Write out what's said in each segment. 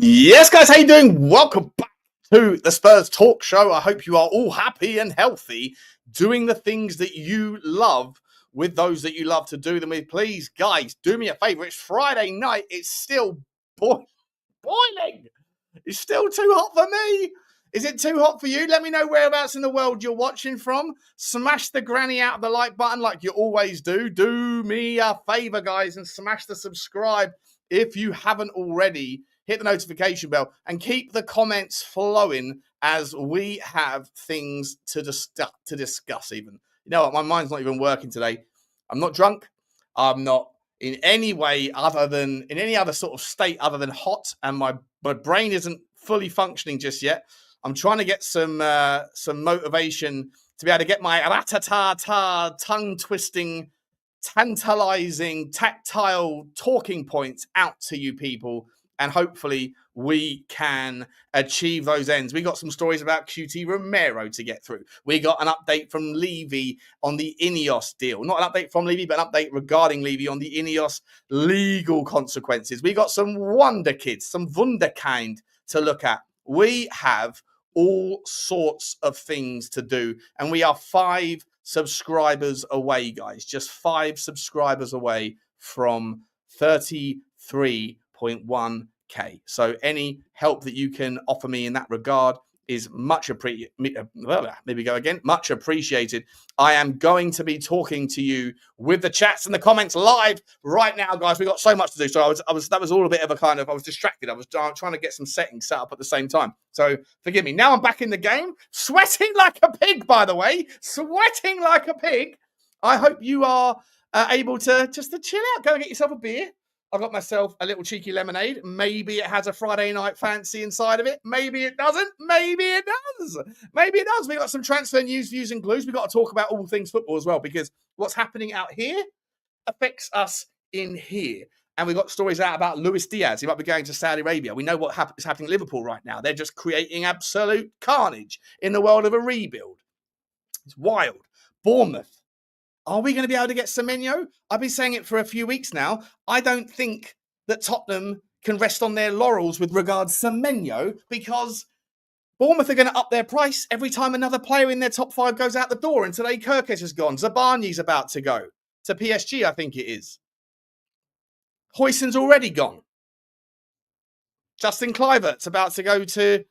Yes, guys, how you doing? Welcome back to the Spurs Talk Show. I hope you are all happy and healthy, doing the things that you love with those that you love to do them with. Please, guys, do me a favor. It's Friday night. It's still boiling. It's still too hot for me. Is it too hot for you? Let me know whereabouts in the world you're watching from. Smash the granny out of the like button like you always do. Do me a favor, guys, and smash the subscribe if you haven't already. Hit the notification bell and keep the comments flowing as we have things to discuss even. You know what? My mind's not even working today. I'm not drunk. I'm not in any way other than, in any other sort of state other than hot. And my brain isn't fully functioning just yet. I'm trying to get some motivation to be able to get my rat-ta-ta, tongue-twisting, tantalizing, tactile talking points out to you people. And hopefully we can achieve those ends. We got some stories about Cuti Romero to get through. We got an update from Levy on the INEOS deal. Not an update from Levy, but an update regarding Levy on the INEOS legal consequences. We got some Wonderkids, some Wunderkind to look at. We have all sorts of things to do. And we are 5 subscribers away, guys. Just 5 subscribers away from 33.1K. So any help that you can offer me in that regard is much appreciated. Much appreciated. I am going to be talking to you with the chats and the comments live right now, guys. We got so much to do. So that was all a bit of a kind of, I was distracted. I was trying to get some settings set up at the same time. So forgive me. Now I'm back in the game, sweating like a pig, by the way, sweating like a pig. I hope you are able to just to chill out, go and get yourself a beer. I got myself a little cheeky lemonade. Maybe it has a Friday night fancy inside of it. Maybe it doesn't. Maybe it does. Maybe it does. We got some transfer news, views, and clues. We got to talk about all things football as well, because what's happening out here affects us in here. And we got stories out about Luis Diaz. He might be going to Saudi Arabia. We know what is happening in Liverpool right now. They're just creating absolute carnage in the world of a rebuild. It's wild. Bournemouth. Are we going to be able to get Semeno? I've been saying it for a few weeks now. I don't think that Tottenham can rest on their laurels with regards to Semeno, because Bournemouth are going to up their price every time another player in their top 5 goes out the door. And today Kirkes has gone. Zabani's about to go to PSG, I think it is. Huijsen's already gone. Justin Kluivert's about to go to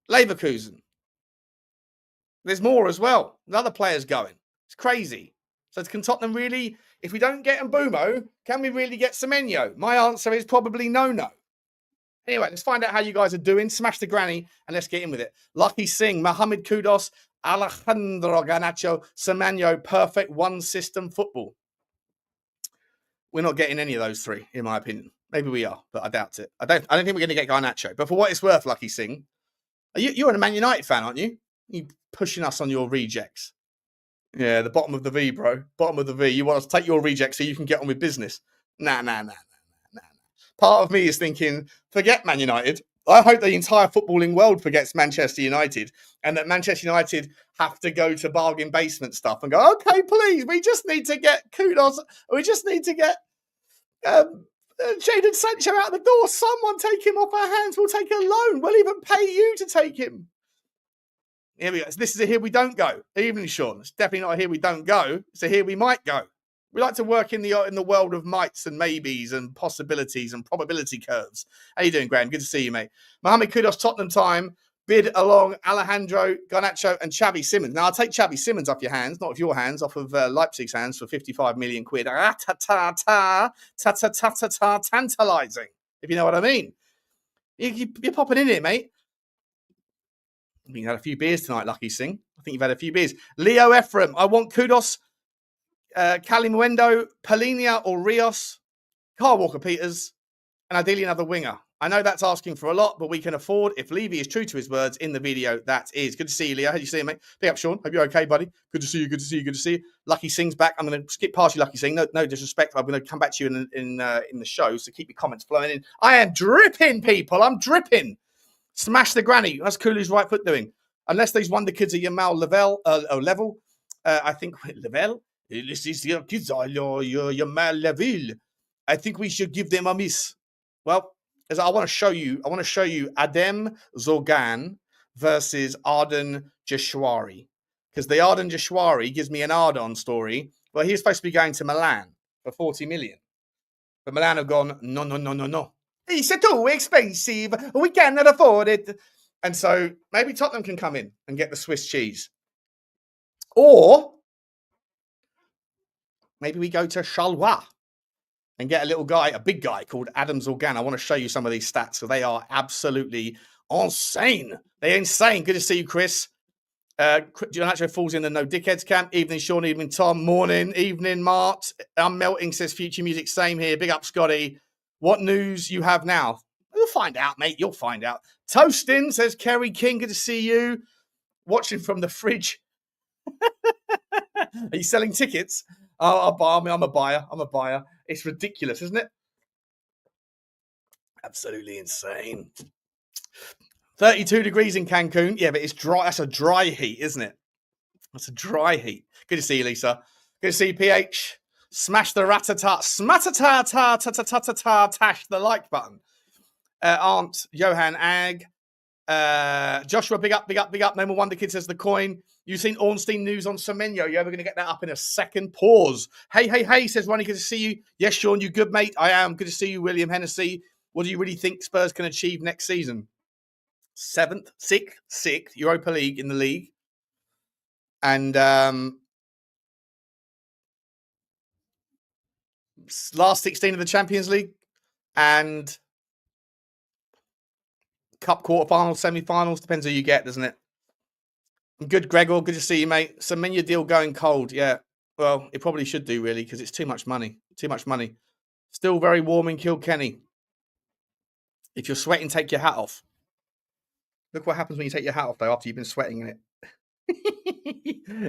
Leverkusen. There's more as well. Another player's going. It's crazy. So can Tottenham really, if we don't get Mbeumo, can we really get Semeno? My answer is probably no. Anyway, let's find out how you guys are doing. Smash the granny and let's get in with it. Lucky Singh, Mohamed Kudus, Alejandro Garnacho, Semeno, perfect one system football. We're not getting any of those 3, in my opinion. Maybe we are, but I doubt it. I don't think we're going to get Garnacho. But for what it's worth, Lucky Singh, you're a Man United fan, aren't you? You pushing us on your rejects. Yeah, the bottom of the V, bro. Bottom of the V. You want us to take your rejects so you can get on with business. Nah. Part of me is thinking, forget Man United. I hope the entire footballing world forgets Manchester United, and that Manchester United have to go to bargain basement stuff and go, okay, please, we just need to get Kudos. We just need to get Jadon Sancho out the door. Someone take him off our hands. We'll take a loan. We'll even pay you to take him. Here we go. This is a here we don't go. Evening, Sean. It's definitely not a here we don't go. It's a here we might go. We like to work in the world of mights and maybes and possibilities and probability curves. How you doing, Graham? Good to see you, mate. Mohamed Kudus, Tottenham time. Bid along Alejandro Garnacho and Xavi Simons. Now, I'll take Xavi Simons off your hands, not off your hands, off of Leipzig's hands for 55 million quid. Tantalizing, if you know what I mean. You're popping in here, mate. I think you had a few beers tonight, Lucky Singh. I think you've had a few beers. Leo Ephraim, I want Kudus, Kalimuendo, Polinia or Rios, Kyle Walker-Peters, and ideally another winger. I know that's asking for a lot, but we can afford, if Levy is true to his words in the video, that is. Good to see you, Leo. How do you see you, mate? Big up, Sean. Hope you're okay, buddy. Good to see you, good to see you, good to see you. Lucky Singh's back. I'm going to skip past you, Lucky Singh. No disrespect. I'm going to come back to you in the show, so keep your comments flowing in. I am dripping, people. I'm dripping. Smash the granny. That's Kulu's right foot doing. Unless these Wonderkids are Yamal level. I think level. This is your kids are your Yamal level. I think we should give them a miss. Well, is I want to show you Adem Zorgane versus Arden Jashari. Because the Arden Jashari gives me an Ardon story. Well, he was supposed to be going to Milan for 40 million. But Milan have gone, no. It's too expensive. We cannot afford it. And so maybe Tottenham can come in and get the Swiss cheese. Or maybe we go to Charleroi and get a little guy, a big guy called Adam Zorgane. I want to show you some of these stats because they are absolutely insane. They're insane. Good to see you, Chris. Giannacho falls in the no dickheads camp. Evening, Sean. Evening, Tom. Morning. Evening, Mart. I'm melting, says Future Music. Same here. Big up, Scotty. What news you have now? You'll find out, mate. You'll find out. Toasting, says Kerry King. Good to see you. Watching from the fridge. Are you selling tickets? Oh, I'm a buyer. It's ridiculous, isn't it? Absolutely insane. 32 degrees in Cancun. Yeah, but it's dry. That's a dry heat, isn't it? That's a dry heat. Good to see you, Lisa. Good to see you, PH. Smash the ratata. Tash the like button. Aunt Johan Ag. Joshua, big up. No more Wonderkids says the coin. You've seen Ornstein news on Semeno. You're ever going to get that up in a second? Pause. Hey, says Ronnie. Good to see you. Yes, Sean, you good, mate? I am. Good to see you, William Hennessy. What do you really think Spurs can achieve next season? 7th, 6th Europa League in the league. And last 16 of the Champions League. And Cup quarterfinals, semi-finals. Depends who you get, doesn't it? Good, Gregor. Good to see you, mate. Semenya deal going cold. Yeah. Well, it probably should do, really, because it's too much money. Still very warm in Kilkenny. If you're sweating, take your hat off. Look what happens when you take your hat off, though, after you've been sweating in it.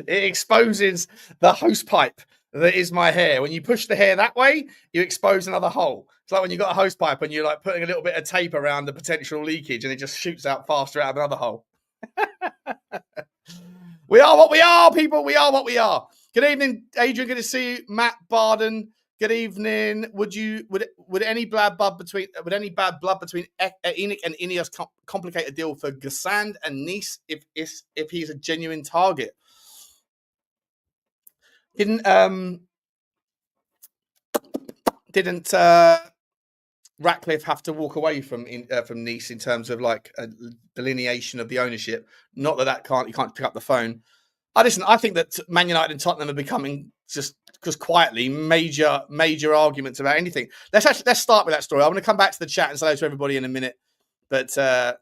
It exposes the hose pipe that is my hair. When you push the hair that way, you expose another hole. It's like when you've got a hose pipe and you're like putting a little bit of tape around the potential leakage and it just shoots out faster out of another hole. We are what we are, people. We are what we are. Good evening, Adrian. Good to see you. Matt Barden. Good evening. Would any bad blood between ENIC and INEOS complicate a deal for Gassand and Nice if he's a genuine target? Didn't Ratcliffe have to walk away from Nice in terms of like a delineation of the ownership? Not that you can't pick up the phone. I think that Man United and Tottenham are becoming just because quietly major arguments about anything. Let's start with that story. I'm going to come back to the chat and say hello to everybody in a minute. But how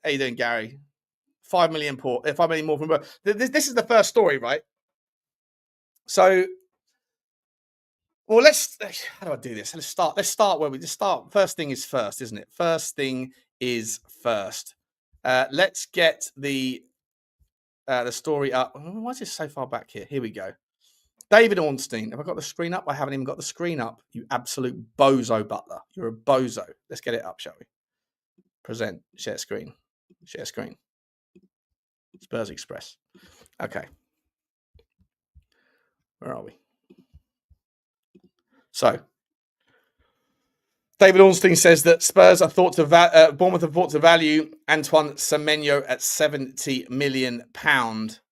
you doing, Gary? 5 million more from this is the first story, right? So, well, how do I do this? Let's start where we just start. First thing is first, isn't it? First thing is first. Let's get the story up. Why is this so far back here? Here we go. David Ornstein. Have I got the screen up? I haven't even got the screen up. You absolute bozo, Butler. You're a bozo. Let's get it up, shall we? Present. Share screen. Spurs Express. Okay. Where are we? So, David Ornstein says that Spurs are Bournemouth have thought to value Antoine Semeno at £70 million.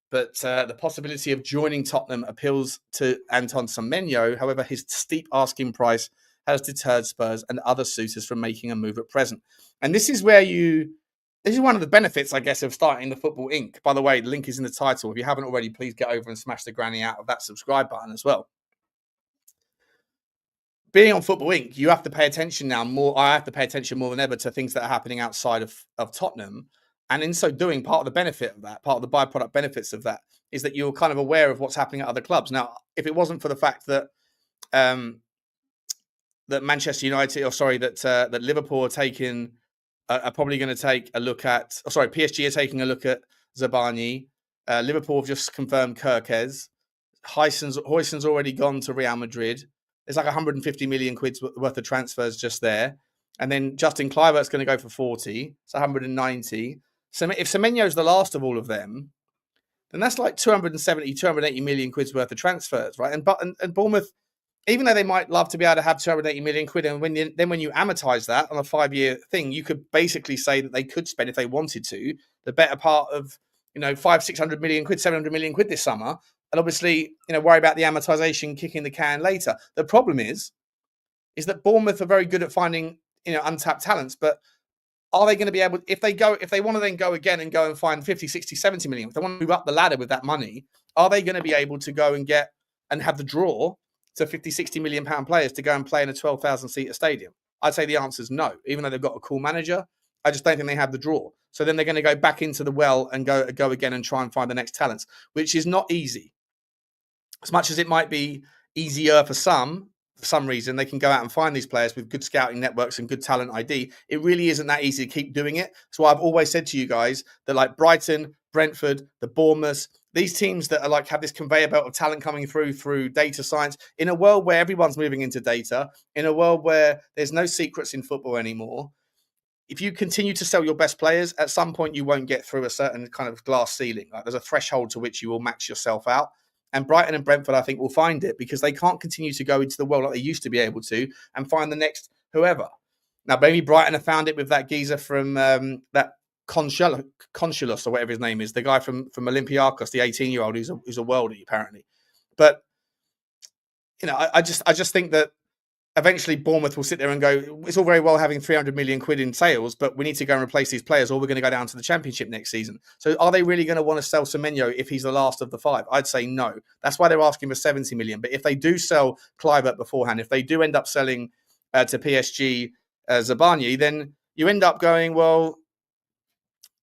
But the possibility of joining Tottenham appeals to Antoine Semeno. However, his steep asking price has deterred Spurs and other suitors from making a move at present. And this is one of the benefits, I guess, of starting the Football Inc. By the way, the link is in the title. If you haven't already, please get over and smash the granny out of that subscribe button as well. Being on Football Inc., you have to pay attention now more. I have to pay attention more than ever to things that are happening outside of Tottenham. And in so doing, part of the benefit of that, part of the byproduct benefits of that, is that you're kind of aware of what's happening at other clubs. Now, if it wasn't for the fact that that Manchester United, that Liverpool are probably going to take a look at. PSG are taking a look at Zabani. Liverpool have just confirmed Kirkez. Huijsen's already gone to Real Madrid. There's like 150 million quid worth of transfers just there. And then Justin Kluivert's going to go for 40. It's 190. So if Semenyo's the last of all of them, then that's like 280 million quid's worth of transfers, right? And Bournemouth even though they might love to be able to have 280 million quid, and when you amortize that on a 5-year thing, you could basically say that they could spend, if they wanted to, the better part of 500-600 million quid, 700 million quid this summer, and obviously worry about the amortization kicking the can later. The problem is that Bournemouth are very good at finding untapped talents, but are they going to be able, if they want to then go again and go and find 50, 60, 70 million, if they want to move up the ladder with that money, are they going to be able to go and get and have the draw to 50, 60 million pound players to go and play in a 12,000 seater stadium? I'd say the answer is no. Even though they've got a cool manager, I just don't think they have the draw. So then they're going to go back into the well and go again and try and find the next talents, which is not easy. As much as it might be easier for some reason, they can go out and find these players with good scouting networks and good talent ID. It really isn't that easy to keep doing it. So I've always said to you guys that like Brighton, Brentford, the Bournemouth, these teams that are like have this conveyor belt of talent coming through data science, in a world where everyone's moving into data, in a world where there's no secrets in football anymore, if you continue to sell your best players, at some point you won't get through a certain kind of glass ceiling. Like there's a threshold to which you will max yourself out. And Brighton and Brentford, I think, will find it because they can't continue to go into the world like they used to be able to and find the next whoever. Now, maybe Brighton have found it with that geezer from that Consulos or whatever his name is, the guy from Olympiacos, the 18-year-old who's a worldie apparently. But I just think that eventually Bournemouth will sit there and go, it's all very well having 300 million quid in sales, but we need to go and replace these players or we're going to go down to the Championship next season. So are they really going to want to sell Semeno if he's the last of the 5? I'd say no. That's why they're asking for 70 million. But if they do sell Kluivert beforehand, if they do end up selling to PSG Zabani, then you end up going, well,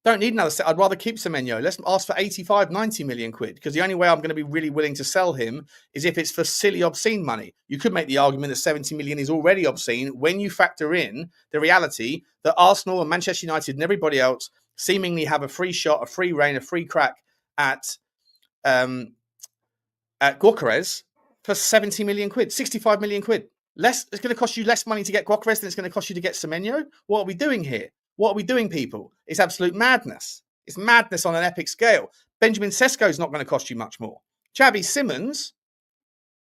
don't need another set. I'd rather keep Semeno. Let's ask for 85, 90 million quid because the only way I'm going to be really willing to sell him is if it's for silly, obscene money. You could make the argument that 70 million is already obscene when you factor in the reality that Arsenal and Manchester United and everybody else seemingly have a free shot, a free reign, a free crack at Gyökeres for 70 million quid, 65 million quid. It's going to cost you less money to get Gyökeres than it's going to cost you to get Semeno. What are we doing here? What are we doing, people? It's absolute madness. It's madness on an epic scale. Benjamin Sesko is not going to cost you much more. Xavi Simons,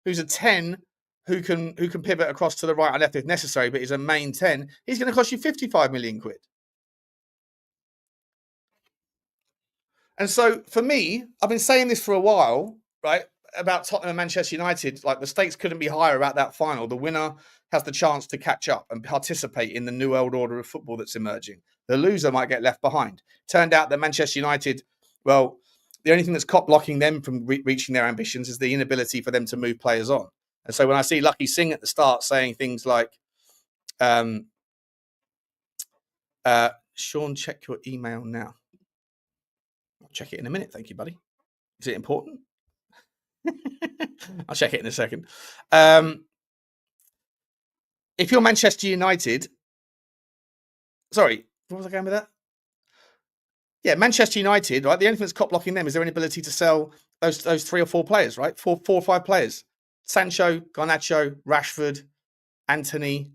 who's a 10, who can pivot across to the right and left if necessary, but is a main 10, he's going to cost you 55 million quid. And so for me, I've been saying this for a while, right, about Tottenham and Manchester United. Like the stakes couldn't be higher about that final. The winner has the chance to catch up and participate in the new world order of football that's emerging. The loser might get left behind. Turned out that Manchester United, well, the only thing that's blocking them from reaching their ambitions is the inability for them to move players on. And so when I see Lucky Singh at the start saying things like, Sean, check your email now. I'll check it in a minute. Thank you, buddy. Is it important? I'll check it in a second. If you're Manchester United, sorry, what was I going with that? Yeah, Manchester United, right? The only thing that's blocking them is their inability to sell those 3 or 4 players, right? Four or 5 players. Sancho, Garnacho, Rashford, Anthony.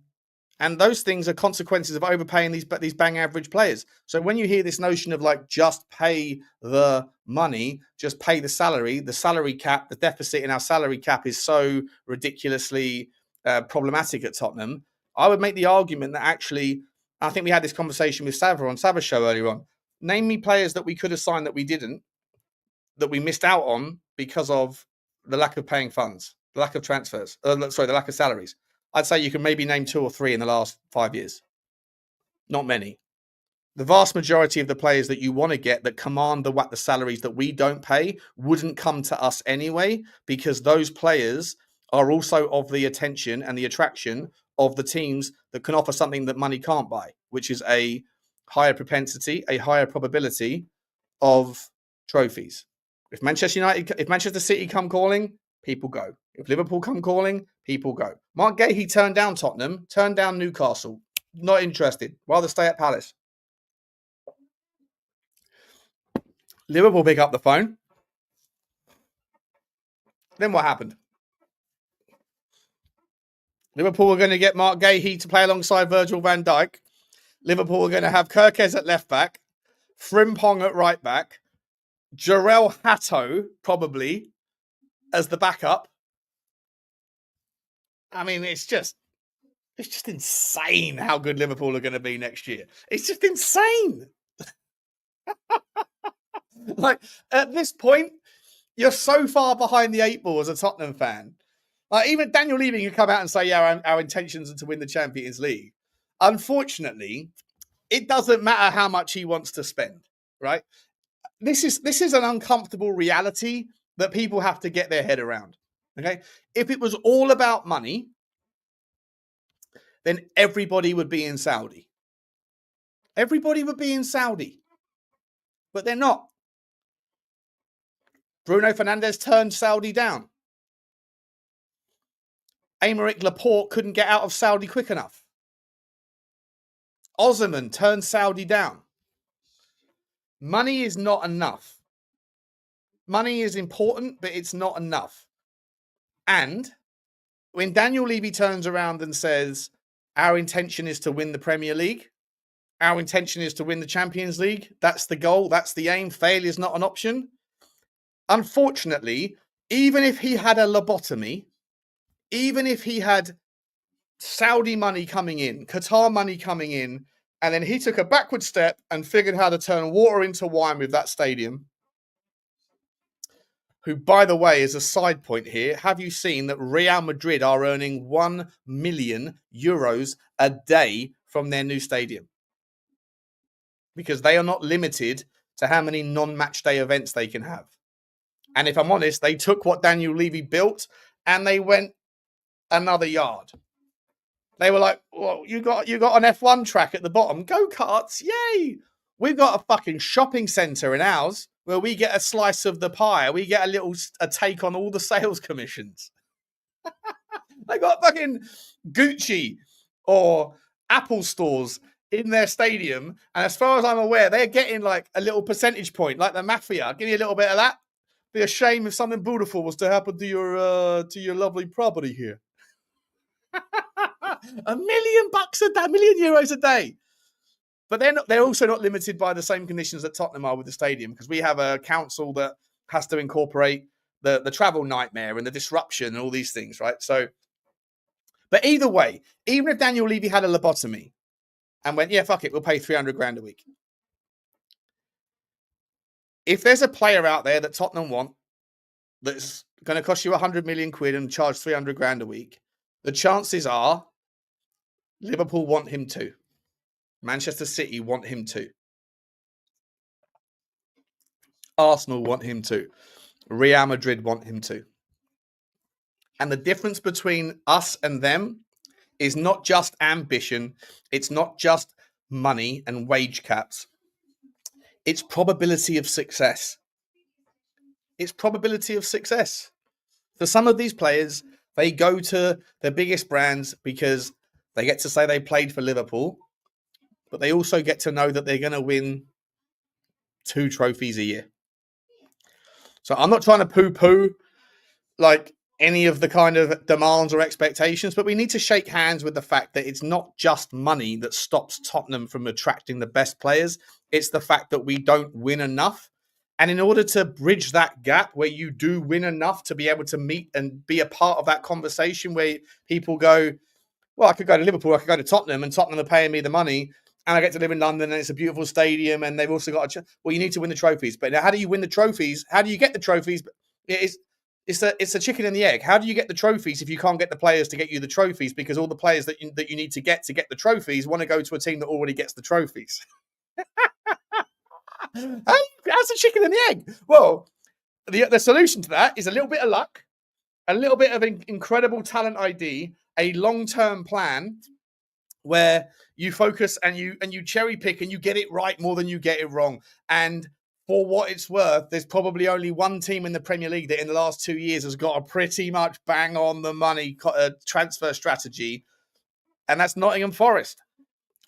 And those things are consequences of overpaying these bang average players. So when you hear this notion of like just pay the money, just pay the salary cap, the deficit in our salary cap is so ridiculously problematic at Tottenham. I would make the argument that actually, I think we had this conversation with Sava on Sava's show earlier on. Name me players that we could have signed that we didn't, that we missed out on because of the lack of paying funds, the lack of transfers, the lack of salaries. I'd say you can maybe name 2 or 3 in the last 5 years. Not many. The vast majority of the players that you want to get that command the salaries that we don't pay wouldn't come to us anyway, because those players are also of the attention and the attraction of the teams that can offer something that money can't buy, which is a higher propensity, a higher probability of trophies. If Manchester City come calling, people go. If Liverpool come calling, people go. Mark Gahey turned down Tottenham, turned down Newcastle. Not interested. Rather stay at Palace. Liverpool pick up the phone. Then what happened? Liverpool were going to get Mark Gahey to play alongside Virgil van Dijk. Liverpool were going to have Kirkez at left back, Frimpong at right back, Jarell Hatto probably as the backup. I mean, it's just insane how good Liverpool are going to be next year. It's just insane. Like, at this point, you're so far behind the 8 ball as a Tottenham fan. Like, even Daniel Levy can come out and say, yeah, our intentions are to win the Champions League. Unfortunately, it doesn't matter how much he wants to spend, right? This is an uncomfortable reality that people have to get their head around. Okay? If it was all about money, then everybody would be in Saudi. Everybody would be in Saudi. But they're not. Bruno Fernandes turned Saudi down. Aymeric Laporte couldn't get out of Saudi quick enough. Osimhen turned Saudi down. Money is not enough. Money is important, but it's not enough. And when Daniel Levy turns around and says, our intention is to win the Premier League, our intention is to win the Champions League, that's the goal, that's the aim, failure is not an option. Unfortunately, even if he had a lobotomy, even if he had Saudi money coming in, Qatar money coming in, and then he took a backward step and figured how to turn water into wine with that stadium, who, by the way, is a side point here, have you seen that Real Madrid are earning €1 million a day from their new stadium? Because they are not limited to how many non-match day events they can have. And if I'm honest, they took what Daniel Levy built and they went another yard. They were like, well, you got an F1 track at the bottom. Go-karts, yay! We've got a fucking shopping centre in ours where we get a slice of the pie. We get a take on all the sales commissions. They got fucking Gucci or Apple stores in their stadium. And as far as I'm aware, they're getting like a little percentage point, like the mafia. Give me a little bit of that. Be a shame if something beautiful was to happen to your lovely property here. $1 million a day, €1 million a day. But they're also not limited by the same conditions that Tottenham are with the stadium, because we have a council that has to incorporate the travel nightmare and the disruption and all these things, right? So, but either way, even if Daniel Levy had a lobotomy and went, yeah, fuck it, we'll pay 300 grand a week. If there's a player out there that Tottenham want that's going to cost you 100 million quid and charge 300 grand a week, the chances are Liverpool want him too. Manchester City want him too. Arsenal want him too. Real Madrid want him too. And the difference between us and them is not just ambition. It's not just money and wage caps. It's probability of success. It's probability of success. For some of these players, they go to the biggest brands because they get to say they played for Liverpool, but they also get to know that they're going to win 2 trophies a year. So I'm not trying to poo-poo like any of the kind of demands or expectations, but we need to shake hands with the fact that it's not just money that stops Tottenham from attracting the best players. It's the fact that we don't win enough. And in order to bridge that gap where you do win enough to be able to meet and be a part of that conversation where people go, well, I could go to Liverpool, I could go to Tottenham, and Tottenham are paying me the money, and I get to live in London, and it's a beautiful stadium, and they've also got well, you need to win the trophies. But now, how do you win the trophies? How do you get the trophies? It's a chicken and the egg. How do you get the trophies if you can't get the players to get you the trophies? Because all the players that you need to get the trophies want to go to a team that already gets the trophies. How's the chicken and the egg? Well, the solution to that is a little bit of luck, a little bit of incredible talent ID, a long-term plan where you focus and you cherry pick and you get it right more than you get it wrong. And for what it's worth, there's probably only one team in the Premier League that in the last 2 years has got a pretty much bang on the money transfer strategy, and that's Nottingham Forest.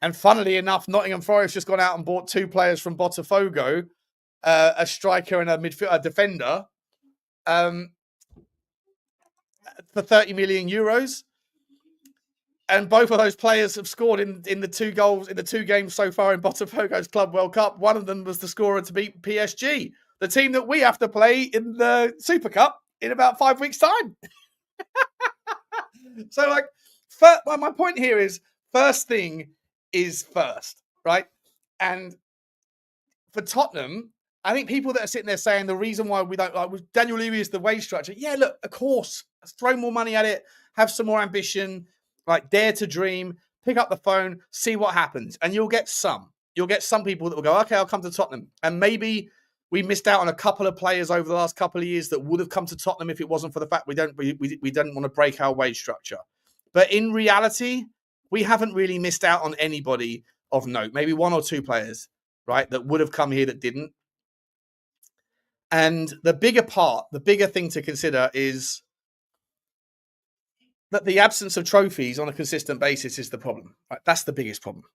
And funnily enough, Nottingham Forest just gone out and bought 2 players from Botafogo, a striker and a defender, for €30 million. And both of those players have scored in the 2 goals in the 2 games so far in Botafogo's Club World Cup. One of them was the scorer to beat PSG, the team that we have to play in the Super Cup in about 5 weeks' time. So, like, my point here is first thing is first, right? And for Tottenham, I think people that are sitting there saying the reason why we don't like with Daniel Levy is the wage structure. Yeah, look, of course, let's throw more money at it, have some more ambition, like dare to dream, pick up the phone, see what happens, and you'll get some. You'll get some people that will go, okay, I'll come to Tottenham, and maybe we missed out on a couple of players over the last couple of years that would have come to Tottenham if it wasn't for the fact we didn't want to break our wage structure. But in reality, we haven't really missed out on anybody of note. Maybe one or two players, right, that would have come here that didn't. And the bigger thing to consider is that the absence of trophies on a consistent basis is the problem. Right? That's the biggest problem.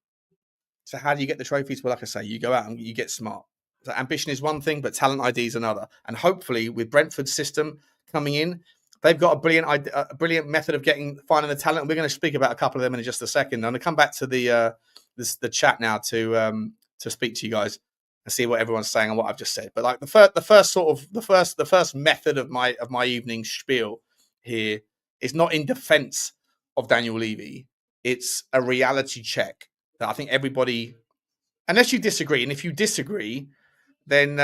So how do you get the trophies? Well, like I say, you go out and you get smart. So ambition is one thing, but talent ID is another. And hopefully with Brentford's system coming in, they've got a brilliant method of finding the talent. We're going to speak about a couple of them in just a second. I'm going to come back to the chat now to speak to you guys and see what everyone's saying and what I've just said. But like the first method of my evening spiel here is not in defense of Daniel Levy. It's a reality check that I think everybody, unless you disagree, and if you disagree, then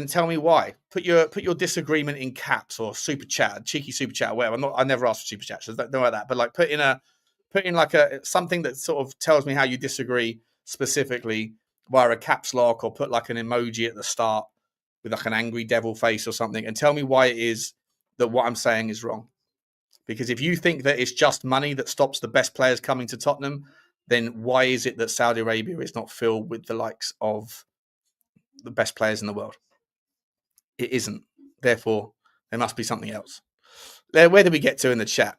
tell me why. Put your disagreement in caps or super chat, cheeky super chat, or whatever. I never asked for super chat, so don't like that. But like put in like something that sort of tells me how you disagree specifically via a caps lock, or put like an emoji at the start with like an angry devil face or something, and tell me why it is that what I'm saying is wrong. Because if you think that it's just money that stops the best players coming to Tottenham, then why is it that Saudi Arabia is not filled with the likes of the best players in the world? It isn't. Therefore, there must be something else. Where did we get to in the chat?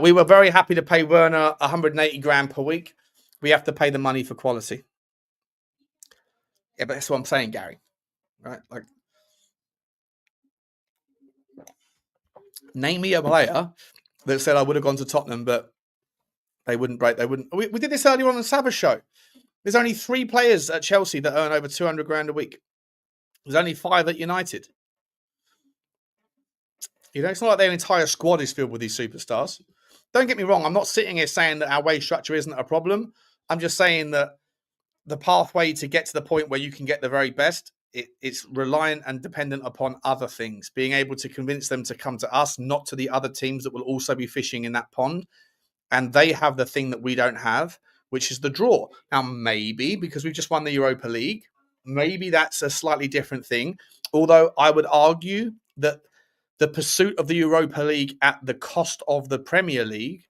We were very happy to pay Werner 180 grand per week. We have to pay the money for quality. Yeah, but that's what I'm saying, Gary. Right? Like, name me a player that said I would have gone to Tottenham, but they wouldn't break. They wouldn't. We did this earlier on the Sabbath show. There's only 3 players at Chelsea that earn over 200 grand a week. There's only 5 at United. You know, it's not like their entire squad is filled with these superstars. Don't get me wrong. I'm not sitting here saying that our wage structure isn't a problem. I'm just saying that the pathway to get to the point where you can get the very best, it's reliant and dependent upon other things. Being able to convince them to come to us, not to the other teams that will also be fishing in that pond. And they have the thing that we don't have, which is the draw. Now, maybe because we've just won the Europa League, maybe that's a slightly different thing. Although I would argue that the pursuit of the Europa League at the cost of the Premier League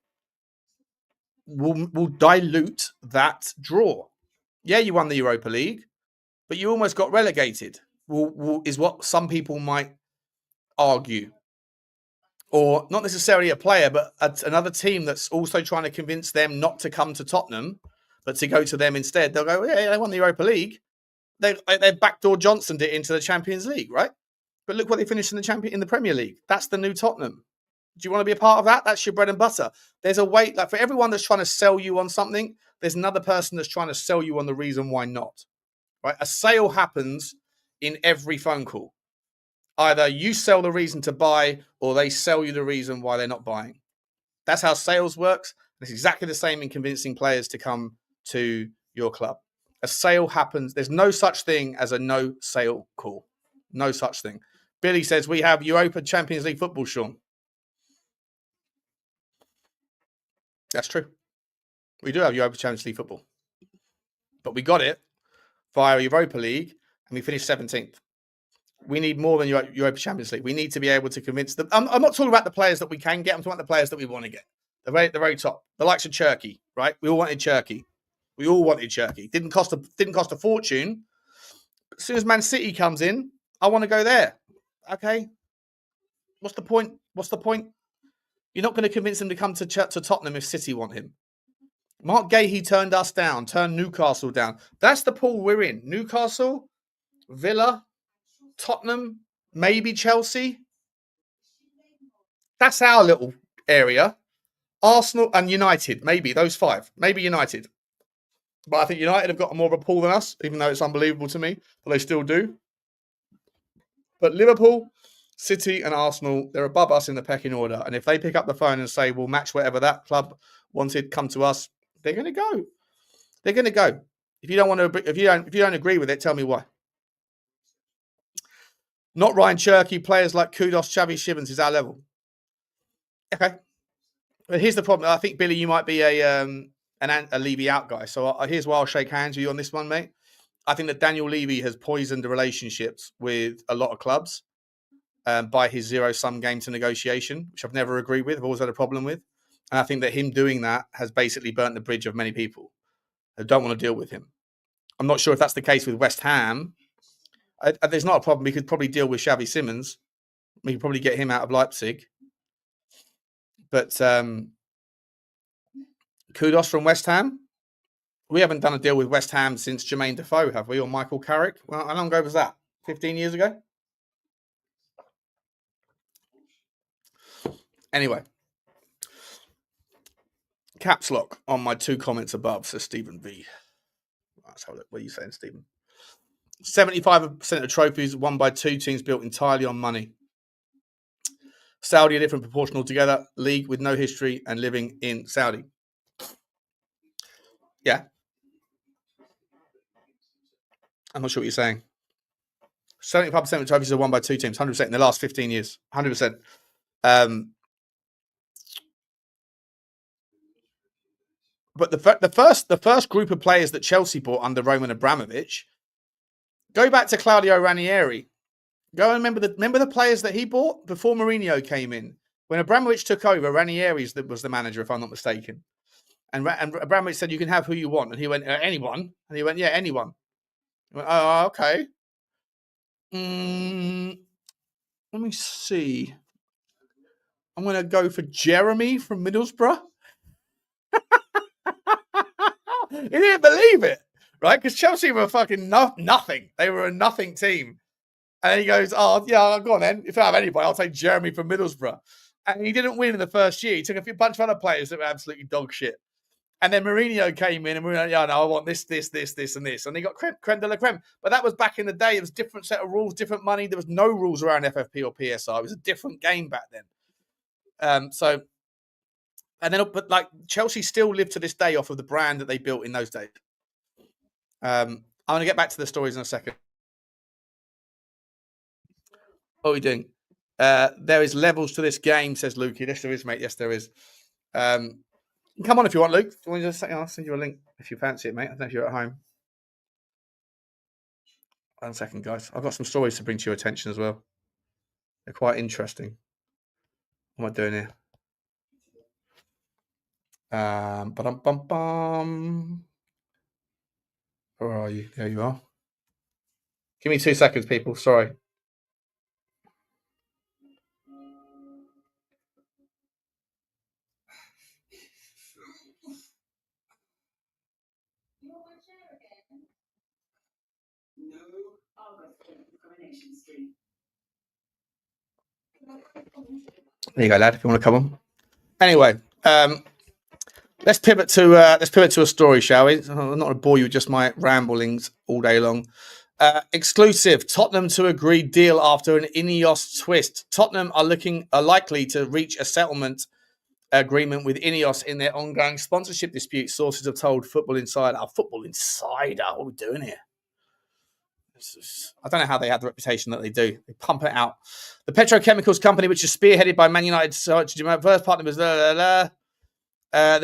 will dilute that draw. Yeah, you won the Europa League, but you almost got relegated, is what some people might argue. Or not necessarily a player, but another team that's also trying to convince them not to come to Tottenham, but to go to them instead. They'll go, yeah, they won the Europa League. They backdoor Johnsoned it into the Champions League, right? But look what they finished in the Premier League. That's the new Tottenham. Do you want to be a part of that? That's your bread and butter. There's a way, like for everyone that's trying to sell you on something, there's another person that's trying to sell you on the reason why not. Right? A sale happens in every phone call. Either you sell the reason to buy, or they sell you the reason why they're not buying. That's how sales works. It's exactly the same in convincing players to come to your club. A sale happens. There's no such thing as a no sale call. No such thing. Billy says we have Europa Champions League football, Sean. That's true. We do have Europa Champions League football. But we got it via Europa League and we finished 17th. We need more than Europa Champions League. We need to be able to convince them. I'm not talking about the players that we can get. I'm talking about the players that we want to get. The very top. The likes of Cherky, right? We all wanted Cherky. Didn't cost a fortune. But as soon as Man City comes in, I want to go there. Okay. What's the point? You're not going to convince them to come to Tottenham if City want him. Mark Gahey turned us down, turned Newcastle down. That's the pool we're in. Newcastle, Villa, Tottenham, maybe Chelsea. That's our little area. Arsenal and United, maybe those 5. Maybe United. But I think United have got more of a pool than us, even though it's unbelievable to me, but they still do. But Liverpool, City and Arsenal, they're above us in the pecking order. And if they pick up the phone and say, we'll match whatever that club wanted, come to us, they're going to go. They're going to go. If you don't agree with it, tell me why. Not Ryan Cherky, players like Kudos, Xavi, Shivens is our level. Okay. But here's the problem. I think, Billy, you might be a Levy out guy. So here's why I'll shake hands with you on this one, mate. I think that Daniel Levy has poisoned the relationships with a lot of clubs by his zero-sum game to negotiation, which I've never agreed with. I've always had a problem with. And I think that him doing that has basically burnt the bridge of many people who don't want to deal with him. I'm not sure if that's the case with West Ham. There's not a problem. We could probably deal with Xavi Simons. We could probably get him out of Leipzig. But Kudos from West Ham. We haven't done a deal with West Ham since Jermaine Defoe, have we? Or Michael Carrick? Well, how long ago was that? 15 years ago? Anyway. Caps lock on my 2 comments above, says Stephen V. Let's have a look. What are you saying, Stephen? 75% of trophies won by 2 teams built entirely on money. Saudi, a different proportion altogether. League with no history and living in Saudi. Yeah. I'm not sure what you're saying. 75% of trophies are won by 2 teams, 100% in the last 15 years. 100%. But the first group of players that Chelsea bought under Roman Abramovich, go back to Claudio Ranieri. Go and remember the players that he bought before Mourinho came in. When Abramovich took over, Ranieri was the manager, if I'm not mistaken. And Abramovich said, you can have who you want. And he went, anyone? And he went, yeah, anyone. He went, oh, okay. Let me see. I'm going to go for Jeremy from Middlesbrough. He didn't believe it, right? Because Chelsea were fucking nothing. They were a nothing team. And he goes, oh, yeah, go on then. If I have anybody, I'll take Jeremy from Middlesbrough. And he didn't win in the first year. He took a bunch of other players that were absolutely dog shit. And then Mourinho came in and we were like, yeah, no, I want this, and this. And he got creme de la creme. But that was back in the day. It was a different set of rules, different money. There was no rules around FFP or PSR. It was a different game back then. But like Chelsea still live to this day off of the brand that they built in those days. I'm going to get back to the stories in a second. What are we doing? There is levels to this game, says Lukey. Yes, there is, mate. Yes, there is. Come on if you want, Luke. Do you want to just I'll send you a link if you fancy it, mate. I don't know if you're at home. 1 second, guys. I've got some stories to bring to your attention as well. They're quite interesting. What am I doing here? Where are you? There you are. Give me 2 seconds, people. Sorry. There you go, lad. If you want to come on. Anyway, let's pivot to a story, shall we? I'm not going to bore you with just my ramblings all day long. Exclusive: Tottenham to agree deal after an INEOS twist. Tottenham are likely to reach a settlement agreement with INEOS in their ongoing sponsorship dispute. Sources have told Football Insider. Football Insider, what are we doing here? I don't know how they have the reputation that they do. They pump it out. The petrochemicals company, which is spearheaded by Man United, first partner was the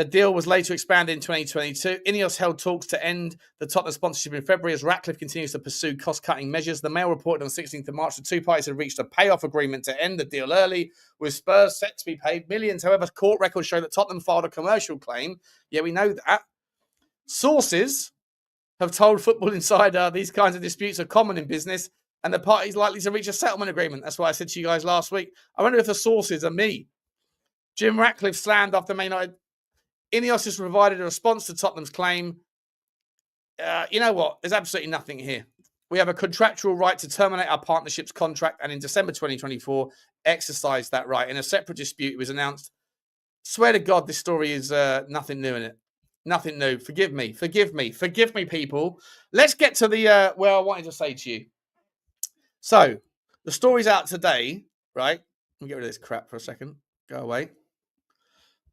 deal was later expanded in 2022. INEOS held talks to end the Tottenham sponsorship in February as Ratcliffe continues to pursue cost-cutting measures. The Mail reported on 16th of March the 2 parties had reached a payoff agreement to end the deal early, with Spurs set to be paid millions. However, court records show that Tottenham filed a commercial claim. Yeah, we know that. Sources have told Football Insider these kinds of disputes are common in business and the parties likely to reach a settlement agreement. That's what I said to you guys last week. I wonder if the sources are me. Jim Ratcliffe slammed after Man United. INEOS has provided a response to Tottenham's claim. You know what? There's absolutely nothing here. We have a contractual right to terminate our partnership's contract and in December 2024 exercise that right. In a separate dispute, it was announced. Swear to God, this story is nothing new in it. Nothing new. Forgive me, people. Let's get to the where I wanted to say to you. So, the story's out today, right? Let me get rid of this crap for a second. Go away.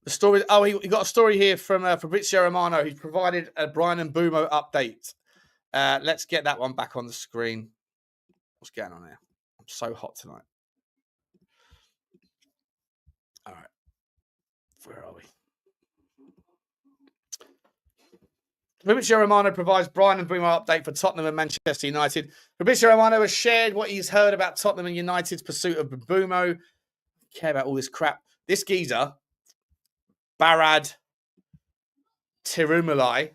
The story. Oh, he got a story here from Fabrizio Romano. He's provided a Brian Mbeumo update. Let's get that one back on the screen. What's going on here? I'm so hot tonight. All right. Where are we? Fabrizio Romano provides Brian Mbeumo update for Tottenham and Manchester United. Fabrizio Romano has shared what he's heard about Tottenham and United's pursuit of Mbeumo. Care about all this crap. This geezer, Barad Tirumale,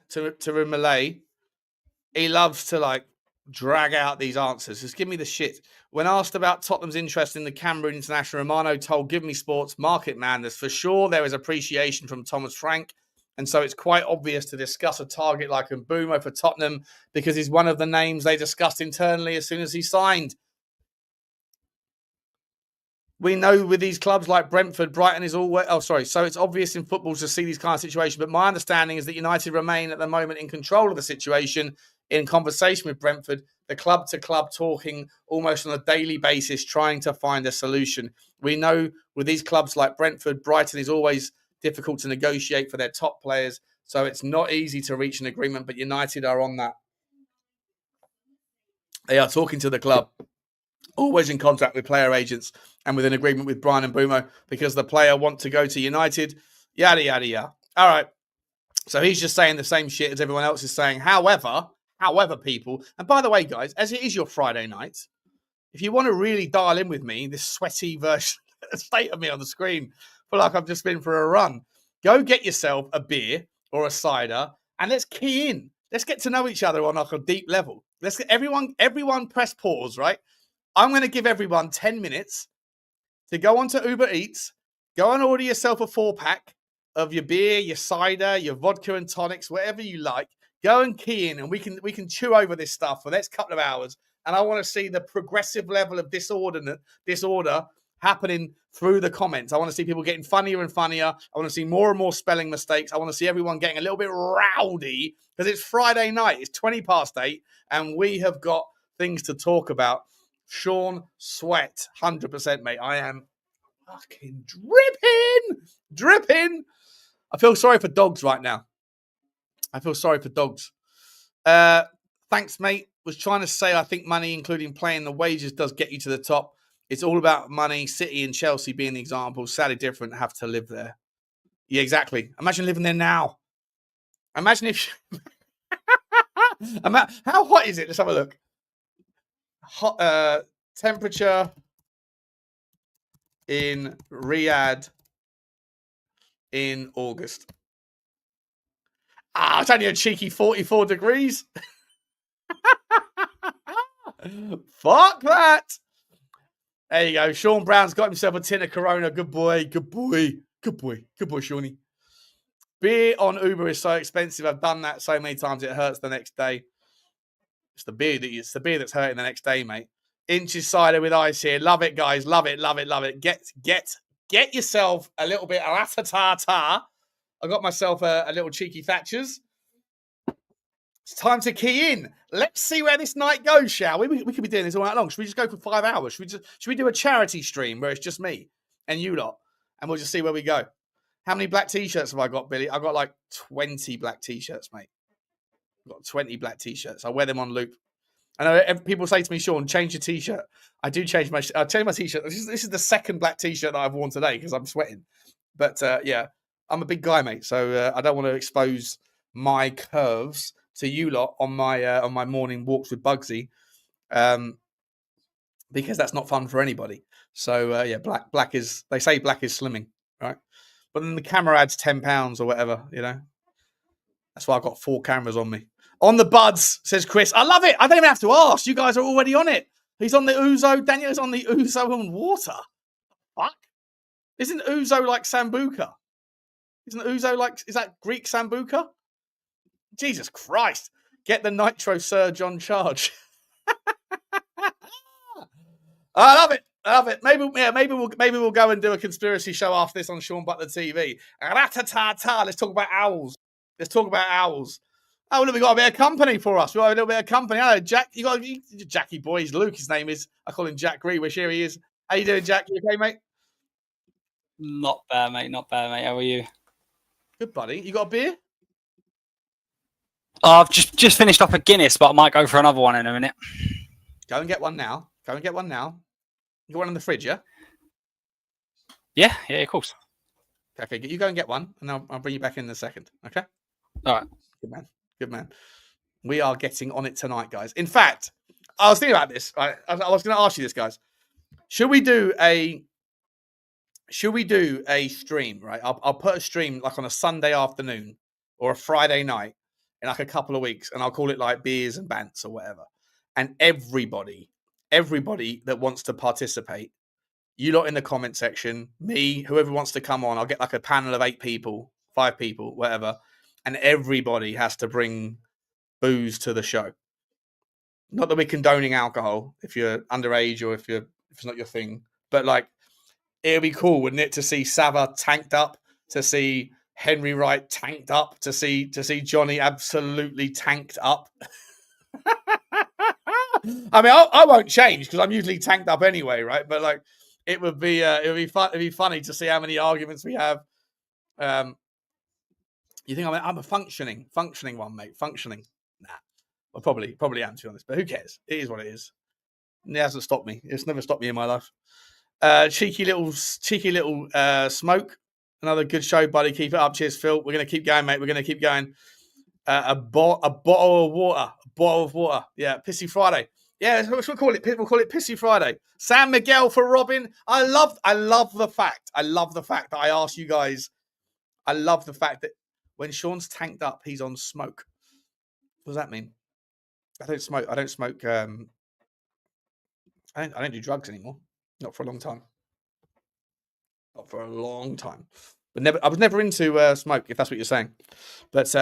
he loves to drag out these answers. Just give me the shit. When asked about Tottenham's interest in the Cameroon international, Romano told Give Me Sports market man, there's for sure there is appreciation from Thomas Frank. And so it's quite obvious to discuss a target like Mbeumo for Tottenham because he's one of the names they discussed internally as soon as he signed. We know with these clubs like Brentford, Brighton is always... Oh, sorry. So it's obvious in football to see these kind of situations. But my understanding is that United remain at the moment in control of the situation, in conversation with Brentford, the club-to-club talking almost on a daily basis, trying to find a solution. We know with these clubs like Brentford, Brighton is always difficult to negotiate for their top players. So it's not easy to reach an agreement, but United are on that. They are talking to the club, always in contact with player agents and with an agreement with Brian Mbeumo because the player wants to go to United, yada, yada, yada. All right. So he's just saying the same shit as everyone else is saying. However, people, and by the way, guys, as it is your Friday night, if you want to really dial in with me, this sweaty version state of me on the screen, feel like I've just been for a run. Go get yourself a beer or a cider and let's key in. Let's get to know each other on a deep level. Let's get everyone press pause, right? I'm going to give everyone 10 minutes to go onto Uber Eats, go and order yourself a 4-pack of your beer, your cider, your vodka and tonics, whatever you like. Go and key in and we can chew over this stuff for the next couple of hours. And I want to see the progressive level of disorder happening through the comments. I want to see people getting funnier and funnier. I want to see more and more spelling mistakes. I want to see everyone getting a little bit rowdy because it's Friday night. It's 8:20 and we have got things to talk about. Sean Sweat, 100%, mate. I am fucking dripping. I feel sorry for dogs right now. Thanks, mate. Was trying to say I think money, including playing the wages, does get you to the top. It's all about money. City and Chelsea being the example. Sadly different, have to live there. Yeah, exactly. Imagine living there now. Imagine if... How hot is it? Let's have a look. Temperature in Riyadh in August. It's only a cheeky 44 degrees. Fuck that. There you go. Sean Brown's got himself a tin of Corona. Good boy, Shawnee. Beer on Uber is so expensive. I've done that so many times it hurts the next day. It's the beer that's hurting the next day, mate. Inches cider with ice here. Love it, guys. Love it. Get yourself a little bit of ratata. I got myself a little cheeky Thatcher's. It's time to key in. Let's see where this night goes, shall we? We could be doing this all night long. Should we just go for 5 hours? Should we do a charity stream where it's just me and you lot? And we'll just see where we go. How many black T-shirts have I got, Billy? I've got like 20 black T-shirts, mate. I've got 20 black T-shirts. I wear them on loop. I know people say to me, Sean, change your T-shirt. I do change my T-shirt. This is the second black T-shirt that I've worn today because I'm sweating. But yeah, I'm a big guy, mate. So I don't want to expose my curves to you lot on my morning walks with Bugsy, because that's not fun for anybody. So yeah, black is, they say black is slimming, right? But then the camera adds £10 or whatever, you know. That's why I've got 4 cameras on me. On the buds, says Chris. I love it. I don't even have to ask. You guys are already on it. He's on the Ouzo. Daniel's on the Ouzo on water. Fuck. Isn't Ouzo like Sambuca? Isn't Ouzo like, is that Greek Sambuca? Jesus Christ. Get the nitro surge on charge. I love it. Maybe we'll go and do a conspiracy show after this on Sean Butler TV. Ratatata. Let's talk about owls. Oh, look, we got a bit of company for us. We got a little bit of company. Hello, Jack. You got Jackie boys. Luke, his name is. I call him Jack Grealish. Here he is. How you doing, Jack? You okay, mate? Not bad, mate. Not bad, mate. How are you? Good, buddy. You got a beer? Oh, I've just finished off a Guinness, but I might go for another one in a minute. Go and get one now. Go and get one now. You got one in the fridge, yeah? Yeah, of course. Okay, you go and get one, and I'll bring you back in a second. Okay? All right. Good man. Good man. We are getting on it tonight, guys. In fact, I was thinking about this. Right? I was going to ask you this, guys. Should we do a stream? Right? I'll put a stream like on a Sunday afternoon or a Friday night in like a couple of weeks, and I'll call it like beers and bants or whatever. And everybody that wants to participate, you lot in the comment section, me, whoever wants to come on, I'll get like a panel of 8 people, 5 people, whatever, and everybody has to bring booze to the show. Not that we're condoning alcohol if you're underage or if it's not your thing, but like it'd be cool, wouldn't it, to see Sava tanked up, to see Henry Wright tanked up, to see Johnny absolutely tanked up. I mean, I won't change because I'm usually tanked up anyway, right? But like, it would be fun. It'd be funny to see how many arguments we have. You think I'm a functioning one, mate? Functioning? Nah, I probably am, to be honest. But who cares? It is what it is. It hasn't stopped me. It's never stopped me in my life. Cheeky little smoke. Another good show, buddy. Keep it up. Cheers, Phil. We're gonna keep going, mate. We're gonna keep going. A bottle of water. Yeah, Pissy Friday. Yeah, we'll call it. We'll call it Pissy Friday. San Miguel for Robin. I love the fact that I asked you guys. I love the fact that when Sean's tanked up, he's on smoke. What does that mean? I don't smoke. I don't do drugs anymore. Not for a long time. But I was never into smoke, if that's what you're saying. But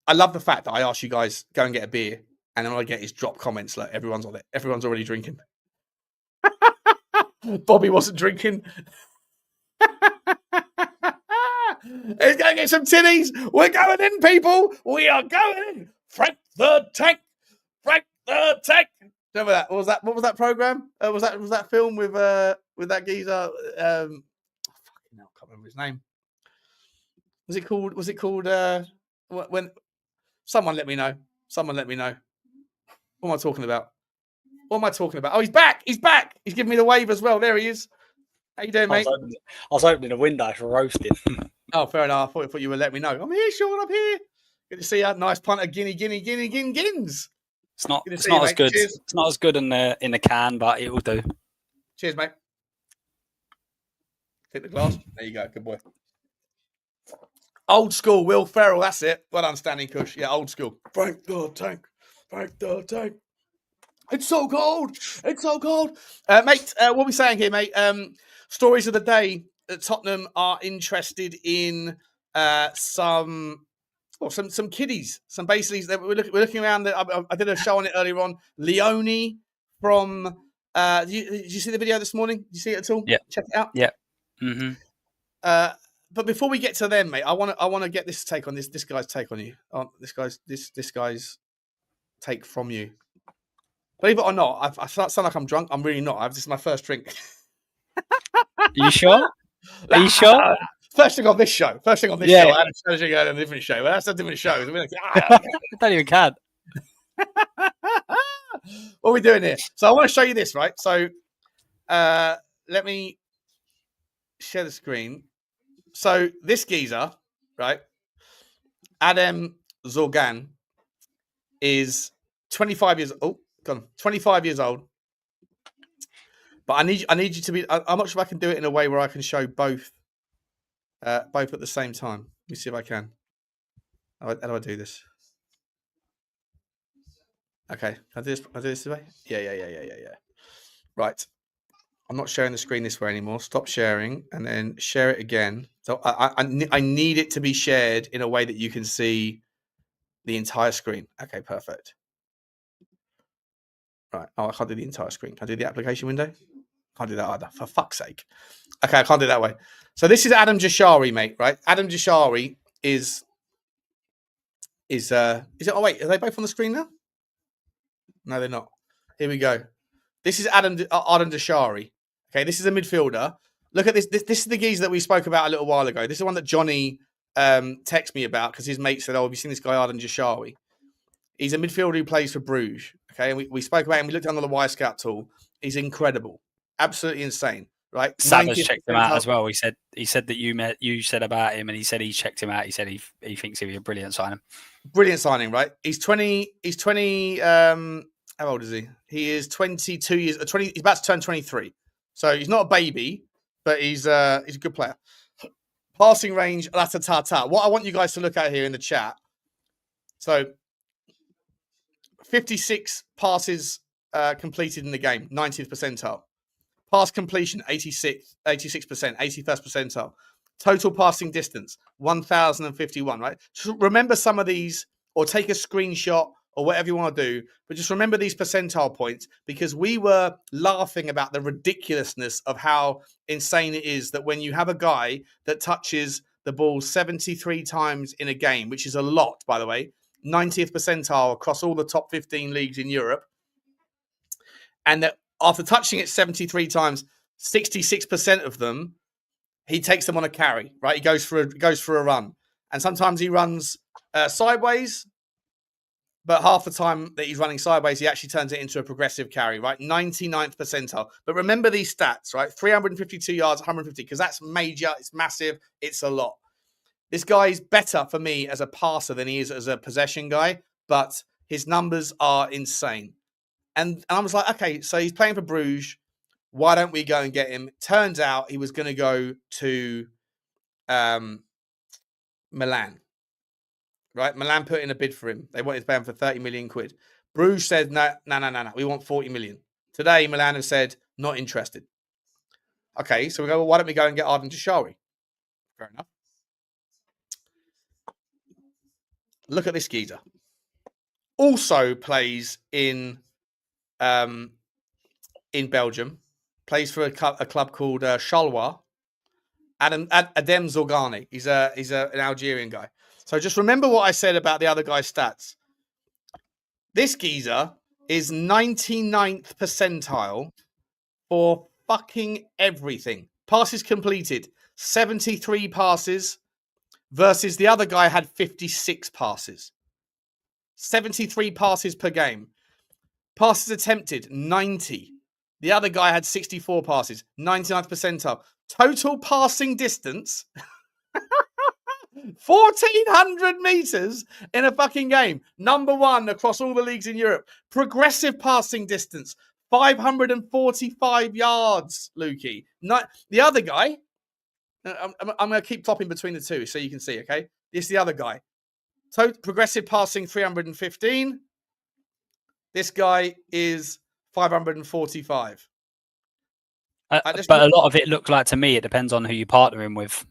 I love the fact that I asked you guys go and get a beer, and then all I get is drop comments like everyone's on it. Everyone's already drinking. Bobby wasn't drinking. He's going to get some tinnies. We're going in, people. We are going in. Frank the Tank. Remember that? What was that program? Was that film with that geezer? Fucking hell, I can't remember his name. Was it called? When someone let me know. What am I talking about? Oh, he's back. He's giving me the wave as well. There he is. How you doing, mate? I was opening a window for roasting. Oh, fair enough. I thought you would let me know. I'm here, Sean. I'm here. Good to see you. Nice punter, Gins. It's not as good. Cheers. It's not as good in the can, but it will do. Cheers, mate. Hit the glass. There you go. Good boy. Old school, Will Ferrell. That's it. Well done, Standing Kush. Yeah, old school. Frank the Tank. It's so cold. Mate, what are we saying here, mate? Stories of the day. Tottenham are interested in some kiddies. Some basically, we're looking around. I did a show on it earlier on. Leone from. Did you see the video this morning? Did you see it at all? Yeah. Check it out. Yeah. Mm-hmm. But before we get to them, mate, I want to get this take on this guy's take on you. This guy's take from you. Believe it or not, I sound like I'm drunk. I'm really not. This is my first drink. Are you sure? Are you sure? First thing on this show. I had a strategy on a different show. Well, that's a different show. I don't even care. What are we doing here? So I want to show you this, right? So let me share the screen. So this geezer, right? Adam Zorgane is 25 years old. 25 years old. But I need you to be. I'm not sure if I can do it in a way where I can show both at the same time. Let me see if I can. How do I do this? Okay, can I do this way? Yeah. Right. I'm not sharing the screen this way anymore. Stop sharing and then share it again. So I need it to be shared in a way that you can see the entire screen. Okay, perfect. Right. Oh, I can't do the entire screen. Can I do the application window? Can't do that either. For fuck's sake. Okay, I can't do it that way. So this is Adam Jashari, mate, right? Adam Jashari is it? Oh, wait. Are they both on the screen now? No, they're not. Here we go. This is Adam Jashari. Okay, this is a midfielder. Look at this. This is the geezer that we spoke about a little while ago. This is the one that Johnny texted me about because his mate said, "Oh, have you seen this guy Adam Jashari? He's a midfielder who plays for Bruges." Okay, and we spoke about him. We looked under the Y Scout tool. He's incredible, absolutely insane. Right? Savage checked him out as well. He said that you said about him, and he said he checked him out. He said he thinks he'll be a brilliant signing. Brilliant signing, right? He's 20. He's 20. How old is he? He is 22 years. 20. He's about to turn 23. So he's not a baby, but he's a good player. Passing range, ta. What I want you guys to look at here in the chat. So 56 passes completed in the game, 90th percentile. Pass completion, 86%, 81st percentile. Total passing distance, 1,051, right? So remember some of these, or take a screenshot, or whatever you want to do, but just remember these percentile points, because we were laughing about the ridiculousness of how insane it is that when you have a guy that touches the ball 73 times in a game, which is a lot, by the way, 90th percentile across all the top 15 leagues in Europe, and that after touching it 73 times, 66% of them, he takes them on a carry, right? He goes for a run. And sometimes he runs sideways, but half the time that he's running sideways, he actually turns it into a progressive carry, right? 99th percentile. But remember these stats, right? 352 yards, 150, because that's major, it's massive, it's a lot. This guy is better for me as a passer than he is as a possession guy, but his numbers are insane. And I was like, okay, so he's playing for Bruges. Why don't we go and get him? Turns out he was going to go to Milan. Right? Milan put in a bid for him. They wanted to pay him for 30 million quid. Bruges said, no. We want 40 million. Today, Milan have said, not interested. Okay, so we go, well, why don't we go and get Arden Jashari? Fair enough. Look at this geezer. Also plays in Belgium. Plays for a club called Charleroi. Adem Zorgane. He's an Algerian guy. So just remember what I said about the other guy's stats. This geezer is 99th percentile for fucking everything. Passes completed, 73 passes versus the other guy had 56 passes. 73 passes per game. Passes attempted, 90. The other guy had 64 passes, 99th percentile. Total passing distance, 1,400 meters in a fucking game. Number one across all the leagues in Europe. Progressive passing distance, 545 yards, Lukey. The other guy, I'm going to keep flopping between the two so you can see, okay? This is the other guy. Progressive passing, 315. This guy is 545. But a lot of it looked like, to me, it depends on who you partner him with.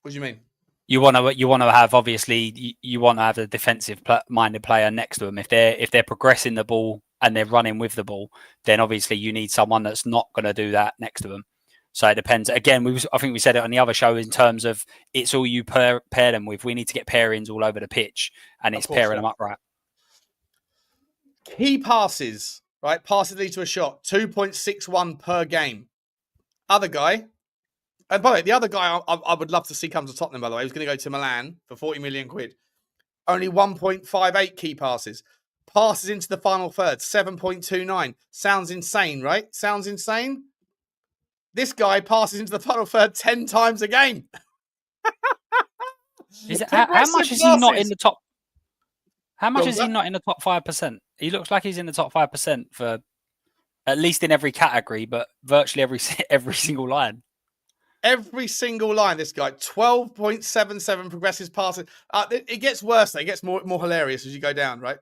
What do you mean? You want to have, obviously, you want to have a defensive-minded player next to them. If they're progressing the ball and they're running with the ball, then obviously you need someone that's not going to do that next to them. So it depends. Again, I think we said it on the other show in terms of it's all you pair them with. We need to get pairings all over the pitch, and it's pairing them up right. Key passes, right? Passes lead to a shot, 2.61 per game. Other guy, and by the way, the other guy I would love to see come to Tottenham, by the way. He was going to go to Milan for 40 million quid. Only 1.58 key passes. Passes into the final third, 7.29. Sounds insane, right? Sounds insane. This guy passes into the final third 10 times a game. How much is he not in the top? How much is he not in the top 5%? He looks like he's in the top 5% for at least in every category, but virtually every single line. Every single line, this guy, 12.77 progressive passes. It gets worse, though. It gets more hilarious as you go down, right?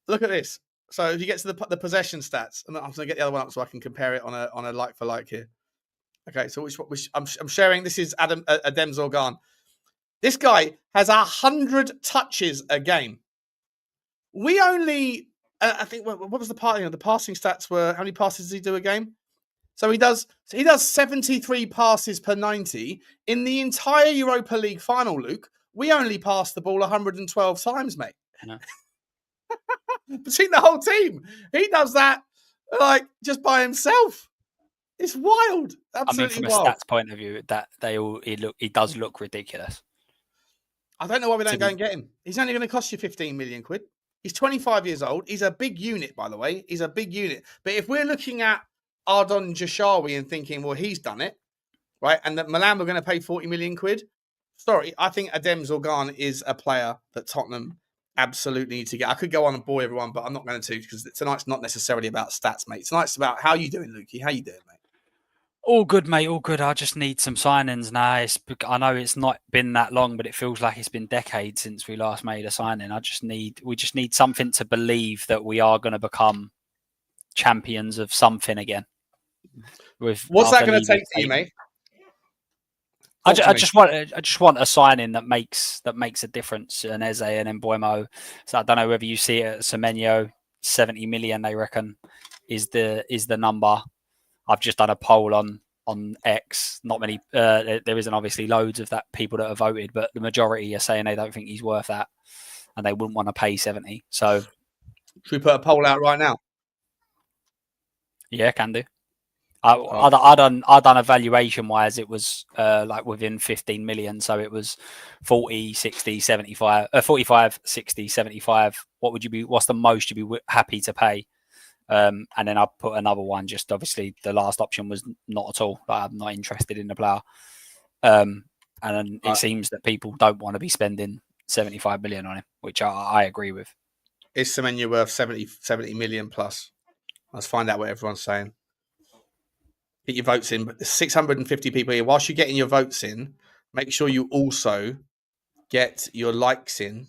Look at this. So if you get to the possession stats, and I'm going to get the other one up so I can compare it on a like for like here. Okay, so which I'm sharing. This is Adem Zorgane. This guy has 100 touches a game. We only, I think, what was the part? The passing stats were, how many passes does he do a game? So he does 73 passes per 90 in the entire Europa League final. Luke, we only passed the ball 112 times, mate. No. Between the whole team, he does that like just by himself. It's wild. I mean, Absolutely from a wild. stats point of view, that he does look ridiculous. I don't know why we don't To go be- and get him. He's only going to cost you 15 million quid. He's 25 years old. He's a big unit, by the way. He's a big unit. But if we're looking at Ardon Jashari and thinking, well, he's done it, right? And that Milan were going to pay 40 million quid. Sorry, I think Adem Zorgane is a player that Tottenham absolutely need to get. I could go on and bore everyone, but I'm not going to because tonight's not necessarily about stats, mate. Tonight's about how you doing, Lukey? How you doing, mate? All good, mate. All good. I just need some signings now. I know it's not been that long, but it feels like it's been decades since we last made a signing. We just need something to believe that we are going to become champions of something again. What's that going to take for you, mate? I just want a signing that makes a difference. An Eze and Mbeumo. So I don't know whether you see it at Semeno, 70 million. They reckon is the number. I've just done a poll on X. Not many. There isn't obviously loads of that people that have voted, but the majority are saying they don't think he's worth that, and they wouldn't want to pay 70. So should we put a poll out right now? Yeah, can do. I done evaluation wise, it was like within 15 million. So it was 40, 60, 75, 45, 60, 75. What's the most you'd be happy to pay? And then I put another one, just obviously the last option was not at all. Like, I'm not interested in the player. And then it seems that people don't want to be spending 75 million on him, which I agree with. Is Semeno worth 70 million plus? Let's find out what everyone's saying. Get your votes in, but there's 650 people here. Whilst you're getting your votes in, make sure you also get your likes in,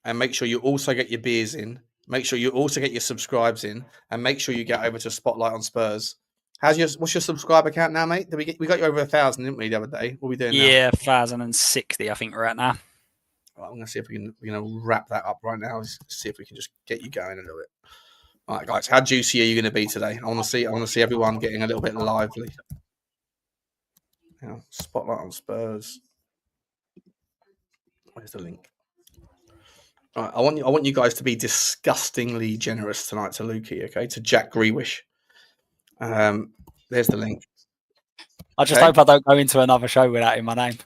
and make sure you also get your beers in. Make sure you also get your subscribes in, and make sure you get over to Spotlight on Spurs. What's your subscriber count now, mate? We got you over 1,000, didn't we, the other day? What are we doing now? Yeah, 1,060, I think we're at now. Right, I'm going to see if we're going to wrap that up right now. Let's see if we can just get you going a little bit. All right, guys, how juicy are you going to be today? I want to see everyone getting a little bit lively. Now, Spotlight on Spurs. Where's the link? All right, I want you guys to be disgustingly generous tonight to Lukey, okay? To Jack Grealish. There's the link. I just hope I don't go into another show without in my name.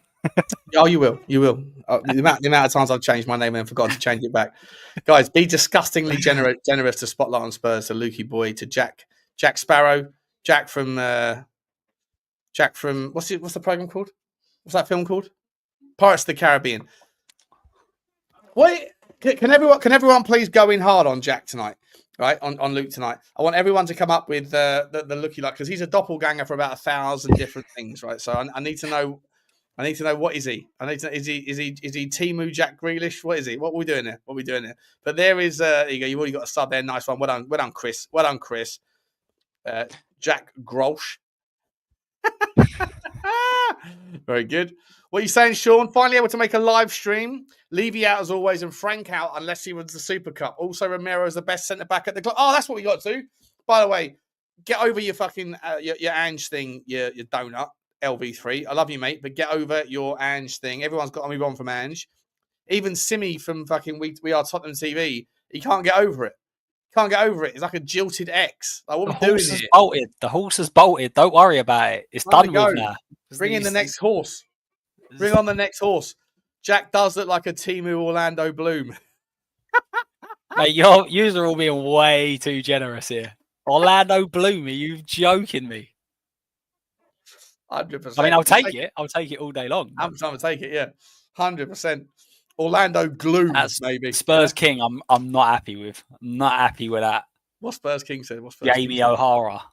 Oh, you will. You will. The amount of times I've changed my name and forgotten to change it back. Guys, be disgustingly generous to Spotlight on Spurs, to Lukey Boy, to Jack Sparrow, Jack from what's the program called? What's that film called? Pirates of the Caribbean. What can everyone please go in hard on Jack tonight? Right, on Luke tonight. I want everyone to come up with the looky like, because he's a doppelganger for about 1,000 different things, right? So I need to know. What is he? Is he Timu Jack Grealish? What is he? What are we doing here? But there is there you go. You've already got a sub there. Nice one. Well done, Chris. Jack Grosh. Very good. What are you saying, Sean? Finally able to make a live stream. Levy out as always, and Frank out unless he wins the Super Cup. Also, Romero is the best centre back at the club. Oh, that's what we got to. By the way, get over your fucking your Ange thing, your donut. LV3. I love you, mate, but get over your Ange thing. Everyone's got to move on from Ange. Even Simi from fucking We Are Tottenham TV, he can't get over it. It's like a jilted ex. Like, what are we doing here? Bolted. The horse has bolted. Don't worry about it. It's done with now. Bring in the next horse. Bring on the next horse. Jack does look like a Timu Orlando Bloom. Mate, yous are all being way too generous here. Orlando Bloom, are you joking me? 100%. I mean, I'll take it. I'll take it all day long. I'm trying to take it, yeah. 100%. Orlando Gloom, maybe. Spurs King, I'm not happy with. I'm not happy with that. What Spurs King said? Jamie O'Hara.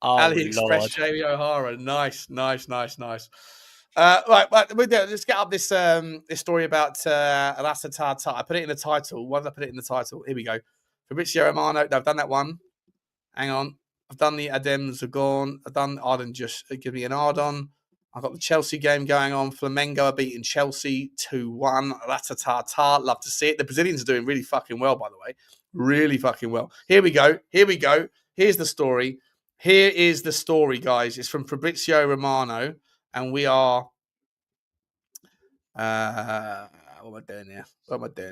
Oh, AliExpress Jamie O'Hara. Nice. Right, let's get up this story about Alassata. I put it in the title. Why did I put it in the title? Here we go. Fabrizio Romano. No, I've done that one. Hang on. I've done the Adem Zorgane. I've done Ardon. Just give me an Ardon. I've got the Chelsea game going on. Flamengo are beating Chelsea 2-1. Ratatata. Love to see it. The Brazilians are doing really fucking well, by the way. Really fucking well. Here we go. Here's the story. Here is the story, guys. It's from Fabrizio Romano. And we are... what am I doing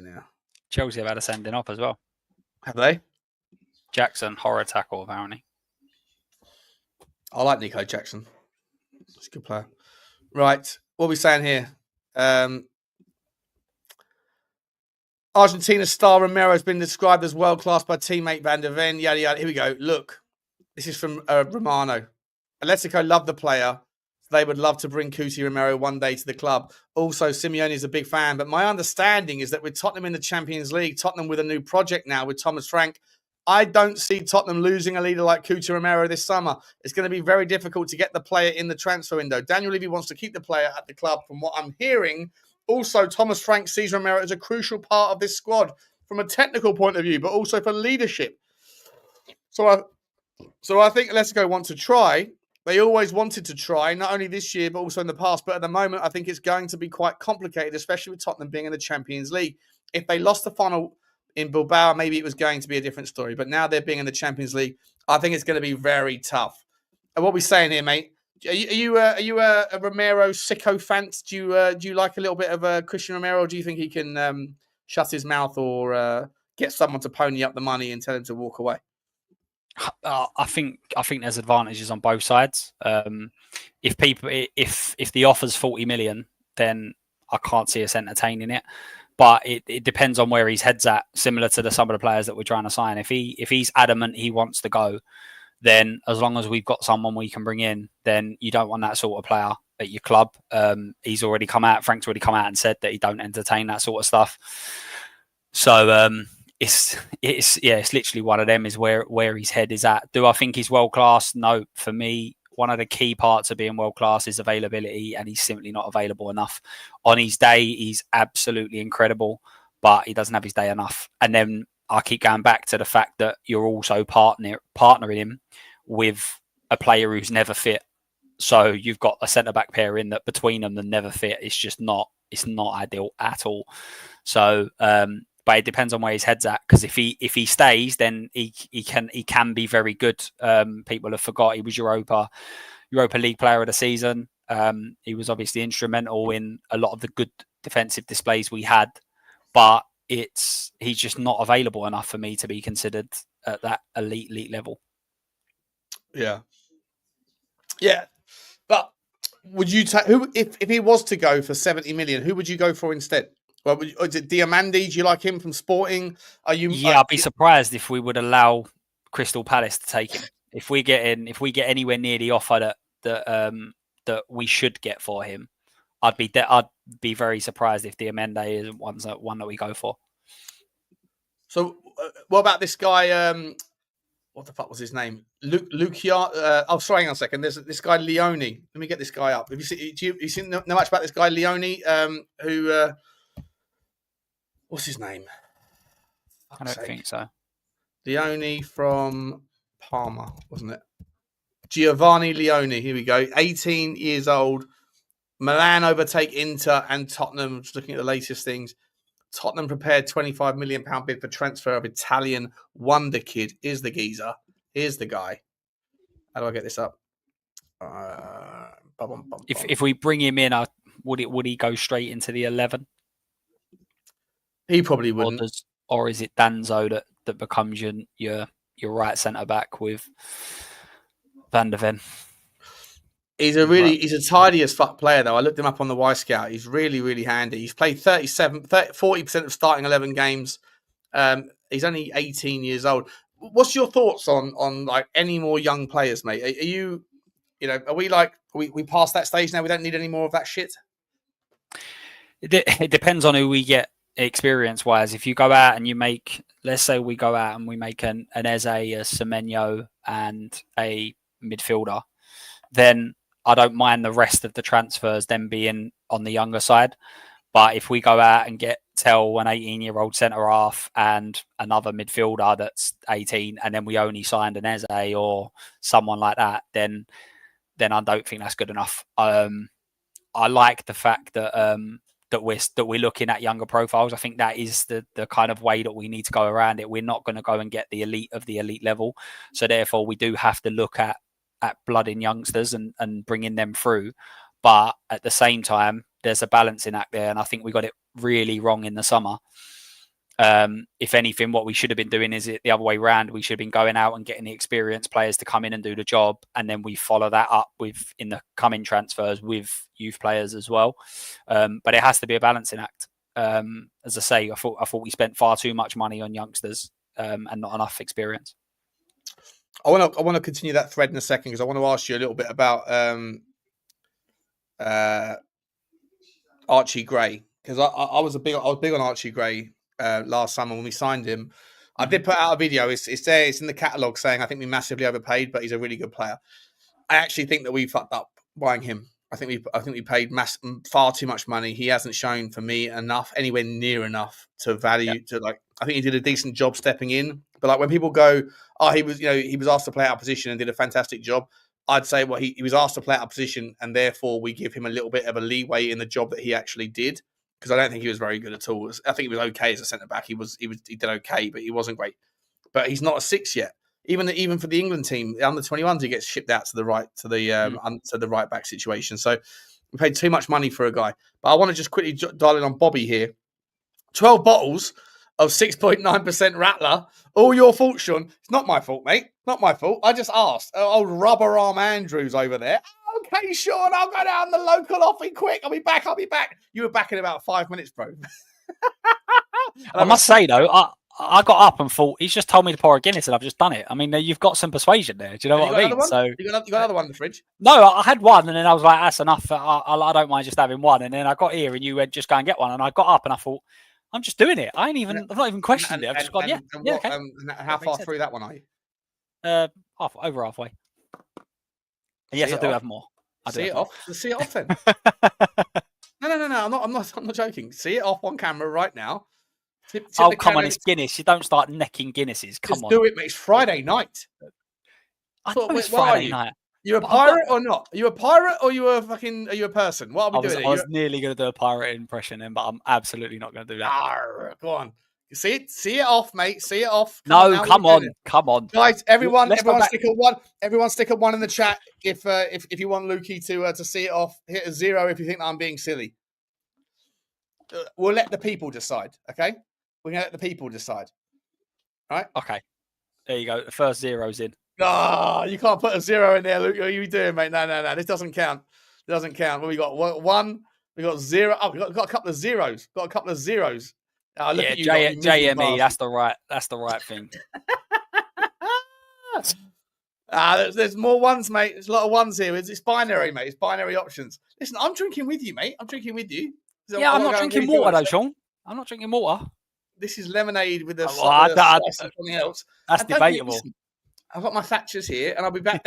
here? Chelsea have had a sending off as well. Have they? Jackson, horror tackle, apparently. I like Nico Jackson. He's a good player. Right. What are we saying here? Argentina's star Romero has been described as world-class by teammate Van der Ven. Yada, yada. Here we go. Look, this is from Romano. Atletico love the player. They would love to bring Cuti Romero one day to the club. Also, Simeone is a big fan. But my understanding is that with Tottenham in the Champions League, Tottenham with a new project now with Thomas Frank, I don't see Tottenham losing a leader like Cuti Romero this summer. It's going to be very difficult to get the player in the transfer window. Daniel Levy wants to keep the player at the club from what I'm hearing. Also, Thomas Frank sees Romero as a crucial part of this squad from a technical point of view, but also for leadership. So I think Atletico want to try. They always wanted to try, not only this year, but also in the past. But at the moment, I think it's going to be quite complicated, especially with Tottenham being in the Champions League. If they lost the final in Bilbao, maybe it was going to be a different story. But now they're being in the Champions League, I think it's going to be very tough. And what are we saying here, mate? Are you a Romero sycophant? Do you like a little bit of Christian Romero? Or do you think he can shut his mouth or get someone to pony up the money and tell him to walk away? I think there's advantages on both sides. If the offer's 40 million, then I can't see us entertaining it. But it depends on where his head's at. Similar to some of the players that we're trying to sign. If he's adamant he wants to go, then as long as we've got someone we can bring in, then you don't want that sort of player at your club. Frank's already come out and said that he don't entertain that sort of stuff. So it's literally one of them is where his head is at. Do I think he's world class? No. For me, one of the key parts of being world class is availability, and he's simply not available enough. On his day, he's absolutely incredible, but he doesn't have his day enough. And then I keep going back to the fact that you're also partnering him with a player who's never fit. So you've got a centre-back pair in that between them that never fit. It's not ideal at all. So, but it depends on where his head's at. Because if he stays, then he can be very good. People have forgot he was Europa League Player of the Season. He was obviously instrumental in a lot of the good defensive displays we had, but he's just not available enough for me to be considered at that elite level. Yeah. But would you take who if he was to go for 70 million? Who would you go for instead? Well, is it Diamandi? Do you like him from Sporting? I'd be surprised if we would allow Crystal Palace to take him. If we get anywhere near the offer that we should get for him, I'd be very surprised if Diamandi isn't one that we go for. So, what about this guy? What the fuck was his name? Hang on a second. There's this guy Leone. Let me get this guy up. Have you seen know much about this guy Leone? Who? What's his name? I don't think so. Leone from Parma, wasn't it? Giovanni Leone. Here we go. 18 years old. Milan overtake Inter and Tottenham. Just looking at the latest things. Tottenham prepared £25 million bid for transfer of Italian Wonderkid. Here's the geezer. Here's the guy. How do I get this up? If we bring him in, would he go straight into the 11? He probably wouldn't. Or is it Danzo that becomes your right centre back with Van der Ven? He's a tidy as fuck player, though. I looked him up on the Y Scout. He's really, really handy. He's played 40% of starting 11 games. He's only 18 years old. What's your thoughts on like any more young players, mate? Are we past that stage now? We don't need any more of that shit? It depends on who we get experience-wise. If you go out and let's say we go out and we make an Eze, a Semeno, and a midfielder, then I don't mind the rest of the transfers then being on the younger side. But if we go out and tell an 18-year-old centre-half and another midfielder that's 18, and then we only signed an Eze or someone like that, then I don't think that's good enough. I like the fact that we're looking at younger profiles. I think that is the kind of way that we need to go around it. We're not going to go and get the elite of the elite level. So therefore, we do have to look at blooding youngsters and bringing them through. But at the same time, there's a balancing act there. And I think we got it really wrong in the summer. If anything, what we should have been doing is it the other way around. We should have been going out and getting the experienced players to come in and do the job, and then we follow that up with in the coming transfers with youth players as well. But it has to be a balancing act. As I say, I thought we spent far too much money on youngsters and not enough experience. I want to continue that thread in a second because I want to ask you a little bit about Archie Gray, because I was big on Archie Gray last summer when we signed him. I did put out a video. It's there. It's in the catalogue saying I think we massively overpaid, but he's a really good player. I actually think that we fucked up buying him. I think we paid far too much money. He hasn't shown for me anywhere near enough to value to like. I think he did a decent job stepping in, but like when people go, oh, he was asked to play out of position and did a fantastic job. I'd say he was asked to play out of position, and therefore we give him a little bit of a leeway in the job that he actually did, because I don't think he was very good at all. I think he was okay as a centre back. He did okay, but he wasn't great. But he's not a 6 yet. Even for the England team, the under 21s, he gets shipped out to the right back situation. So we paid too much money for a guy. But I want to just quickly dial in on Bobby here. 12 bottles of 6.9% Rattler. All your fault, Sean. It's not my fault, mate. Not my fault. I just asked. Old Rubber Arm Andrews over there. Okay, Sean, I'll go down the local offie quick. I'll be back. You were back in about 5 minutes, bro. I must say, though, I got up and thought, he's just told me to pour a Guinness and I've just done it. I mean, you've got some persuasion there. Do you know what I mean? So you got another one in the fridge? No, I had one and then I was like, that's enough. I don't mind just having one. And then I got here and you went, just go and get one. And I got up and I thought, I'm just doing it. I've not even questioned it. I've just gone, okay. How far through that one are you? Over halfway. Yes, I do have more. See it off then. No. I'm not joking. See it off on camera right now. Tip come on, it's Guinness. You don't start necking Guinnesses. Come on. Do it, mate. It's Friday night. I thought it was Friday night. You a pirate or not? Are you a pirate or are you a person? What are we doing? I was nearly going to do a pirate impression then, but I'm absolutely not going to do that. Go on. See it off, mate. See it off. Come on. Guys, everyone stick a one. Everyone stick a one in the chat if you want Lukey to see it off. Hit a 0 if you think that I'm being silly. We'll let the people decide, okay? We're going to let the people decide. All right? Okay. There you go. The first 0's in. No, you can't put a 0 in there, Luke. What are you doing, mate? No. This doesn't count. It doesn't count. Well, we got 1. We got 0. Oh, we got a couple of zeros. Oh, look at you, JME. That's the right thing. There's more ones, mate. There's a lot of ones here. It's binary, mate. It's binary options. Listen, I'm drinking with you, mate. I'm drinking with you. So I'm not drinking water, though, Sean. I'm not drinking water. This is lemonade with a something else. That's debatable. I've got my Thatchers here, and I'll be back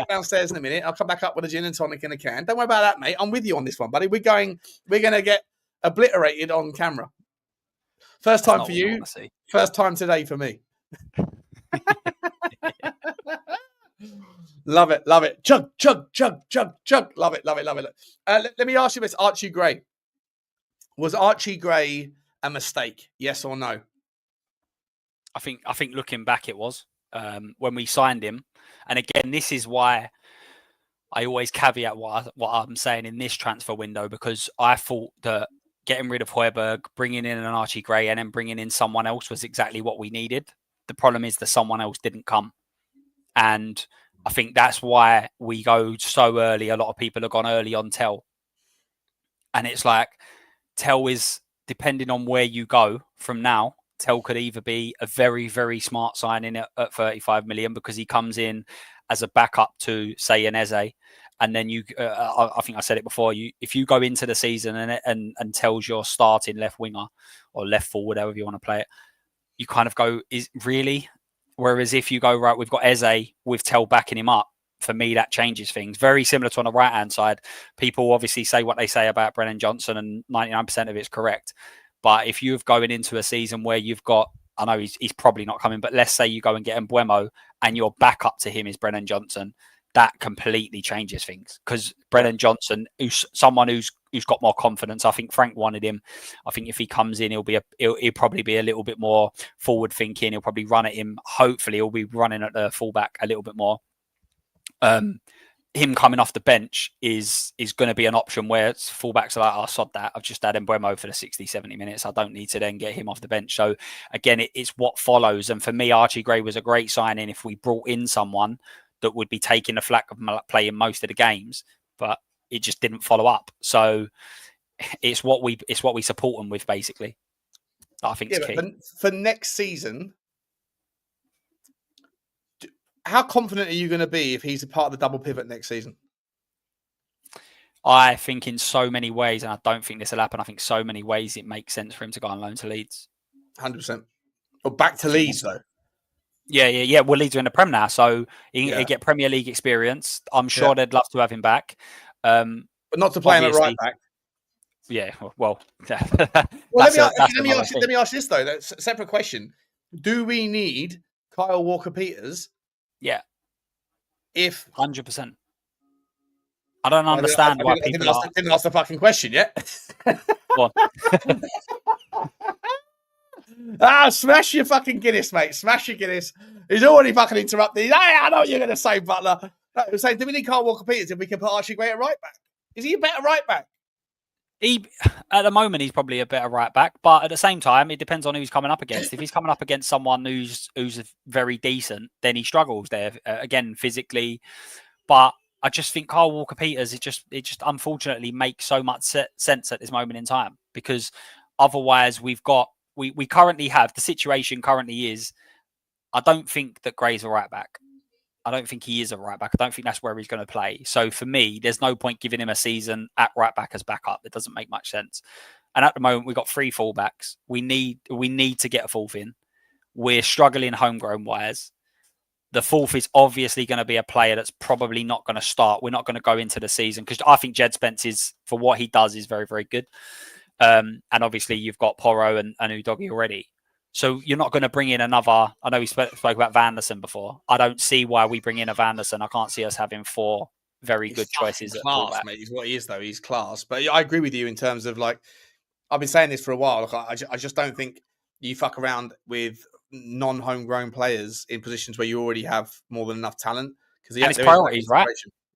downstairs in a minute. I'll come back up with a gin and tonic in a can. Don't worry about that, mate. I'm with you on this one, buddy. We're going to get obliterated on camera. First time for you. First time today for me. Love it. Chug. Love it. Let me ask you this, Archie Gray. Was Archie Gray a mistake? Yes or no? I think looking back, it was when we signed him. And again, this is why I always caveat what I'm saying in this transfer window, because I thought that getting rid of Højbjerg, bringing in an Archie Gray, and then bringing in someone else was exactly what we needed. The problem is that someone else didn't come. And I think that's why we go so early. A lot of people have gone early on Tell. And it's like, Tell is, depending on where you go from now, Tell could either be a very, very smart signing at 35 million because he comes in as a backup to, say, an Eze. And then I think I said it before, if you go into the season and Tell's your starting left winger or left forward, however you want to play it, you kind of go, is really? Whereas if you go, right, we've got Eze with Tell backing him up, for me, that changes things. Very similar to on the right-hand side. People obviously say what they say about Brennan Johnson, and 99% of it's correct. But if you're going into a season where you've got, I know he's probably not coming, but let's say you go and get Mbeumo and your backup to him is Brennan Johnson, that completely changes things, because Brennan Johnson, who's someone who's got more confidence. I think Frank wanted him. I think if he comes in, he'll probably be a little bit more forward thinking. He'll probably run at him. Hopefully, he'll be running at the fullback a little bit more. him coming off the bench is going to be an option where fullbacks are like, oh, sod that. I've just had Mbeumo for the 60, 70 minutes. I don't need to then get him off the bench. So again, it's what follows. And for me, Archie Gray was a great signing if we brought in someone that would be taking the flak of playing most of the games, but it just didn't follow up. So it's what we support them with, basically. I think it's key. For next season, how confident are you going to be if he's a part of the double pivot next season? I think in so many ways, and I don't think this will happen, I think so many ways it makes sense for him to go on loan to Leeds. 100%. Or back to Leeds, though. Yeah. Well, Leeds are in the Prem now, so he'll get Premier League experience. I'm sure they'd love to have him back. But not to play him at right back. Yeah, well. Let me ask you this, though. That's a separate question. Do we need Kyle Walker-Peters? Yeah. If 100%. I don't understand why people didn't ask the fucking question yet. What? Smash your fucking Guinness, mate. Smash your Guinness. He's already fucking interrupted. Hey, I know what you're going to say, Butler. So, do we need Kyle Walker-Peters if we can put Archie Gray at right back? Is he a better right back? At the moment, he's probably a better right back, but at the same time, it depends on who he's coming up against. If he's coming up against someone who's very decent, then he struggles there again physically. But I just think Kyle Walker-Peters, it just unfortunately makes so much sense at this moment in time, because otherwise we currently have the situation currently is I don't think that Gray's a right back. I don't think he is a right back. I don't think that's where he's going to play. So for me, there's no point giving him a season at right back as backup. It doesn't make much sense. And at the moment, we've got 3 fullbacks. We need to get a fourth in. We're struggling homegrown wise. The fourth is obviously going to be a player that's probably not going to start. We're not going to go into the season because I think Jed Spence is, for what he does, is very, very good. And obviously you've got Porro and Udogie already. So you're not going to bring in another. I know we spoke about Vanderson before. I don't see why we bring in a Vanderson. I can't see us having 4 very good choices at class, mate. Is what he is, though. He's class. But I agree with you in terms of, like, I've been saying this for a while. Like, I just don't think you fuck around with non-homegrown players in positions where you already have more than enough talent. And it's priorities, right?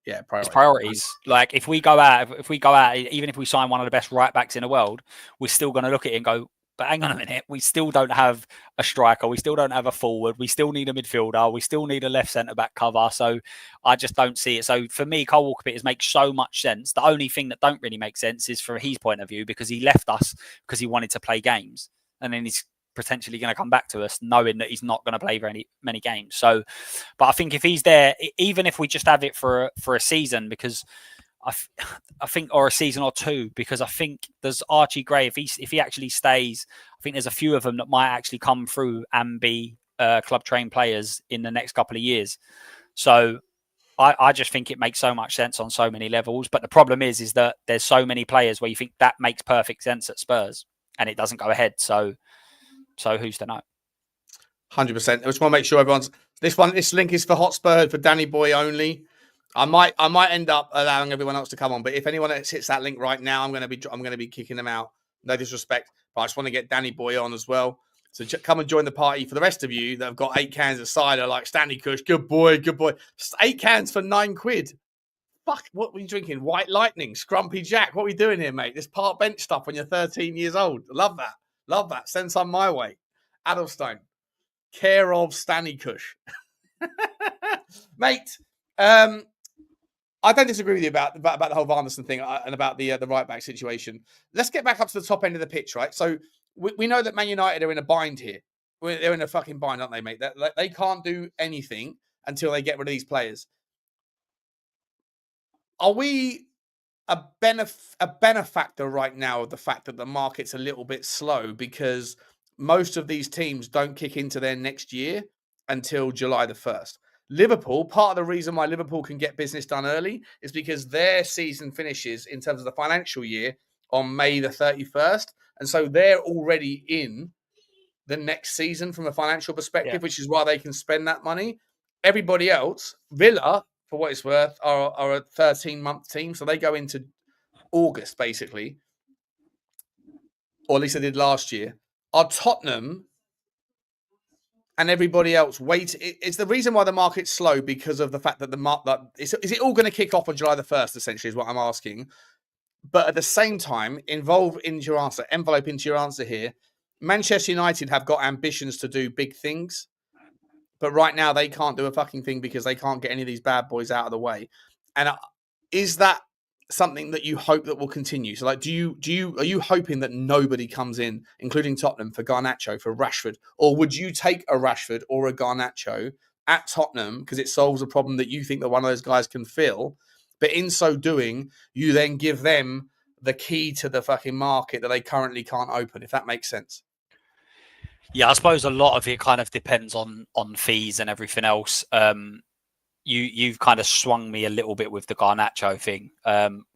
Yeah, priorities. It's priorities. Like if we go out, even if we sign one of the best right backs in the world, we're still going to look at it and go, but hang on a minute, we still don't have a striker, we still don't have a forward, we still need a midfielder, we still need a left centre back cover. So I just don't see it. So for me, Kyle Walker-Peters makes so much sense. The only thing that don't really make sense is from his point of view, because he left us because he wanted to play games, and then he's potentially going to come back to us knowing that he's not going to play very many games. So, but I think if he's there, even if we just have it for a season, because I think, or a season or 2, because I think there's Archie Gray. If he actually stays, I think there's a few of them that might actually come through and be club trained players in the next couple of years. So I just think it makes so much sense on so many levels. But the problem is that there's so many players where you think that makes perfect sense at Spurs and it doesn't go ahead. So who's to know? 100%. I just want to make sure this link is for Hotspur, for Danny Boy only. I might end up allowing everyone else to come on, but if anyone else hits that link right now, I'm going to be kicking them out. No disrespect, but I just want to get Danny Boy on as well. So come and join the party. For the rest of you that have got 8 cans of cider, like Stanley Kush, good boy. 8 cans for £9. Fuck, what were you drinking? White Lightning, Scrumpy Jack. What are we doing here, mate? This park bench stuff when you're 13 years old. Love that. Send some my way. Addlestone, care of Stanley Kush, mate. I don't disagree with you about the whole Vanderson thing and about the right back situation. Let's get back up to the top end of the pitch, right? So we know that Man United are in a bind here. They're in a fucking bind, aren't they, mate? They can't do anything until they get rid of these players. Are we a benefactor right now of the fact that the market's a little bit slow, because most of these teams don't kick into their next year until July the 1st? Liverpool, part of the reason why Liverpool can get business done early is because their season finishes in terms of the financial year on May the 31st. And so they're already in the next season from a financial perspective, which is why they can spend that money. Everybody else, Villa, for what it's worth, are a 13-month team. So they go into August, basically. Or at least they did last year. Are Tottenham and everybody else wait. It's the reason why the market's slow, because of the fact that is it all going to kick off on July the 1st, essentially, is what I'm asking. But at the same time, envelope into your answer here, Manchester United have got ambitions to do big things. But right now they can't do a fucking thing because they can't get any of these bad boys out of the way. And is that something that you hope that will continue? So, like, are you hoping that nobody comes in, including Tottenham, for Garnacho, for Rashford, or would you take a Rashford or a Garnacho at Tottenham because it solves a problem that you think that one of those guys can fill? But in so doing, you then give them the key to the fucking market that they currently can't open, if that makes sense. Yeah, I suppose a lot of it kind of depends on fees and everything else. You've kind of swung me a little bit with the Garnacho thing,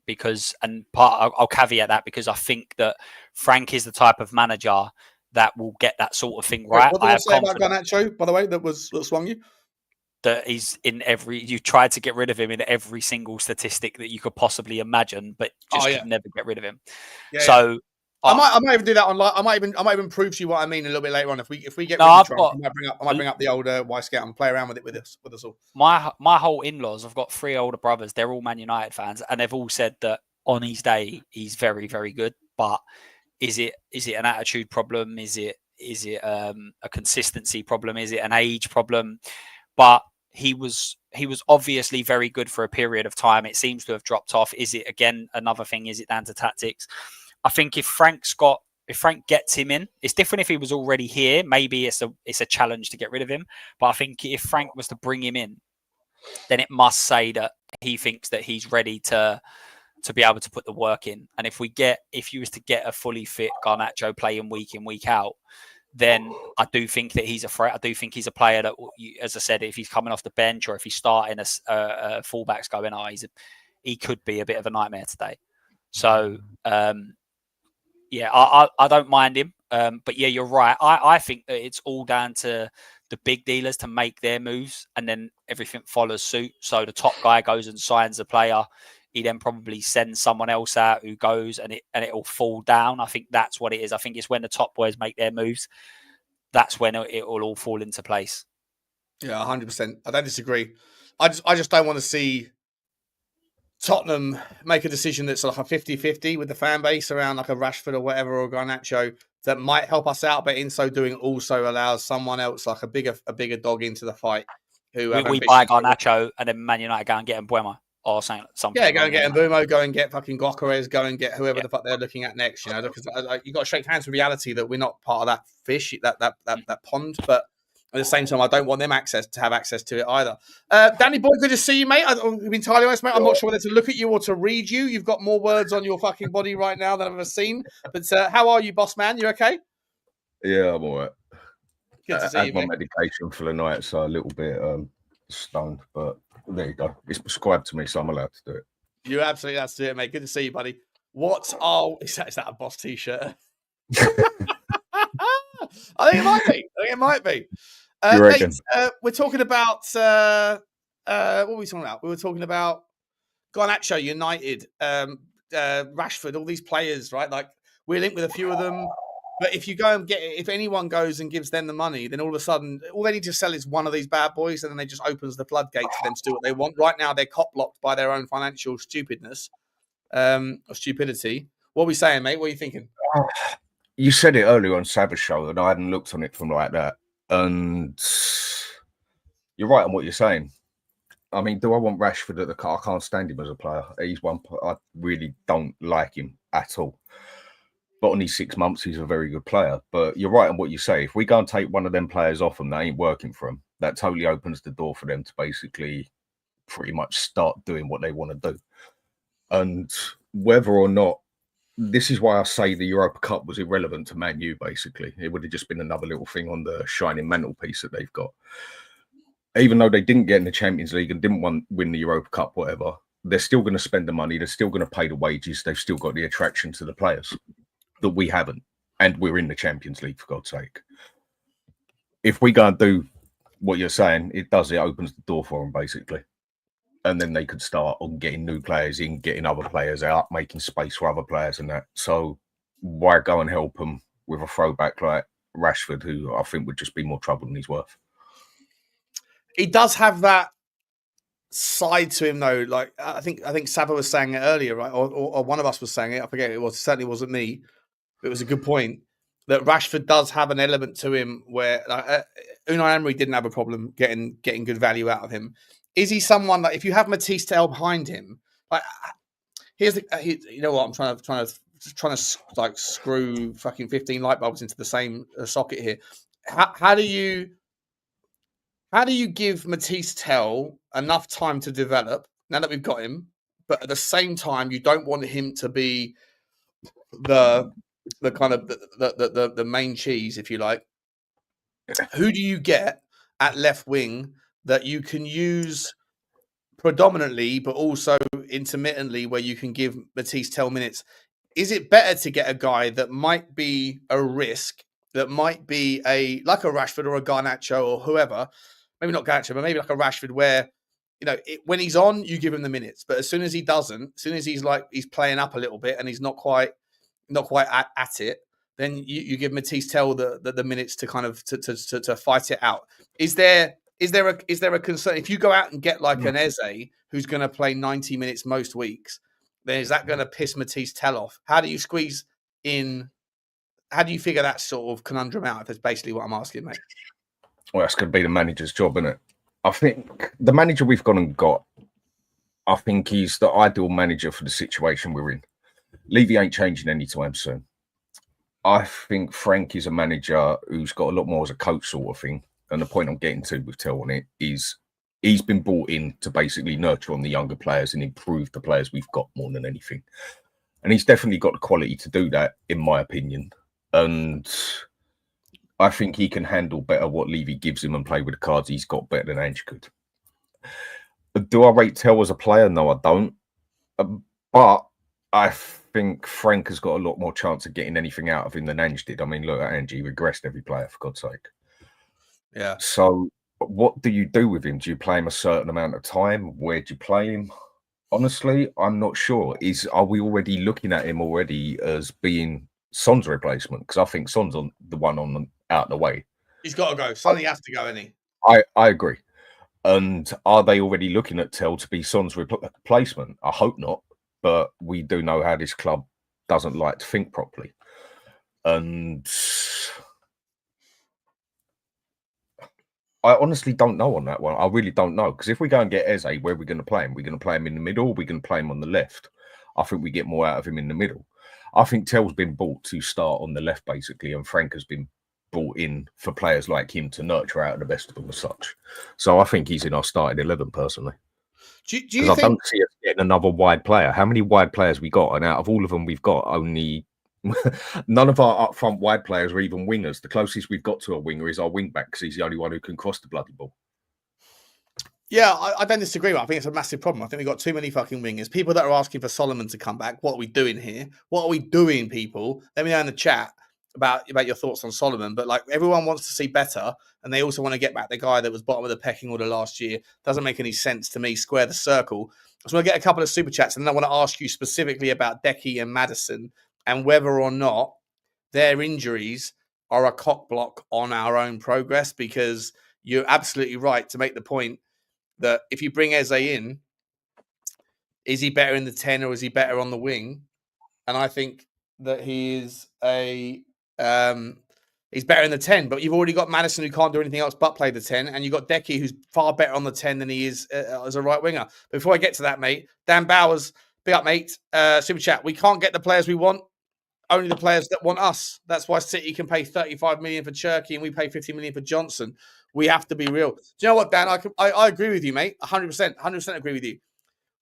because I'll caveat that because I think that Frank is the type of manager that will get that sort of thing right. What did I say about Garnacho, by the way, that swung you? That he's in you tried to get rid of him in every single statistic that you could possibly imagine, but just could never get rid of him. Yeah, so I might even do that online. I might even prove to you what I mean a little bit later on. If we get I might bring up the older Y Scout and play around with it with us all. My whole in-laws, I've got 3 older brothers. They're all Man United fans, and they've all said that on his day he's very, very good. But is it an attitude problem? Is it a consistency problem? Is it an age problem? But he was obviously very good for a period of time. It seems to have dropped off. Is it again another thing? Is it down to tactics? I think if Frank gets him in, it's different if he was already here. Maybe it's a challenge to get rid of him. But I think if Frank was to bring him in, then it must say that he thinks that he's ready to be able to put the work in. And if you was to get a fully fit Garnacho playing week in, week out, then I do think that he's a threat. I do think he's a player that, as I said, if he's coming off the bench or if he's starting a fullbacks going, he could be a bit of a nightmare today. So, yeah, I don't mind him. But yeah, you're right. I think that it's all down to the big dealers to make their moves and then everything follows suit. So the top guy goes and signs a player. He then probably sends someone else out who goes and it'll fall down. I think that's what it is. I think it's when the top boys make their moves. That's when it will all fall into place. Yeah, 100%. I don't disagree. I just don't want to see Tottenham make a decision that's like a 50-50 with the fan base around like a Rashford or whatever or Garnacho that might help us out, but in so doing also allows someone else like a bigger dog into the fight. Who we buy Garnacho and then Man United go and get Mbeumo or something. Yeah, go and get Mbeumo, go and get fucking Gyökeres, go and get whoever the fuck they're looking at next. You know, because you got to shake hands with reality that we're not part of that fish, that pond, but. At the same time, I don't want them to have access to it either. Danny Boy, good to see you, mate. I'll be entirely honest, mate. I'm not sure whether to look at you or to read you. You've got more words on your fucking body right now than I've ever seen. But how are you, boss man? You okay? Yeah, I'm all right. Good to see I you, had my mate. medication for the night, so a little bit stoned. But there you go. It's prescribed to me, so I'm allowed to do it. You're absolutely allowed to do it, mate. Good to see you, buddy. Is that a boss t-shirt? I think it might be. Mate, we're talking about what were we talking about? We were talking about Garnacho, United, Rashford, all these players, right? Like we're linked with a few of them. But if anyone goes and gives them the money, then all of a sudden, all they need to sell is one of these bad boys, and then they just opens the floodgates for them to do what they want. Right now, they're cop-blocked by their own financial stupidness or stupidity. What are we saying, mate? What are you thinking? You said it earlier on Sabbath Show, and I hadn't looked on it from like that. And you're right on what you're saying. I mean, do I want Rashford at the car? I can't stand him as a player. He's one. I really don't like him at all. But on his 6 months, he's a very good player. But you're right on what you say. If we go and take one of them players off them, that ain't working for them. That totally opens the door for them to basically pretty much start doing what they want to do. And whether or not, this is why I say the Europa Cup was irrelevant to Man U, basically. It would have just been another little thing on the shining mantelpiece that they've got. Even though they didn't get in the Champions League and didn't win the Europa Cup, whatever, they're still going to spend the money. They're still going to pay the wages. They've still got the attraction to the players that we haven't. And we're in the Champions League, for God's sake. If we go and do what you're saying, it opens the door for them, basically. And then they could start on getting new players in, getting other players out, making space for other players and that. So why go and help them with a throwback like Rashford, who I think would just be more trouble than he's worth. He does have that side to him, though. Like I think Saba was saying it earlier, right? Or one of us was saying it. I forget. It certainly wasn't me. It was a good point that Rashford does have an element to him where Unai Emery didn't have a problem getting good value out of him. Is he someone that if you have Matisse Tel behind him, like you know what, I'm trying to like screw fucking 15 light bulbs into the same socket here. How do you give Matisse Tel enough time to develop now that we've got him, but at the same time you don't want him to be the kind of the main cheese, if you like? Who do you get at left wing that you can use predominantly, but also intermittently, where you can give Matisse Tel minutes? Is it better to get a guy that might be a risk, that might be like a Rashford or a Garnacho or whoever? Maybe not Garnacho, but maybe like a Rashford, where when he's on, you give him the minutes, but as soon as he doesn't, as soon as he's playing up a little bit and he's not quite at it, then you give Matisse Tel the minutes to kind of to fight it out. Is there a concern if you go out and get like an Eze who's going to play 90 minutes most weeks? Then is that going to piss Matisse Tel off? How do you squeeze in? How do you figure that sort of conundrum out? That's basically what I'm asking, mate. Well, that's going to be the manager's job, isn't it? I think the manager we've gone and got, I think he's the ideal manager for the situation we're in. Levy ain't changing anytime soon. I think Frank is a manager who's got a lot more as a coach sort of thing. And the point I'm getting to with Tel on it is he's been brought in to basically nurture on the younger players and improve the players we've got more than anything. And he's definitely got the quality to do that, in my opinion. And I think he can handle better what Levy gives him and play with the cards he's got better than Ange could. Do I rate Tel as a player? No, I don't. But I think Frank has got a lot more chance of getting anything out of him than Ange did. I mean, look at Ange, he regressed every player, for God's sake. Yeah. So what do you do with him? Do you play him a certain amount of time? Where do you play him? Honestly, I'm not sure. Are we already looking at him already as being Son's replacement? Because I think Son's on the one out of the way. He's got to go. Sonny has to go, isn't he? I agree. And are they already looking at Tel to be Son's replacement? I hope not. But we do know how this club doesn't like to think properly. And I honestly don't know on that one. I really don't know. Because if we go and get Eze, where are we going to play him? We're going to play him in the middle. We're going to play him on the left. I think we get more out of him in the middle. I think Tel's been bought to start on the left, basically. And Frank has been brought in for players like him to nurture out of the best of them as such. So I think he's in our starting 11, personally. Do you think... I don't see us getting another wide player. How many wide players we got? And out of all of them we've got, only none of our up front wide players are even wingers. The closest we've got to a winger is our wing back because he's the only one who can cross the bloody ball. Yeah, I don't disagree with that. I think it's a massive problem. I think we've got too many fucking wingers. People that are asking for Solomon to come back. What are we doing here? What are we doing, people? Let me know in the chat about your thoughts on Solomon. But like, everyone wants to see better, and they also want to get back the guy that was bottom of the pecking order last year. Doesn't make any sense to me. Square the circle. So I'm going to get a couple of super chats, and then I want to ask you specifically about Decky and Maddison and whether or not their injuries are a cock block on our own progress, because you're absolutely right to make the point that if you bring Eze in, is he better in the 10 or is he better on the wing? And I think that he is he's better in the 10, but you've already got Maddison who can't do anything else but play the 10, and you've got Decky who's far better on the 10 than he is as a right winger. But before I get to that, mate, Dan Bowers, big up, mate. Super chat. We can't get the players we want, only the players that want us. That's why City can pay 35 million for Cherky and we pay 50 million for Johnson. We have to be real. Do you know what, Dan? I agree with you, mate. 100% agree with you.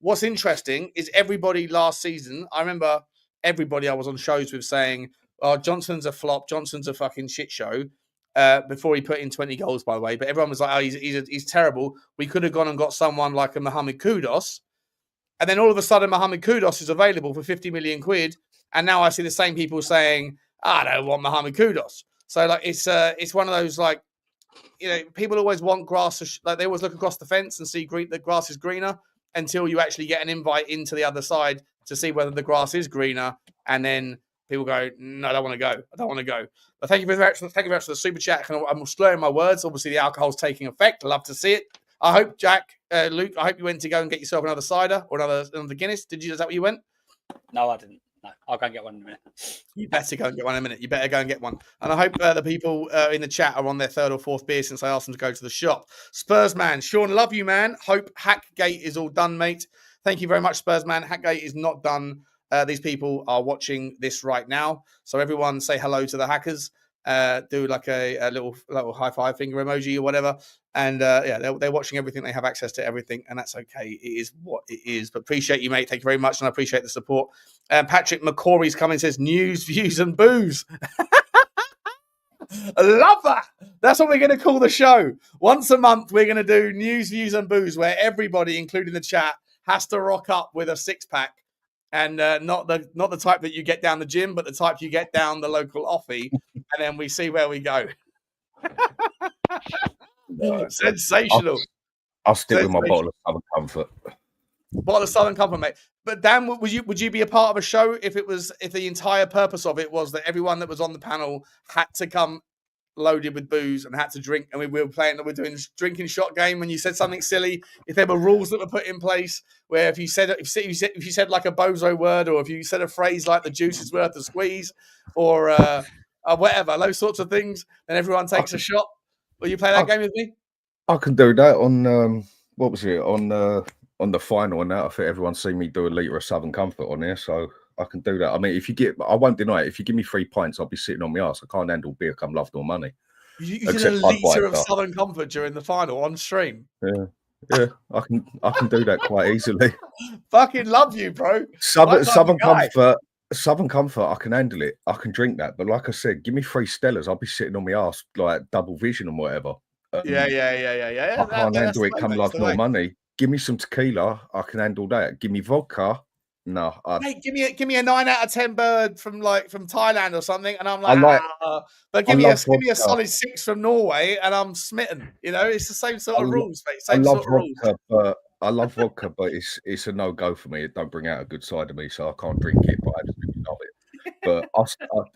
What's interesting is everybody last season, I remember everybody I was on shows with saying, oh, Johnson's a flop. Johnson's a fucking shit show. Before he put in 20 goals, by the way. But everyone was like, oh, he's terrible. We could have gone and got someone like a Mohamed Kudus. And then all of a sudden, Mohamed Kudus is available for 50 million quid. And now I see the same people saying, I don't want Mohamed Kudus. So like, it's one of those, like, you know, people always want grass. Like, they always look across the fence and see the grass is greener until you actually get an invite into the other side to see whether the grass is greener. And then People go, no, I don't want to go. I don't want to go. But thank you very much. Thank you very much for the super chat. I'm slurring my words. Obviously, the alcohol's taking effect. I love to see it. I hope, Luke, I hope you went to go and get yourself another cider or another Guinness. Did you? Is that what you went? No, I didn't. No, I'll go and get one in a minute. You better go and get one in a minute. You better go and get one. And I hope the people in the chat are on their third or fourth beer since I asked them to go to the shop. Spurs man, Sean, love you, man. Hope Hackgate is all done, mate. Thank you very much, Spurs man. Hackgate is not done. These people are watching this right now. So everyone say hello to the hackers. Do like a little high five finger emoji or whatever. And they're watching everything. They have access to everything. And that's okay. It is what it is. But appreciate you, mate. Thank you very much. And I appreciate the support. Patrick McCory's coming and says news, views, and booze. I love that. That's what we're going to call the show. Once a month, we're going to do news, views, and booze, where everybody, including the chat, has to rock up with a six-pack. And not the type that you get down the gym, but the type you get down the local offie, and then we see where we go. Sensational. I'll stick with my bottle of Southern Comfort. Bottle of Southern Comfort, mate. But Dan, would you be a part of a show if the entire purpose of it was that everyone that was on the panel had to come loaded with booze and had to drink, and we were doing a drinking shot game when you said something silly? If there were rules that were put in place where if you said like a bozo word, or if you said a phrase like the juice is worth a squeeze, or whatever, those sorts of things, then everyone takes a shot. Will you play that game with me? I can do that on what was it on the final and that. I think everyone's seen me do a litre of Southern Comfort on there, so I can do that. I mean, I won't deny it. If you give me 3 pints, I'll be sitting on my ass. I can't handle beer, come love nor money. You did a litre of Southern Comfort during the final on stream. Yeah, I can do that quite easily. Fucking love you, bro. Southern Comfort, I can handle it. I can drink that. But like I said, give me 3 Stellas, I'll be sitting on my ass like double vision and whatever. Yeah. I can't handle it, come love nor money. Give me some tequila, I can handle that. Give me vodka. No, mate, give me a 9 out of 10 bird from Thailand or something, and I'm like, but give me a solid 6 from Norway, and I'm smitten. You know, it's the same sort of rules, mate. Same sort of rules. I love vodka, but it's a no go for me. It don't bring out a good side of me, so I can't drink it. But I absolutely love it. But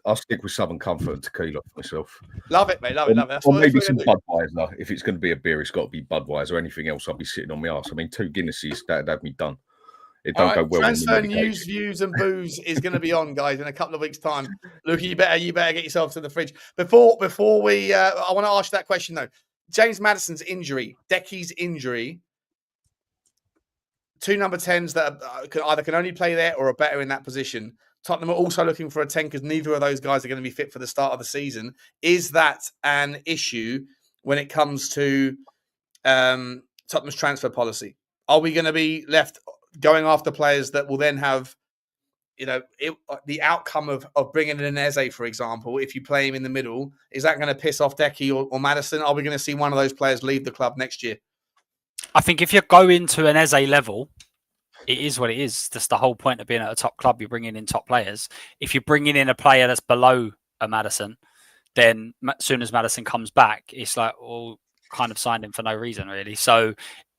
I'll stick with Southern Comfort and tequila for myself. Love it, mate. Love it. Or maybe some Budweiser. If it's going to be a beer, it's got to be Budweiser. Anything else, I'll be sitting on my ass. I mean, 2 Guinnesses, that'd have me done. It don't go well. Transfer news, views, and booze is going to be on, guys, in a couple of weeks' time. Luke, you better get yourself to the fridge. Before we, I want to ask that question though. James Maddison's injury, Decky's injury. 2 number 10s that either can only play there or are better in that position. Tottenham are also looking for a 10 because neither of those guys are going to be fit for the start of the season. Is that an issue when it comes to Tottenham's transfer policy? Are we going to be left going after players that will then have, the outcome of bringing in an Eze, for example, if you play him in the middle, is that going to piss off Decky or Maddison? Are we going to see one of those players leave the club next year? I think if you're going to an Eze level, it is what it is. That's the whole point of being at a top club. You're bringing in top players. If you're bringing in a player that's below a Maddison, then as soon as Maddison comes back, it's like, kind of signed him for no reason, really. So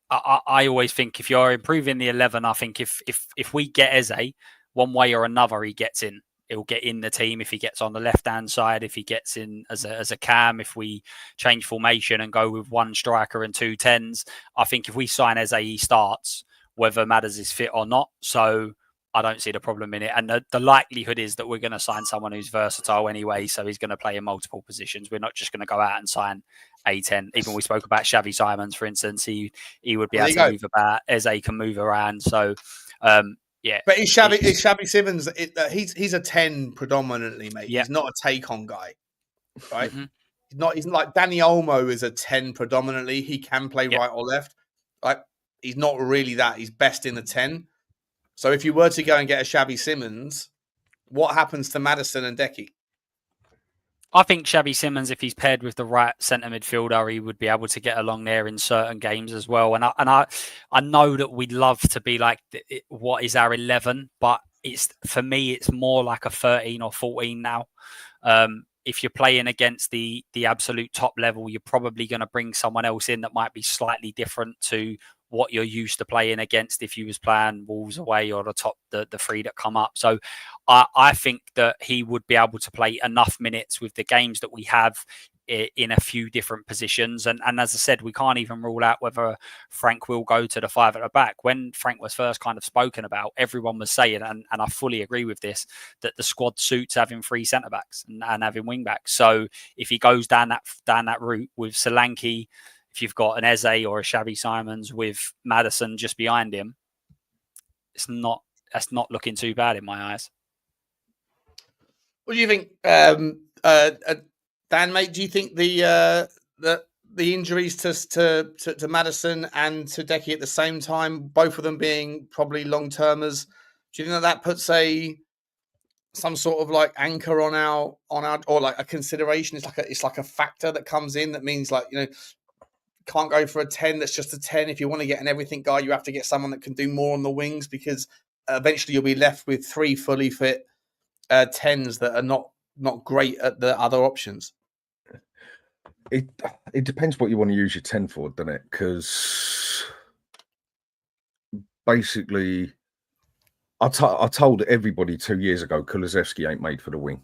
I always think if you're improving the 11, I think if we get Eze, one way or another, he gets in. He'll get in the team if he gets on the left-hand side, if he gets in as a cam, if we change formation and go with 1 striker and 2 10s. I think if we sign Eze, he starts, whether Madders is fit or not. So I don't see the problem in it. And the likelihood is that we're going to sign someone who's versatile anyway, so he's going to play in multiple positions. We're not just going to go out and sign a 10. Even we spoke about Xavi Simons, for instance. He would be able to move about. Eze can move around. So, yeah. But is Xavi Simons, he's a 10 predominantly, mate. Yeah. He's not a take-on guy, right? Mm-hmm. He's like Danny Olmo is a 10 predominantly. He can play right or left. Like, he's not really that. He's best in the 10. So if you were to go and get a Xavi Simons, what happens to Maddison and Decky? I think Xavi Simons, if he's paired with the right centre midfielder, he would be able to get along there in certain games as well. And I know that we'd love to be like, what is our 11? But for me, it's more like a 13 or 14 now. If you're playing against the absolute top level, you're probably going to bring someone else in that might be slightly different to what you're used to playing against if you was playing Wolves away or the three that come up. So I think that he would be able to play enough minutes with the games that we have in a few different positions. And as I said, we can't even rule out whether Frank will go to the 5 at the back. When Frank was first kind of spoken about, everyone was saying, and I fully agree with this, that the squad suits having 3 centre-backs and having wing-backs. So if he goes down that route with Solanke, if you've got an Eze or a Xavi Simons with Maddison just behind him, that's not looking too bad in my eyes. What do you think, Dan, mate? Do you think the injuries to Maddison and to Decky at the same time, both of them being probably long termers, do you think that puts some sort of like anchor on our or like a consideration? It's like a factor that comes in that means, like, you know, can't go for a 10 that's just a 10. If you want to get an everything guy, you have to get someone that can do more on the wings, because eventually you'll be left with 3 fully fit 10s that are not great at the other options. It depends what you want to use your 10 for, doesn't it? Because basically, I told everybody 2 years ago, Kulusevski ain't made for the wing.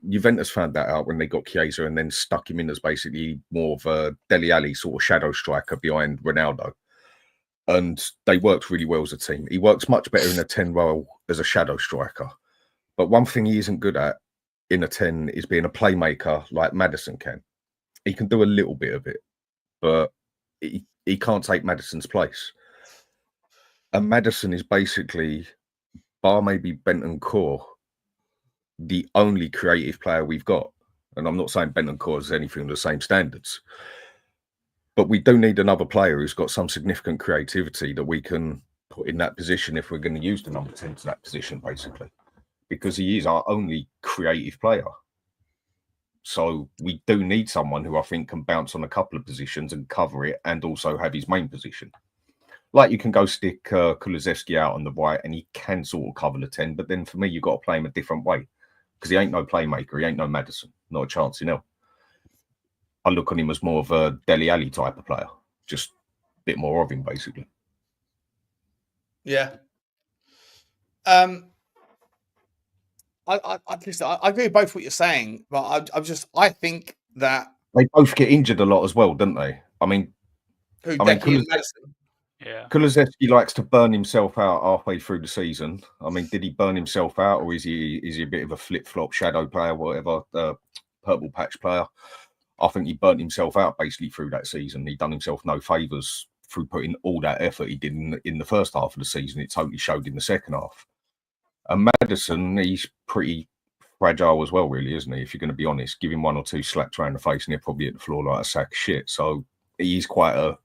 Juventus found that out when they got Chiesa and then stuck him in as basically more of a Dele Alli sort of shadow striker behind Ronaldo. And they worked really well as a team. He works much better in a 10 role as a shadow striker. But one thing he isn't good at in a 10 is being a playmaker like Maddison can. He can do a little bit of it, but he can't take Maddison's place. And Maddison is basically, bar maybe Bentancur, the only creative player we've got. And I'm not saying Bentancur is anything of the same standards, but we do need another player who's got some significant creativity that we can put in that position if we're going to use the number 10 to that position, basically, because he is our only creative player. So we do need someone who I think can bounce on a couple of positions and cover it and also have his main position. Like, you can go stick Kulusevski out on the right and he can sort of cover the 10, but then for me, you've got to play him a different way, because he ain't no playmaker. He ain't no Maddison. Not a chance in hell. I look on him as more of a Dele Alli type of player. Just a bit more of him, basically. Yeah. I agree with both what you're saying, but I think that they both get injured a lot as well, don't they? I mean, Kulusevski likes to burn himself out halfway through the season. I mean, did he burn himself out, or is he a bit of a flip-flop shadow player, whatever, purple patch player? I think he burnt himself out basically through that season. He done himself no favours through putting all that effort he did in the first half of the season. It totally showed in the second half. And Maddison, he's pretty fragile as well, really, isn't he? If you're going to be honest, give him 1 or 2 slaps around the face and he'll probably hit the floor like a sack of shit. So he's quite a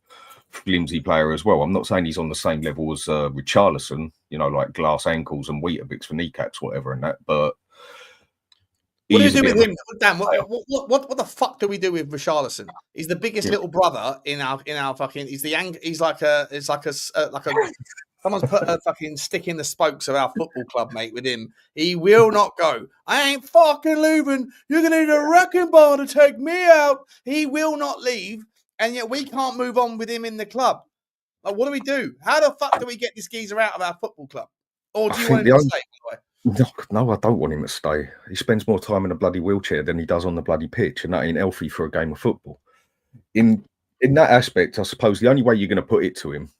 flimsy player as well. I'm not saying he's on the same level as Richalison, you know, like glass ankles and Weetabix for kneecaps, whatever, and that. But what do we do with him? Dan, what the fuck do we do with Richarlison? He's the biggest little brother in our fucking. He's like a someone's put a fucking stick in the spokes of our football club, mate. With him, he will not go. I ain't fucking leaving. You're gonna need a wrecking ball to take me out. He will not leave, and yet we can't move on with him in the club. Like, what do we do? How the fuck do we get this geezer out of our football club? Or do you want him to stay? No, I don't want him to stay. He spends more time in a bloody wheelchair than he does on the bloody pitch, and that ain't healthy for a game of football. In that aspect, I suppose the only way you're going to put it to him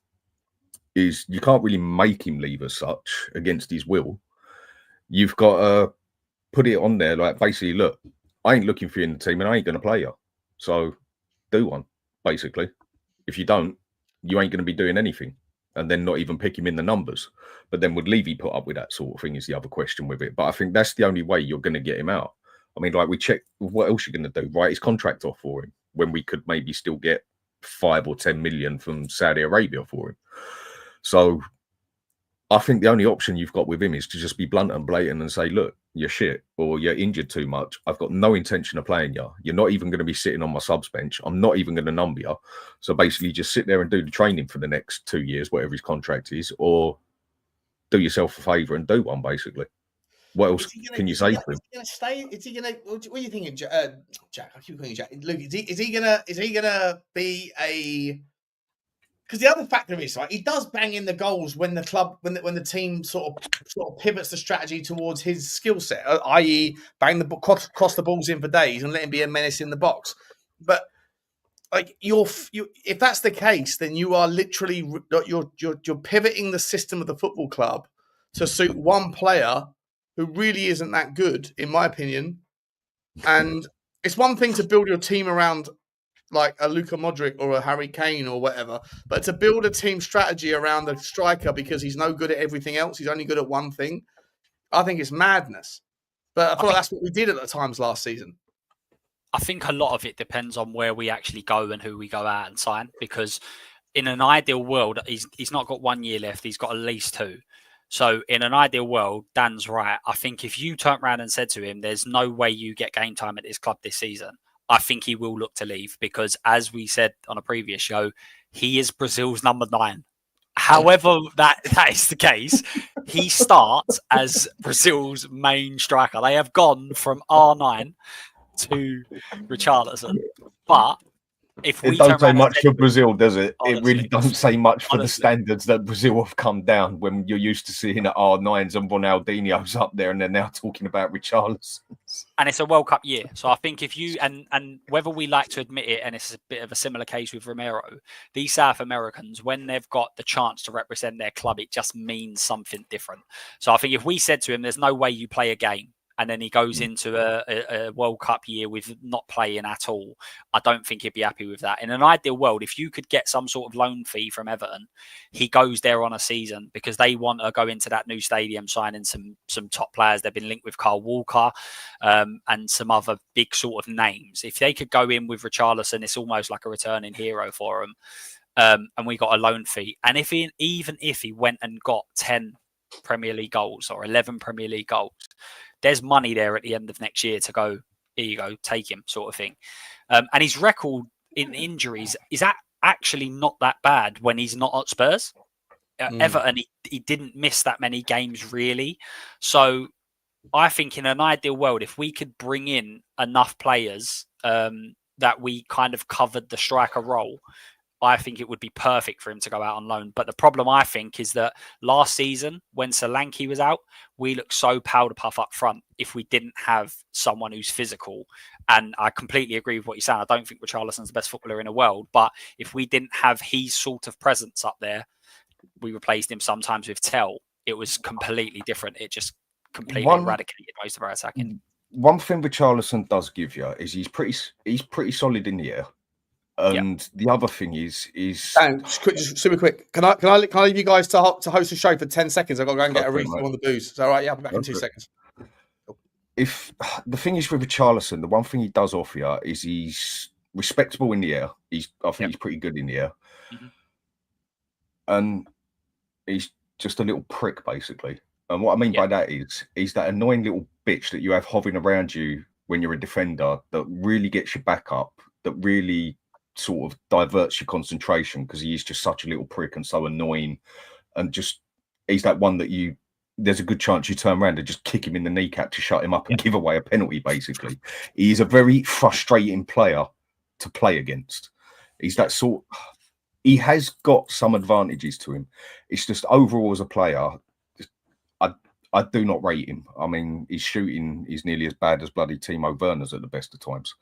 is you can't really make him leave as such against his will. You've got to put it on there, like, basically, look, I ain't looking for you in the team and I ain't going to play you. So do one, basically. If you don't, you ain't going to be doing anything. And then not even pick him in the numbers. But then would Levy put up with that sort of thing is the other question with it. But I think that's the only way you're going to get him out. I mean, like, we check what else you're going to do, write his contract off for him when we could maybe still get 5 or 10 million from Saudi Arabia for him. So I think the only option you've got with him is to just be blunt and blatant and say, look, you're shit or you're injured too much. I've got no intention of playing you. You're not even going to be sitting on my subs bench. I'm not even going to number you. So basically just sit there and do the training for the next 2 years, whatever his contract is, or do yourself a favour and do one, basically. What else can you say to him? Is he going to stay? Is he going to? What are you thinking, Jack? I keep calling you Jack. Luke, is he going to be a because the other factor is, right, he does bang in the goals when the club, when the team sort of pivots the strategy towards his skill set, i.e., bang the cross the balls in for days and let him be a menace in the box. But like if that's the case, then you are literally you're pivoting the system of the football club to suit one player who really isn't that good, in my opinion. And it's one thing to build your team around like a Luka Modric or a Harry Kane or whatever, but to build a team strategy around a striker because he's no good at everything else, he's only good at one thing, I think it's madness. But I feel like that's what we did at the times last season. I think a lot of it depends on where we actually go and who we go out and sign, because in an ideal world, he's not got 1 year left, he's got at least 2. So in an ideal world, Dan's right. I think if you turned around and said to him, there's no way you get game time at this club this season, I think he will look to leave, because as we said on a previous show, he is Brazil's number 9. However, that is the case, he starts as Brazil's main striker. They have gone from R9 to Richalison. But if we it don't say much for Brazil, does it? Honestly, it really doesn't say much for the standards that Brazil have come down, when you're used to seeing at R9s and Ronaldinho's up there, and they're now talking about Richarlison. And it's a World Cup year. So I think if you, and whether we like to admit it, and it's a bit of a similar case with Romero, these South Americans, when they've got the chance to represent their club, it just means something different. So I think if we said to him, there's no way you play a game, and then he goes into a World Cup year with not playing at all, I don't think he'd be happy with that. In an ideal world, if you could get some sort of loan fee from Everton, he goes there on a season, because they want to go into that new stadium signing some top players. They've been linked with Carl Walker and some other big sort of names. If they could go in with Richarlison, it's almost like a returning hero for them. And we got a loan fee. And even if he went and got 10 Premier League goals or 11 Premier League goals, there's money there at the end of next year to go, here you go, take him, sort of thing. And his record in injuries is actually not that bad when he's not at Spurs. Everton, he didn't miss that many games, really. So I think in an ideal world, if we could bring in enough players that we kind of covered the striker role, I think it would be perfect for him to go out on loan. But the problem, I think, is that last season, when Solanke was out, we looked so powder puff up front if we didn't have someone who's physical. And I completely agree with what you're saying. I don't think Richarlison's the best footballer in the world. But if we didn't have his sort of presence up there, we replaced him sometimes with Tell. It was completely different. It just completely eradicated most of our attacking. One thing Richarlison does give you is he's pretty solid in the air. And the other thing is Dan, just super quick. Can I leave you guys to host a show for 10 seconds? I've got to go and get a refill on the booze. Is that all right? Yeah, I'll be back in 2 seconds. If the thing is with Richarlison, the one thing he does offer you is he's respectable in the air. I think he's pretty good in the air. And he's just a little prick, basically. And what I mean by that is he's that annoying little bitch that you have hovering around you when you're a defender that really gets your back up, that really sort of diverts your concentration, because he is just such a little prick and so annoying, and just he's that one that there's a good chance you turn around and just kick him in the kneecap to shut him up and give away a penalty. Basically, he is a very frustrating player to play against. He's that sort. He has got some advantages to him. It's just overall as a player, I do not rate him. I mean, his shooting is nearly as bad as bloody Timo Werner's at the best of times,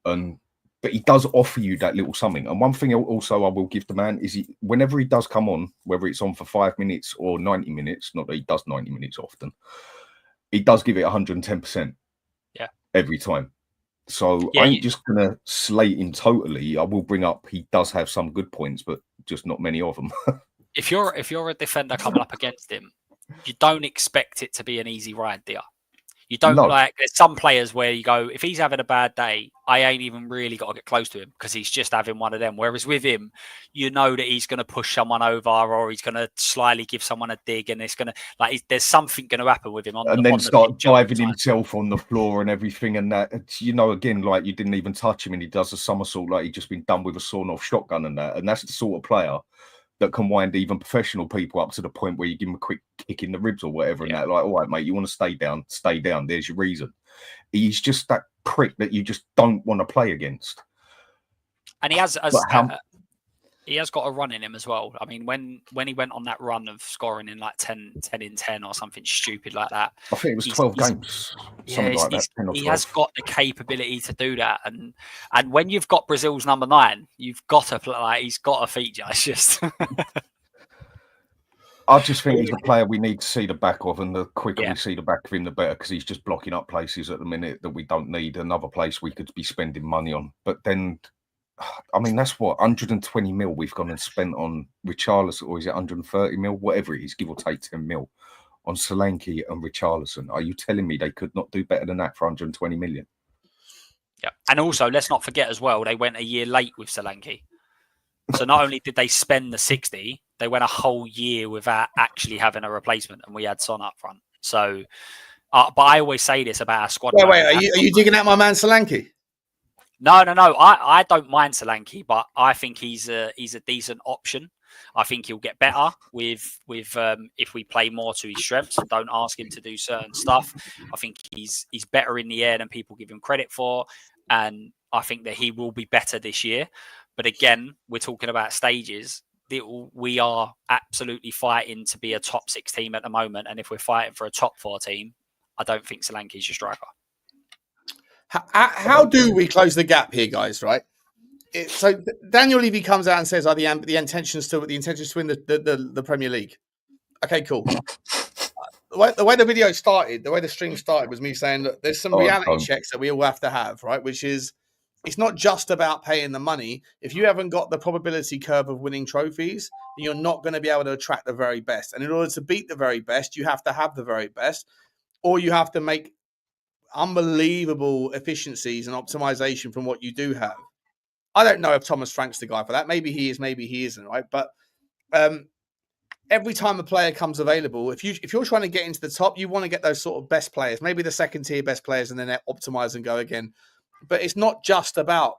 but he does offer you that little something. And one thing also I will give the man is whenever he does come on, whether it's on for 5 minutes or 90 minutes, not that he does 90 minutes often, he does give it 110%. Yeah. Every time. So I ain't just going to slate him totally. I will bring up, he does have some good points, but just not many of them. If you're a defender coming up against him, you don't expect it to be an easy ride, do you? You don't there's some players where you go, if he's having a bad day, I ain't even really got to get close to him because he's just having one of them. Whereas with him, you know that he's going to push someone over or he's going to slyly give someone a dig, and it's going to there's something going to happen with him then start diving himself on the floor and everything. And that, again, like you didn't even touch him and he does a somersault like he'd just been done with a sawn-off shotgun and that. And that's the sort of player that can wind even professional people up to the point where you give him a quick kick in the ribs or whatever, and that, like, all right, mate, you want to stay down. There's your reason. He's just that prick that you just don't want to play against. And he has, He has got a run in him as well. I mean, when he went on that run of scoring in like 10 in 10 or something stupid like that. I think it was 12 games. Something like that. 10 or 12. He has got the capability to do that. And when you've got Brazil's number 9, you've got to play, like, he's got a feature. It's just... I just think he's a player we need to see the back of, and the quicker we see the back of him, the better, because he's just blocking up places at the minute that we don't need. Another place we could be spending money on. But then, I mean, that's what, 120 mil we've gone and spent on Richalison, or is it 130 mil? Whatever it is, give or take 10 mil on Solanke and Richalison. Are you telling me they could not do better than that for 120 million? Yeah. And also, let's not forget as well, they went a year late with Solanke. So not only did they spend the 60, they went a whole year without actually having a replacement, and we had Son up front. So, but I always say this about our squad. Wait, are you digging out my man Solanke? No. I don't mind Solanke, but I think he's a decent option. I think he'll get better with if we play more to his strengths and don't ask him to do certain stuff. I think he's better in the air than people give him credit for, and I think that he will be better this year. But again, we're talking about stages. We are absolutely fighting to be a top 6 team at the moment. And if we're fighting for a top 4 team, I don't think Solanke is your striker. How do we close the gap here, guys? Right. So Daniel Levy comes out and says, "Are the intentions to win the Premier League?" Okay, cool. The way the video started, the way the stream started, was me saying that there's some reality checks that we all have to have, right? Which is, it's not just about paying the money. If you haven't got the probability curve of winning trophies, then you're not going to be able to attract the very best. And in order to beat the very best, you have to have the very best, or you have to make unbelievable efficiencies and optimization from what you do have. I don't know if Thomas Frank's the guy for that. Maybe he is, maybe he isn't, right? But every time a player comes available, if you're trying to get into the top, you want to get those sort of best players, maybe the second tier best players, and then optimize and go again. But it's not just about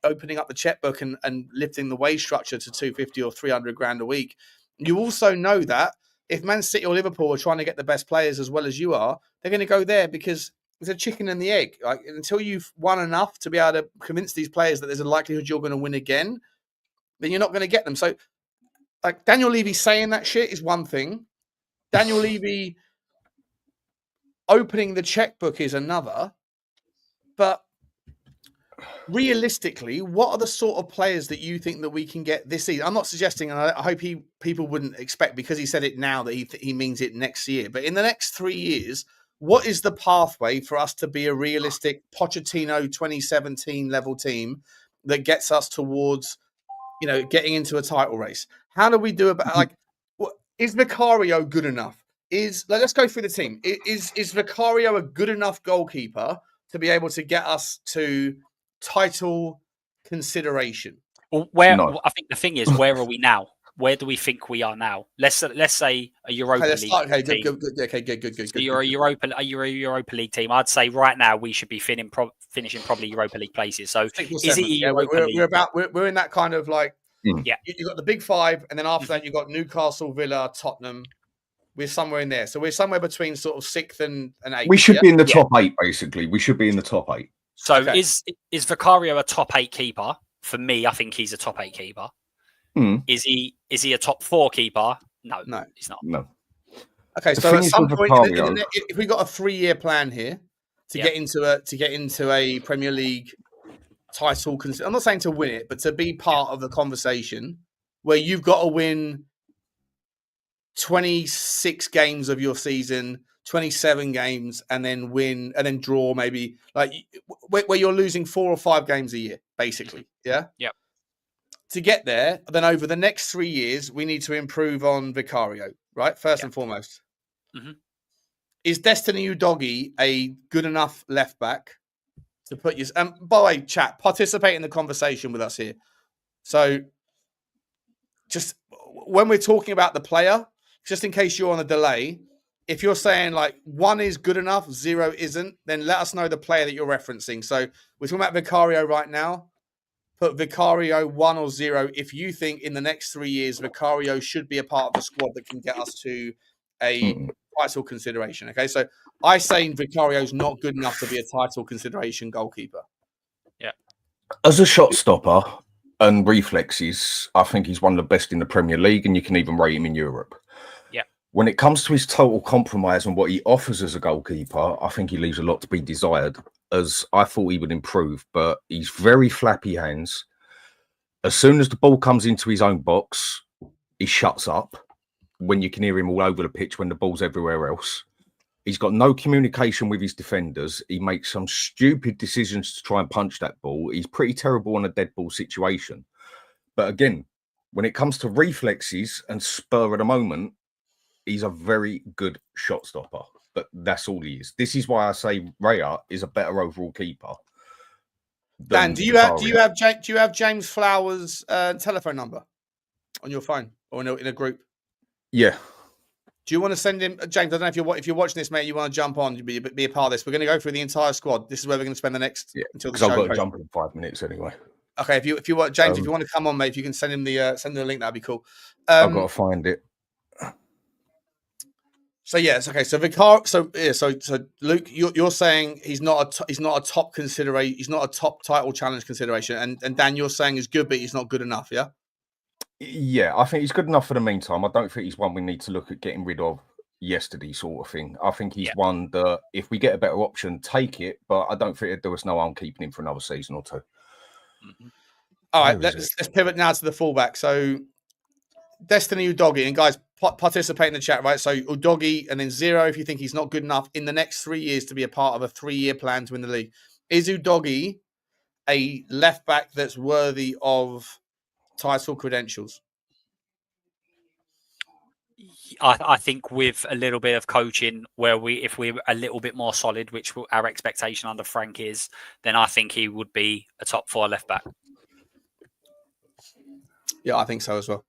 opening up the checkbook and lifting the wage structure to 250 or 300 grand a week. You also know that if Man City or Liverpool are trying to get the best players as well as you are, they're going to go there because it's a chicken and the egg. Like, until you've won enough to be able to convince these players that there's a likelihood you're going to win again, then you're not going to get them. So, like, Daniel Levy saying that shit is one thing. Daniel Levy opening the checkbook is another. But realistically, what are the sort of players that you think that we can get this season? I'm not suggesting, and I hope people wouldn't expect, because he said it now, that he means it next year. But in the next 3 years, what is the pathway for us to be a realistic Pochettino 2017 level team that gets us towards, getting into a title race? How do we do about, like, is Vicario good enough? Let's go through the team. Is Vicario a good enough goalkeeper to be able to get us to title consideration? Well, I think the thing is, where are we now? Where do we think we are now? Let's say a Europa League team. Good. So you're a Europa League team. I'd say right now we should be finishing probably Europa League places. So is it Europa League? We're in that kind of like, yeah. You've got the big 5, and then after that you've got Newcastle, Villa, Tottenham. We're somewhere in there. So we're somewhere between sort of 6th and 8th. We should be in the top 8, basically. We should be in the top 8. So is Vicario a top 8 keeper? For me, I think he's a top 8 keeper. Is he a top 4 keeper? No, he's not. No. Okay, so at some point, if we got a 3-year plan here to get into a Premier League title, I'm not saying to win it, but to be part of the conversation, where you've got to win 26 games of your season, 27 games, and then draw, maybe, like, where you're losing 4 or 5 games a year, basically. Yeah. Yep. To get there, then over the next 3 years, we need to improve on Vicario, right? First and foremost. Mm-hmm. Is Destiny Udogie a good enough left back to put you? By the way, chat, participate in the conversation with us here. So, just when we're talking about the player, just in case you're on a delay, if you're saying like 1 is good enough, 0 isn't, then let us know the player that you're referencing. So we're talking about Vicario right now. Put Vicario 1 or 0 if you think in the next 3 years Vicario should be a part of the squad that can get us to a title consideration. Okay, so I say Vicario's not good enough to be a title consideration goalkeeper. Yeah. As a shot stopper, and reflexes, I think he's one of the best in the Premier League, and you can even rate him in Europe. Yeah. When it comes to his total compromise and what he offers as a goalkeeper, I think he leaves a lot to be desired, as I thought he would improve, but he's very flappy hands. As soon as the ball comes into his own box, he shuts up when you can hear him all over the pitch when the ball's everywhere else. He's got no communication with his defenders. He makes some stupid decisions to try and punch that ball. He's pretty terrible on a dead ball situation. But again, when it comes to reflexes and spur of the moment, he's a very good shot stopper. But that's all he is. This is why I say Raya is a better overall keeper. Dan, do you have James Flowers' telephone number on your phone or in a group? Yeah. Do you want to send him, James? I don't know if you're watching this, mate. You want to jump on, be a part of this. We're going to go through the entire squad. This is where we're going to spend the next until the show. Because I've got to jump in 5 minutes anyway. Okay, if you want, James, if you want to come on, mate, if you can send him the link, that'd be cool. I've got to find it. So yes, okay. So Vicario, so Luke, you're saying he's not a top consideration. He's not a top title challenge consideration, and Dan, you're saying he's good, but he's not good enough. Yeah. Yeah, I think he's good enough for the meantime. I don't think he's one we need to look at getting rid of yesterday, sort of thing. I think he's one that if we get a better option, take it. But I don't think there was no harm keeping him for another season or two. Mm-hmm. All right, let's pivot now to the fullback. So Destiny Udogie, and guys, participate in the chat, right? So Udogie, and then 0 if you think he's not good enough in the next 3 years to be a part of a 3-year plan to win the league. Is Udogie a left back that's worthy of title credentials? I think with a little bit of coaching, if we're a little bit more solid, which our expectation under Frank is, then I think he would be a top 4 left back. Yeah, I think so as well.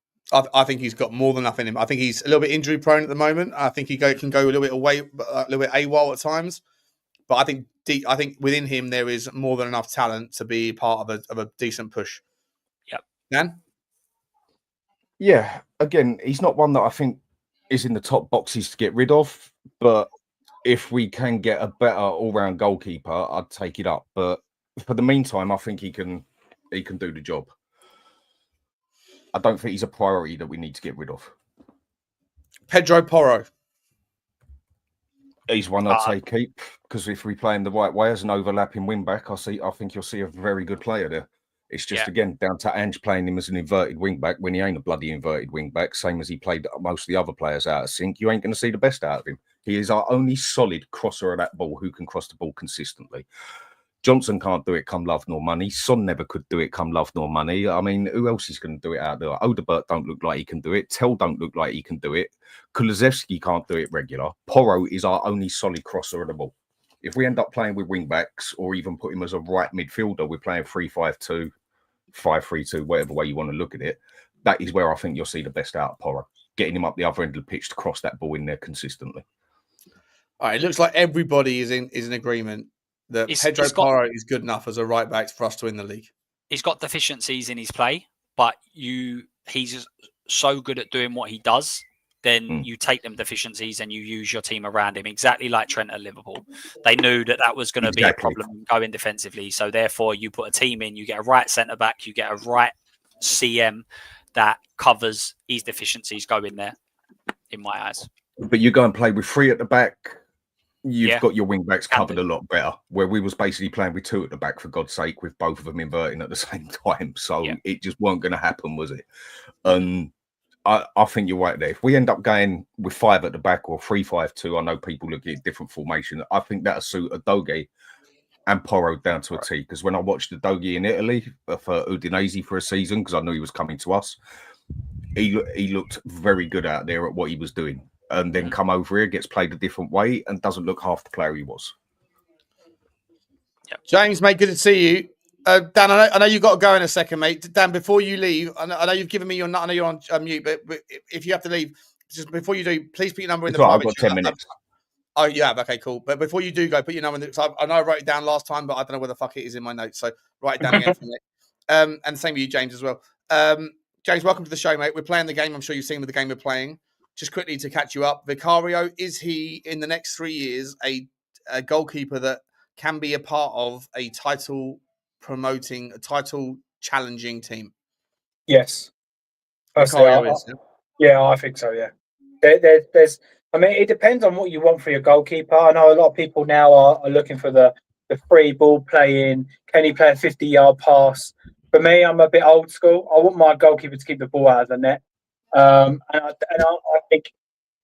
I think he's got more than enough in him. I think he's a little bit injury prone at the moment. I think he can go a little bit away, a little bit AWOL at times. But I think within him there is more than enough talent to be part of a decent push. Yep. Dan? Yeah. Again, he's not one that I think is in the top boxes to get rid of. But if we can get a better all-round goalkeeper, I'd take it up. But for the meantime, I think he can do the job. I don't think he's a priority that we need to get rid of. Pedro Porro. He's one I'd say keep, because if we play him the right way as an overlapping wing back, I think you'll see a very good player there. It's just again down to Ange playing him as an inverted wing back when he ain't a bloody inverted wing back, same as he played most of the other players out of sync. You ain't going to see the best out of him. He is our only solid crosser of that ball who can cross the ball consistently. Johnson can't do it come love nor money. Son never could do it come love nor money. I mean, who else is going to do it out there? Odebert don't look like he can do it. Tell don't look like he can do it. Kulusevski can't do it regular. Porro is our only solid crosser of the ball. If we end up playing with wing backs or even put him as a right midfielder, we're playing 3-5-2, 5-3-2, whatever way you want to look at it. That is where I think you'll see the best out of Porro, getting him up the other end of the pitch to cross that ball in there consistently. All right, it looks like everybody is in agreement that Pedro Porro is good enough as a right back for us to win the league. He's got deficiencies in his play, but he's so good at doing what he does, then you take them deficiencies and you use your team around him, exactly like Trent at Liverpool. They knew that was going to be a problem going defensively. So therefore you put a team in, you get a right centre-back, you get a right CM that covers his deficiencies going there, in my eyes. But you go and play with 3 at the back, you've got your wing backs covered a lot better, where we was basically playing with 2 at the back, for God's sake, with both of them inverting at the same time. So it just weren't going to happen, was it? And I think you're right there. If we end up going with 5 at the back or 3-5-2, I know people look at different formation. I think that'll suit Udogie and Porro down to a T. Because when I watched Udogie in Italy for Udinese for a season, because I knew he was coming to us, he looked very good out there at what he was doing. And then come over here, gets played a different way, and doesn't look half the player he was. Yep. James, mate, good to see you. Dan, I know you've got to go in a second, mate. Dan, before you leave, I know you've given me your... I know you're on mute, but if you have to leave, just before you do, please put your number in the private chat. I've got 10 minutes. Oh, you have? Okay, cool. But before you do go, put your number in the... I know I wrote it down last time, but I don't know where the fuck it is in my notes, so write it down again for me. And same with you, James, as well. James, welcome to the show, mate. We're playing the game. I'm sure you've seen the game we're playing. Just quickly to catch you up, Vicario, is he in the next 3 years a goalkeeper that can be a part of a title challenging team? Yes. Personally, Vicario is. yeah, I think so. Yeah. There's. I mean, it depends on what you want for your goalkeeper. I know a lot of people now are looking for the free ball playing. Can he play a 50-yard pass? For me, I'm a bit old school. I want my goalkeeper to keep the ball out of the net. And I think,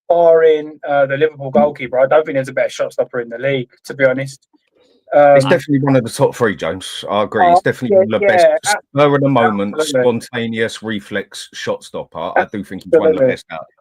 barring the Liverpool goalkeeper, I don't think there's a better shot stopper in the league, to be honest. It's definitely one of the top three, James. I agree. It's definitely one of the best spur of the moment, spontaneous reflex shot stopper. I do think he's one of the best out there.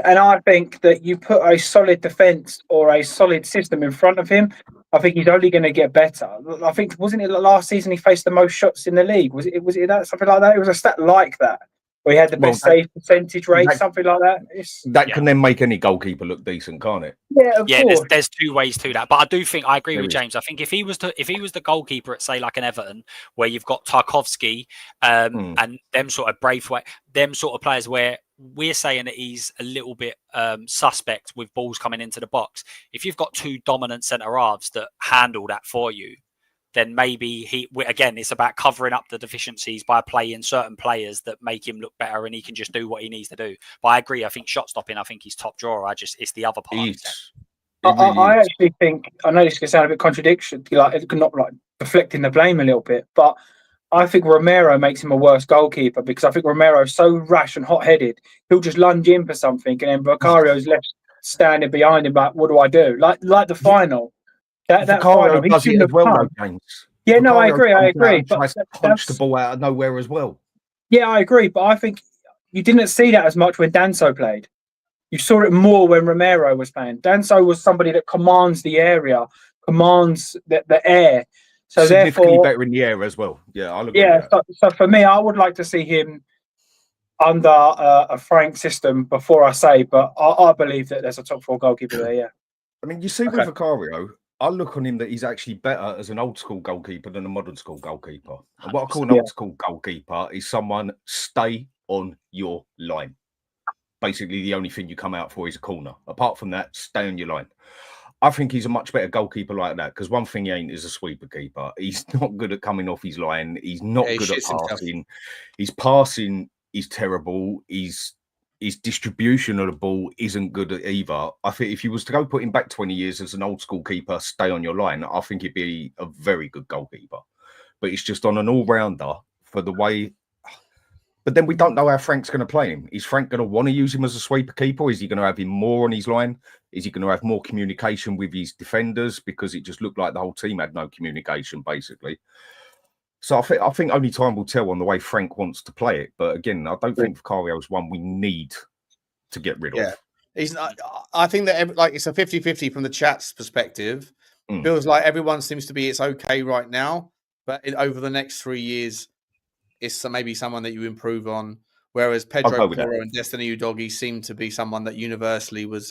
And I think that you put a solid defence or a solid system in front of him, I think he's only going to get better. I think, wasn't it last season he faced the most shots in the league? Was it that, something like that? It was a stat like that, where he had the best save percentage rate, something like that. That can then make any goalkeeper look decent, can't it? Yeah, of course. There's two ways to that, but I do think I agree with James. I think if he was the goalkeeper at, say, like an Everton, where you've got Tarkowski and them sort of Braithwaite, them sort of players where we're saying that he's a little bit suspect with balls coming into the box. If you've got two dominant centre halves that handle that for you, then maybe it's about covering up the deficiencies by playing certain players that make him look better, and he can just do what he needs to do. But I agree. I think shot stopping, I think he's top drawer. It's the other part. I actually think, I know this can sound a bit contradiction, like not like deflecting the blame a little bit, but I think Romero makes him a worse goalkeeper, because I think Romero's so rash and hot-headed, he'll just lunge in for something, and then Vicario's left standing behind him, like, what do I do? Like the final. That final, he shouldn't have won. Yeah, no, I agree. But punch the ball out of nowhere as well. Yeah, I agree. But I think you didn't see that as much when Danso played. You saw it more when Romero was playing. Danso was somebody that commands the area, commands the air. So significantly better in the air as well. Yeah, I'll agree. Yeah, so for me, I would like to see him under a Frank system before I say, but I believe that there's a top four goalkeeper there. Yeah. I mean, you see with Vicario, I look on him that he's actually better as an old school goalkeeper than a modern school goalkeeper. And what I call an old school goalkeeper is someone stay on your line. Basically, the only thing you come out for is a corner. Apart from that, stay on your line. I think he's a much better goalkeeper like that, because one thing he ain't is a sweeper keeper. He's not good at coming off his line. He's not good at passing. His passing is terrible. His distribution of the ball isn't good at either. I think if you was to go put him back 20 years as an old school keeper, stay on your line, I think he'd be a very good goalkeeper. But it's just on an all-rounder for the way... But then we don't know how Frank's going to play him. Is Frank going to want to use him as a sweeper keeper? Is he going to have him more on his line? Is he going to have more communication with his defenders? Because it just looked like the whole team had no communication, basically. So I think only time will tell on the way Frank wants to play it. But again, I don't think Vicario is one we need to get rid of. I think that it's a 50-50 from the chat's perspective. Feels like everyone seems to be it's okay right now, but over the next 3 years, it's maybe someone that you improve on. Whereas Pedro Porro and Destiny Udogie seem to be someone that universally was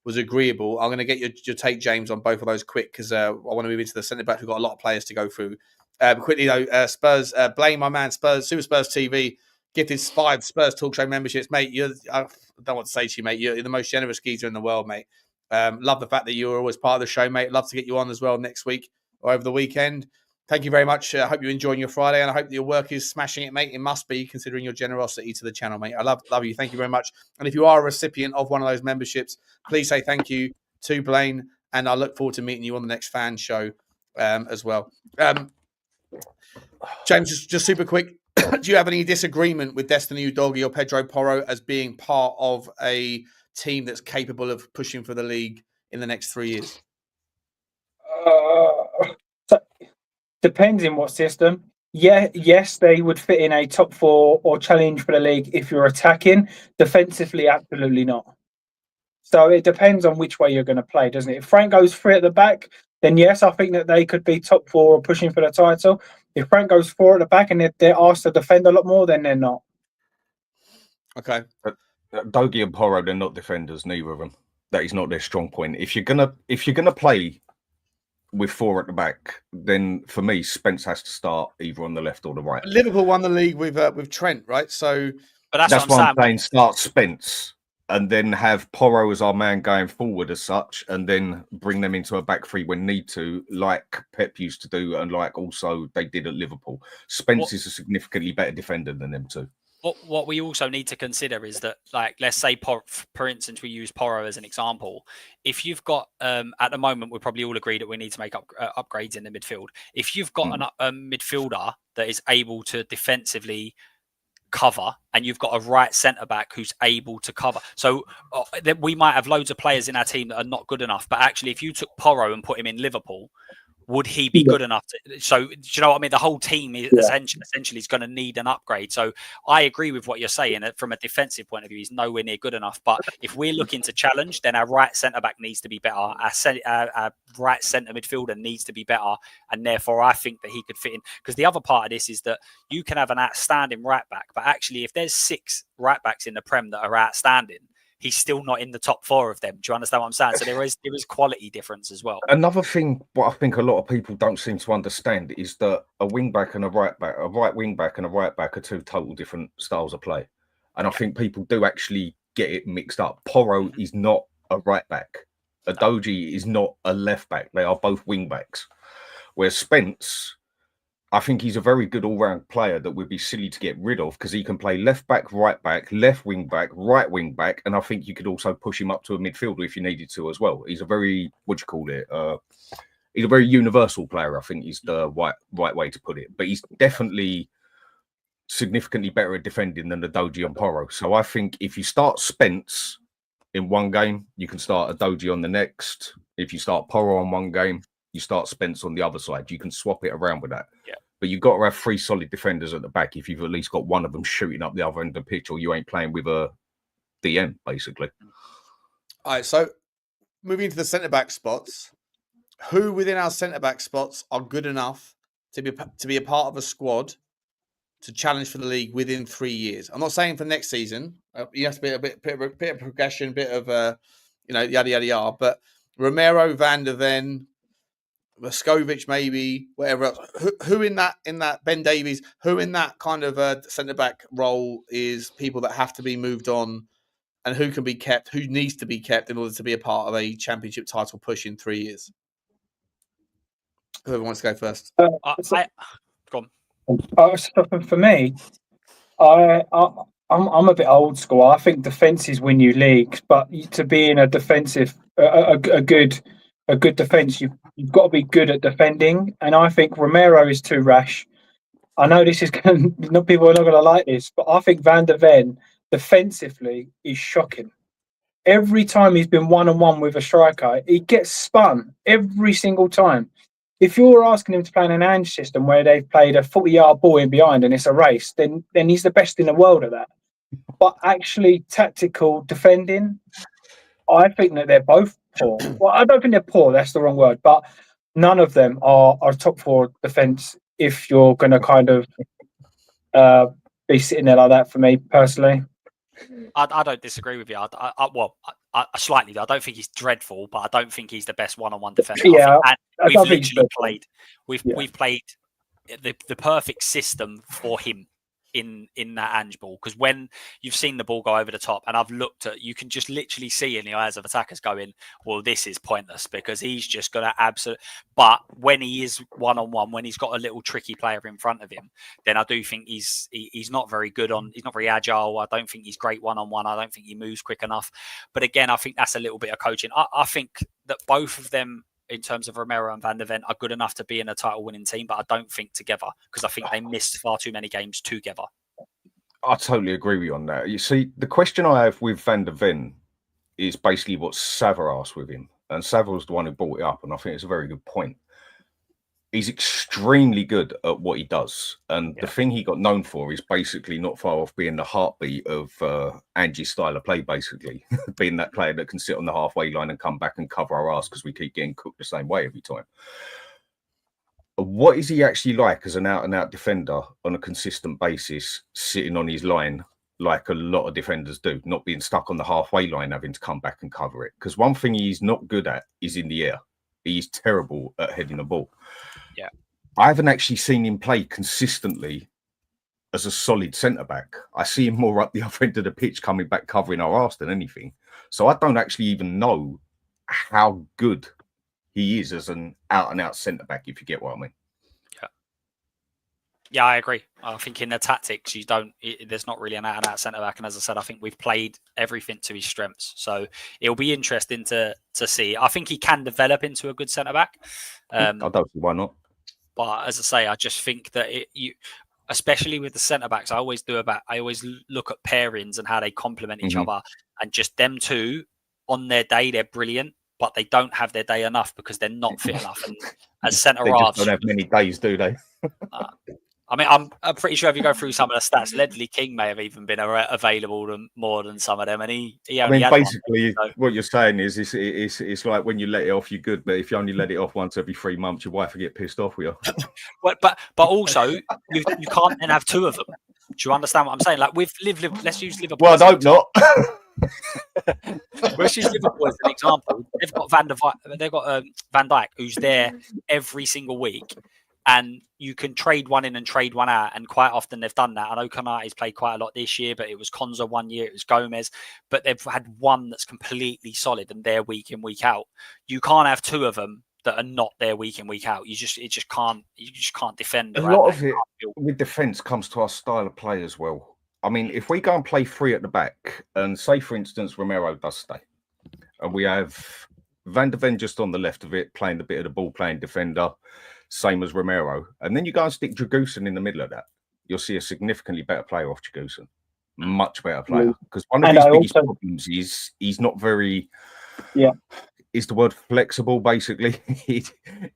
agreeable. I'm going to get your take, James, on both of those quick, because I want to move into the centre back. We've got a lot of players to go through. Quickly though, Spurs, blame my man Spurs, Super Spurs TV, gifted 5 Spurs Talk Show memberships, mate. I don't want to say to you, mate, you're the most generous geezer in the world, mate. Love the fact that you're always part of the show, mate. Love to get you on as well next week or over the weekend. Thank you very much. I hope you're enjoying your Friday, and I hope that your work is smashing it, mate. It must be, considering your generosity to the channel, mate. I love you. Thank you very much. And if you are a recipient of one of those memberships, please say thank you to Blaine, and I look forward to meeting you on the next fan show as well. James, just super quick. Do you have any disagreement with Destiny Udogie or Pedro Porro as being part of a team that's capable of pushing for the league in the next 3 years? Depends in what system. Yeah, yes, they would fit in a top 4 or challenge for the league if you're attacking. Defensively, absolutely not. So it depends on which way you're going to play, doesn't it? If Frank goes 3 at the back, then yes, I think that they could be top 4 or pushing for the title. If Frank goes 4 at the back and they're asked to defend a lot more, then they're not. Okay. Udogie and Porro, they're not defenders, neither of them. That is not their strong point. If you're gonna play with 4 at the back, then for me, Spence has to start either on the left or the right. Liverpool won the league with Trent, right? So, but that's what I'm saying. Start Spence. and then have Porro as our man going forward as such, and then bring them into a back three when need to, like Pep used to do, and like also they did at Liverpool. Spence is a significantly better defender than them two. What we also need to consider is that, like, let's say, for instance, we use Porro as an example. If you've got, at the moment, we probably all agree that we need to make upgrades in the midfield. If you've got a midfielder that is able to defensively cover, and you've got a right centre back who's able to cover, so we might have loads of players in our team that are not good enough. But actually, if you took Porro and put him in Liverpool, would he be good enough so do you know what I mean? The whole team is essentially is going to need an upgrade. So I agree with what you're saying. From a defensive point of view, he's nowhere near good enough. But if we're looking to challenge, then our right centre back needs to be better. Our right centre midfielder needs to be better, and therefore I think that he could fit in. Because the other part of this is that you can have an outstanding right back, but actually, if there's 6 right backs in the Prem that are outstanding, he's still not in the top 4 of them. Do you understand what I'm saying? So there is quality difference as well. Another thing, what I think a lot of people don't seem to understand is that a wing back and a right wing back and a right back are 2 total different styles of play. And I think people do actually get it mixed up. Porro is not a right back. Udogie is not a left back. They are both wing backs. Where Spence, I think he's a very good all-round player that would be silly to get rid of, because he can play left back, left wing back, right wing back, and I think you could also push him up to a midfielder if you needed to as well. He's a very, he's a very universal player, I think is the right way to put it. But he's definitely significantly better at defending than Udogie and Porro. So I think if you start Spence in one game, you can start Udogie on the next. If you start Porro on one game, you start Spence on the other side. You can swap it around with that. Yeah. But you've got to have 3 solid defenders at the back if you've at least got one of them shooting up the other end of the pitch, or you ain't playing with a DM, basically. All right, so moving to the centre-back spots, who within our centre-back spots are good enough to be a part of a squad to challenge for the league within 3 years? I'm not saying for next season. You have to be a bit of progression, bit of, yada, yada, yada. But Romero, Van der Ven, Moskovic, maybe whatever else. Who in that Ben Davies? Who in that kind of centre back role is people that have to be moved on, and who can be kept? Who needs to be kept in order to be a part of a championship title push in 3 years? Whoever wants to go first. Go on. For me, I'm a bit old school. I think defences win you leagues, but to be in a defensive, a good defence, you've got to be good at defending. And I think Romero is too rash. I know this is people are not going to like this, but I think Van der Ven defensively is shocking. Every time he's been 1-on-1 with a striker, he gets spun every single time. If you're asking him to play in an Ange system where they've played a 40-yard ball in behind and it's a race, then he's the best in the world at that. But actually, tactical defending, I think that they're both poor. Well, I don't think they're poor, that's the wrong word, but none of them are top 4 defence if you're going to kind of be sitting there like that, for me, personally. I don't disagree with you. Slightly. I don't think he's dreadful, but I don't think he's the best one-on-one defender. Yeah, we've literally played. We've played the perfect system for him in that Ange ball, because when you've seen the ball go over the top, and I've looked at, you can just literally see in the eyes of attackers going, well, this is pointless, because he's just going to absolutely. But when he is one-on-one, when he's got a little tricky player in front of him, then I do think he's not very good he's not very agile. I don't think he's great one-on-one. I don't think he moves quick enough. But again, I think that's a little bit of coaching. I think that both of them, in terms of Romero and Van der Ven, are good enough to be in a title-winning team, but I don't think together, because I think they missed far too many games together. I totally agree with you on that. You see, the question I have with Van der Ven is basically what Savva asked with him, and Savva was the one who brought it up, and I think it's a very good point. He's extremely good at what he does, and the thing he got known for is basically not far off being the heartbeat of Angie's style of play, basically being that player that can sit on the halfway line and come back and cover our ass because we keep getting cooked the same way every time. What is he actually like as an out-and-out defender on a consistent basis, sitting on his line like a lot of defenders do, not being stuck on the halfway line, having to come back and cover it? Because one thing he's not good at is in the air. He's terrible at heading the ball. Yeah, I haven't actually seen him play consistently as a solid centre back. I see him more up the other end of the pitch, coming back covering our arse than anything. So I don't actually even know how good he is as an out and out centre back, if you get what I mean. Yeah, I agree. I think in the tactics, there's not really an out and out centre back. And as I said, I think we've played everything to his strengths. So it'll be interesting to see. I think he can develop into a good centre back. I don't see why not. But as I say, I just think that especially with the centre backs, I always look at pairings and how they complement each other, and just them two on their day, they're brilliant, but they don't have their day enough because they're not fit enough. And as centre halves, don't have many days, do they? I mean, I'm pretty sure if you go through some of the stats, Ledley King may have even been available more than some of them, and he only had basically one, so. What you're saying is it's like when you let it off, you're good, but if you only let it off once every 3 months, your wife will get pissed off with you. But also you can't then have two of them. Do you understand what I'm saying? Like with let's use Liverpool. Well, I hope not. Let's use Liverpool as an example. They've got Van Dijk, who's there every single week. And you can trade one in and trade one out. And quite often they've done that. I know Konate's played quite a lot this year, but it was Konza 1 year, it was Gomez. But they've had one that's completely solid and they're week in, week out. You can't have two of them that are not there week in, week out. You just can't defend. A lot of it with defence comes to our style of play as well. I mean, if we go and play three at the back, and say, for instance, Romero does stay, and we have Van der Ven just on the left of it, playing the bit of the ball, playing defender, same as Romero, and then you go and stick Dragusin in the middle of that, you'll see a significantly better player off Dragusin. Much better player. Because one of his biggest problems is he's not very... is the word flexible, basically.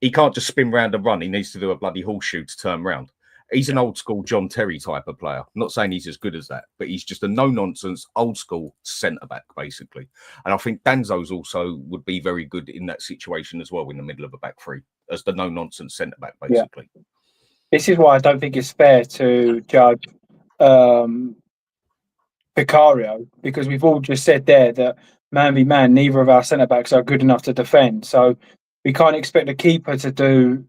He can't just spin round and run. He needs to do a bloody horseshoe to turn round. He's an old school John Terry type of player. I'm not saying he's as good as that, but he's just a no-nonsense, old school centre-back, basically. And I think Danzo's also would be very good in that situation as well, in the middle of a back three, as the no-nonsense centre-back, basically. Yeah. This is why I don't think it's fair to judge Vicario, because we've all just said there that man v man, neither of our centre-backs are good enough to defend. So we can't expect a keeper to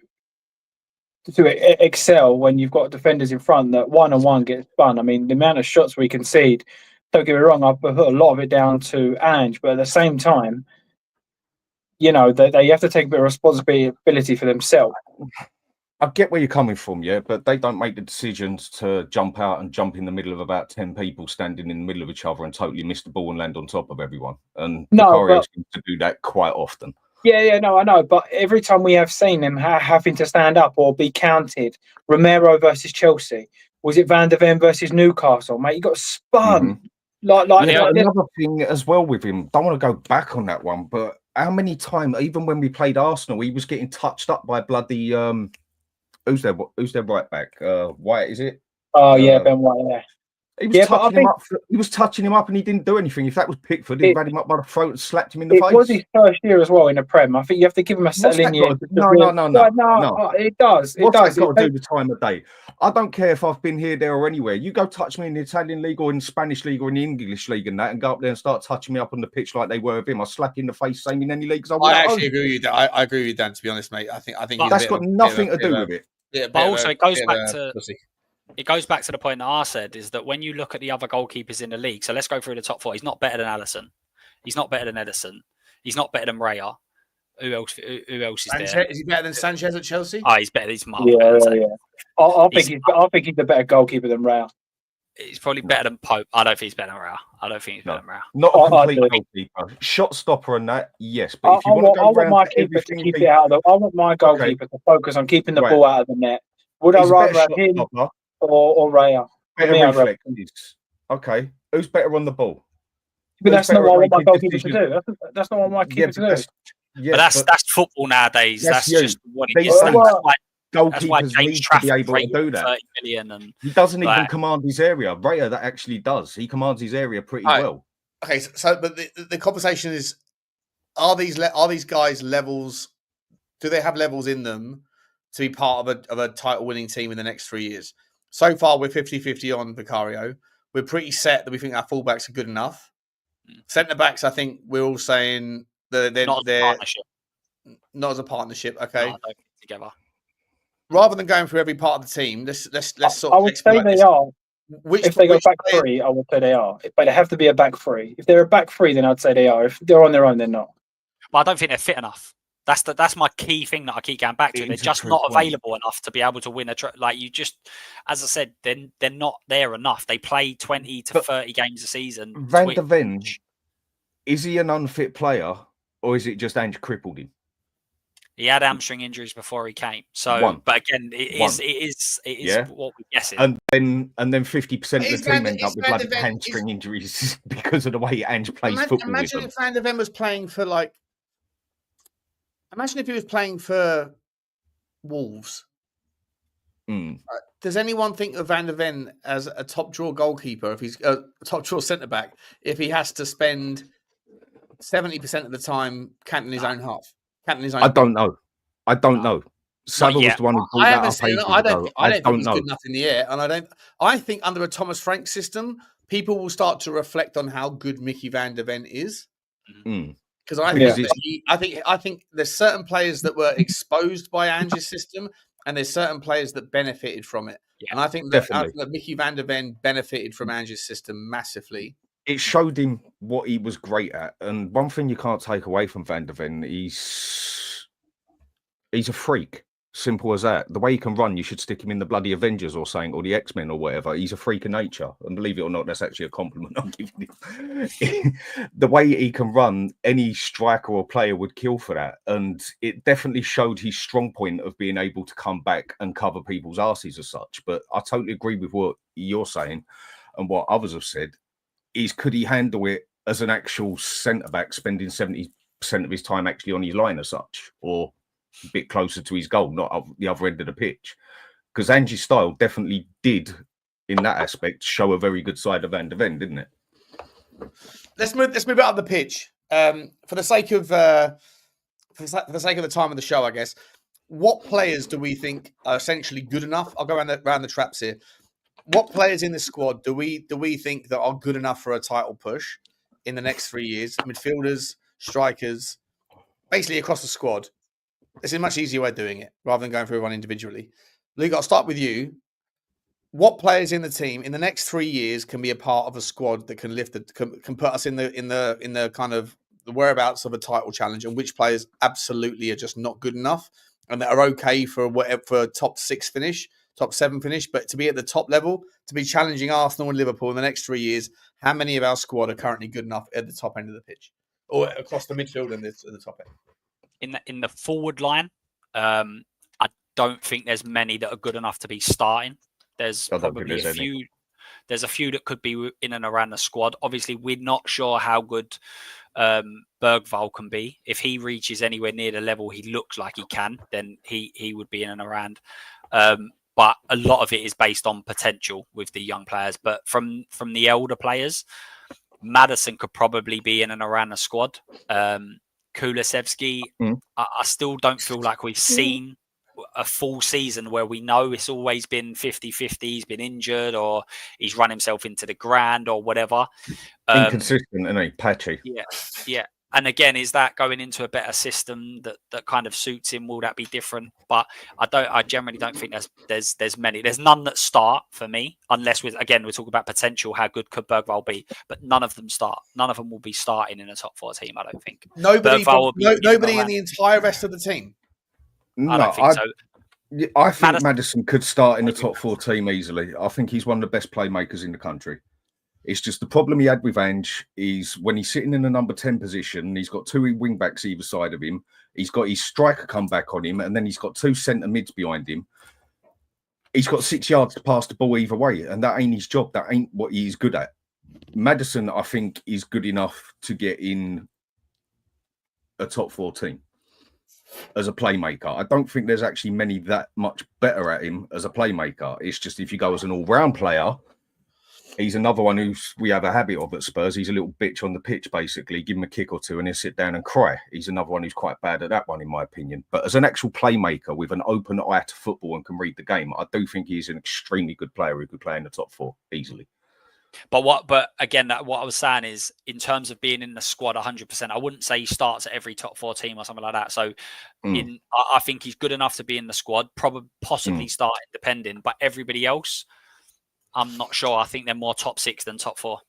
excel when you've got defenders in front that one-on-one gets spun. I mean, the amount of shots we concede, don't get me wrong, I've put a lot of it down to Ange, but at the same time, you know, they have to take a bit of responsibility for themselves. I get where you're coming from, yeah, but they don't make the decisions to jump out and jump in the middle of about 10 people standing in the middle of each other and totally miss the ball and land on top of everyone. And Vicario seems to do that quite often. No, I know. But every time we have seen them having to stand up or be counted, Romero versus Chelsea, was it Van der Ven versus Newcastle? Mate, he got spun. Another thing as well with him, don't want to go back on that one, but how many times, even when we played Arsenal, he was getting touched up by bloody... Who's their right back? White, is it? Oh, Ben White, yeah. He was touching him up and he didn't do anything. If that was Pickford, he'd had him up by the throat and slapped him in the face. It was his first year as well in the Prem. I think you have to give him a settling year. No. It does. What's that got to do with the time of day? I don't care if I've been here, there, or anywhere. You go touch me in the Italian league or in the Spanish league or in the English league and that, and go up there and start touching me up on the pitch like they were with him. I'll slap you in the face, same in any leagues. I actually agree with you. I agree with you, Dan. To be honest, mate, I think that's got nothing to do with it. Yeah, but also it goes back to the point that I said, is that when you look at the other goalkeepers in the league, so let's go through the top four. He's not better than Alisson. He's not better than Edison. He's not better than Raya. Who else is there? Is he better than Sanchez at Chelsea? Oh, he's better. He's much better. Yeah. I think he's the better goalkeeper than Raya. He's probably better than Pope. I don't think he's better than Raya. I don't think he's better than Raya. Not a complete goalkeeper. Shot stopper and that, yes. But if you want to go around my keeper to keep it out of I want my goalkeeper to focus on keeping the ball out of the net. Would I rather have him or Raya? Better reflexes. Okay. Who's better on the ball? But that's not what I want my goalkeeper to do. That's not what my keeper to do. Yeah, but that's football nowadays. That's just what it is. Goalkeepers need to be able to do that. 30 million and he doesn't even command his area. Raya that actually does. He commands his area pretty well. Okay, so but the conversation is: are these guys levels? Do they have levels in them to be part of a title-winning team in the next 3 years? So far, we're 50-50 on Vicario. We're pretty set that we think our fullbacks are good enough. Centre-backs, I think we're all saying that they're not as a partnership. Okay, no, I don't think together. Rather than going through every part of the team, let's sort of. I would say they are. If they go back three, I would say they are. But they have to be a back three. If they're a back three, then I'd say they are. If they're on their own, they're not. But I don't think they're fit enough. That's my key thing that I keep going back to. They're just not available enough to be able to win as I said, they're not there enough. They play 20 to 30 games a season. Van der Ven, is he an unfit player, or is it just Ange crippled him? He had hamstring injuries before he came. So, but again, it is what we're guessing. And then 50% of the team end up with bloody hamstring injuries because of the way Ange plays football. Imagine if Van der Ven was playing for Imagine if he was playing for Wolves. Does anyone think of Van der Ven as a top draw goalkeeper? If he's a top draw centre back, if he has to spend 70% of the time counting his own half, I don't know. Salah was the one who brought that up ages ago. I don't think he's good enough in the air, and I think under a Thomas Frank system, people will start to reflect on how good Micky van der Ven is. Because I think there's certain players that were exposed by Ange's system, and there's certain players that benefited from it. Yeah, and I think that Micky van der Ven benefited from Ange's system massively. It showed him what he was great at, and one thing you can't take away from Van der Ven, he's a freak. Simple as that. The way he can run, you should stick him in the bloody Avengers or something, or the X-Men or whatever. He's a freak of nature. And believe it or not, that's actually a compliment I'm giving him. The way he can run, any striker or player would kill for that. And it definitely showed his strong point of being able to come back and cover people's arses as such. But I totally agree with what you're saying and what others have said. Could he handle it as an actual centre-back, spending 70% of his time actually on his line as such? Or a bit closer to his goal, not up the other end of the pitch, because Ange's style definitely did, in that aspect, show a very good side of Van der Ven, didn't it? Let's move it up the pitch for the sake of the time of the show, I guess. What players do we think are essentially good enough? I'll go around the traps here. What players in the squad do we think that are good enough for a title push in the next 3 years? Midfielders, strikers, basically across the squad. It's a much easier way of doing it rather than going through everyone individually. Luke, I'll start with you. What players in the team in the next 3 years can be a part of a squad that can can put us in the kind of the whereabouts of a title challenge, and which players absolutely are just not good enough and that are okay for a top 6 finish, top 7 finish, but to be at the top level, to be challenging Arsenal and Liverpool in the next 3 years, how many of our squad are currently good enough at the top end of the pitch or across the midfield and at the top end? In the forward line, I don't think there's many that are good enough to be starting. There's probably a few. There's a few that could be in and around the squad. Obviously, we're not sure how good Berghvall can be. If he reaches anywhere near the level he looks like he can, then he would be in and around. But a lot of it is based on potential with the young players. But from the elder players, Maddison could probably be in and around the squad. Kulusevski, I still don't feel like we've seen a full season where we know it's always been 50-50, he's been injured or he's run himself into the ground or whatever. Inconsistent, isn't he? Patchy. Yeah. And again, is that going into a better system that kind of suits him? Will that be different? But I generally don't think there's many. There's none that start for me, unless we're talking about potential. How good could Berghvall be? But none of them start. None of them will be starting in a top 4 team. I don't think. Nobody in the entire rest of the team. No, I don't think so. I think Maddison could start in the top 4 team easily. I think he's one of the best playmakers in the country. It's just the problem he had with Ange is when he's sitting in the number 10 position, he's got 2 wing backs either side of him. He's got his striker come back on him, and then he's got 2 centre mids behind him. He's got 6 yards to pass the ball either way, and that ain't his job. That ain't what he's good at. Maddison, I think, is good enough to get in a top 4 team as a playmaker. I don't think there's actually many that much better at him as a playmaker. It's just if you go as an all-round player, he's another one who we have a habit of at Spurs. He's a little bitch on the pitch, basically. Give him a kick or two and he'll sit down and cry. He's another one who's quite bad at that one, in my opinion. But as an actual playmaker with an open eye to football and can read the game, I do think he's an extremely good player who could play in the top 4 easily. But again, what I was saying is, in terms of being in the squad 100%, I wouldn't say he starts at every top 4 team or something like that. So I think he's good enough to be in the squad, possibly starting, depending. But everybody else, I'm not sure. I think they're more top 6 than top 4.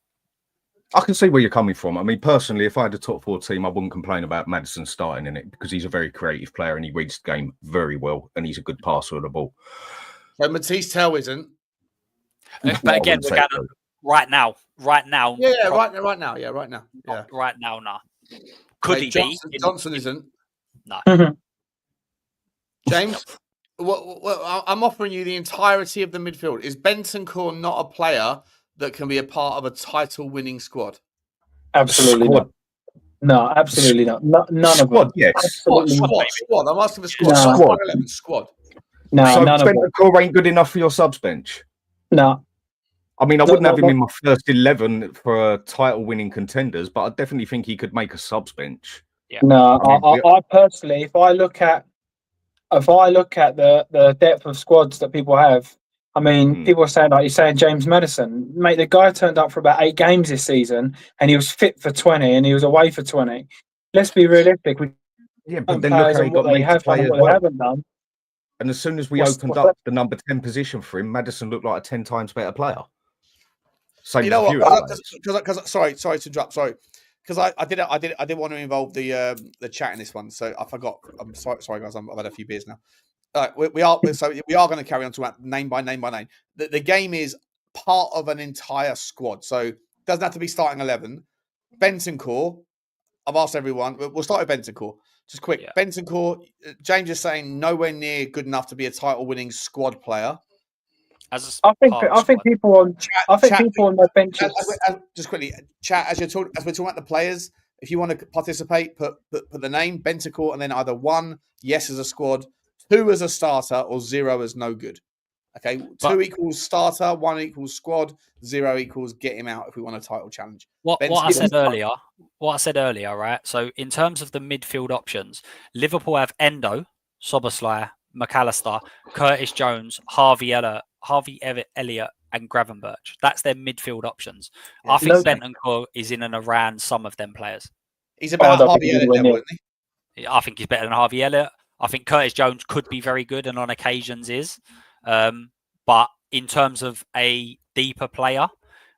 I can see where you're coming from. I mean, personally, if I had a top 4 team, I wouldn't complain about Maddison starting in it because he's a very creative player and he reads the game very well and he's a good passer of the ball. So Matisse Tell isn't. But again, we're going right now. Yeah, right now. Yeah. Right now, no. Could he be? Johnson isn't. No. James, I'm offering you the entirety of the midfield. Is Bentancur not a player that can be a part of a title-winning squad? Absolutely not. No, absolutely not. None of them. Yes. Squad. I'm asking for squad. No. Squad. No, so none of them. Bentancur ain't good enough for your subs bench? No. I mean, I wouldn't have him in my first 11 for title-winning contenders, but I definitely think he could make a subs bench. Yeah. No, I personally, if I look at the depth of squads that people have, I mean, people are saying, like you're saying, James Maddison, mate, the guy turned up for about 8 games this season and he was fit for 20 and he was away for 20. Let's be realistic. But then look how he got made to play as well. Haven't done. And as soon as we opened up the number 10 position for him, Maddison looked like a 10 times better player. Same you know what? Because sorry to interrupt. Sorry, because I did want to involve the chat in this one, so I forgot. I'm sorry guys. I've had a few beers now. We are going to carry on to name by name. The game is part of an entire squad, so it doesn't have to be starting 11. Bentancur, I've asked everyone. We'll start with Bentancur. Just quick, yeah. Bentancur. James is saying nowhere near good enough to be a title-winning squad player. I think people on the benches. Just quickly, chat as we're talking about the players. If you want to participate, put the name Bentancur and then either 1 yes as a squad, 2 as a starter, or 0 as no good. Okay, 2 equals starter, 1 equals squad, 0 equals get him out if we want a title challenge. What I said earlier, right? So in terms of the midfield options, Liverpool have Endo, Szoboszlai, McAllister, Curtis Jones, Harvey Elliott, and Gravenberch. That's their midfield options. Yeah, I think Bentancur is in and around some of them players. He's about Harvey Elliott level, isn't he? I think he's better than Harvey Elliott. I think Curtis Jones could be very good and on occasions is. But in terms of a deeper player,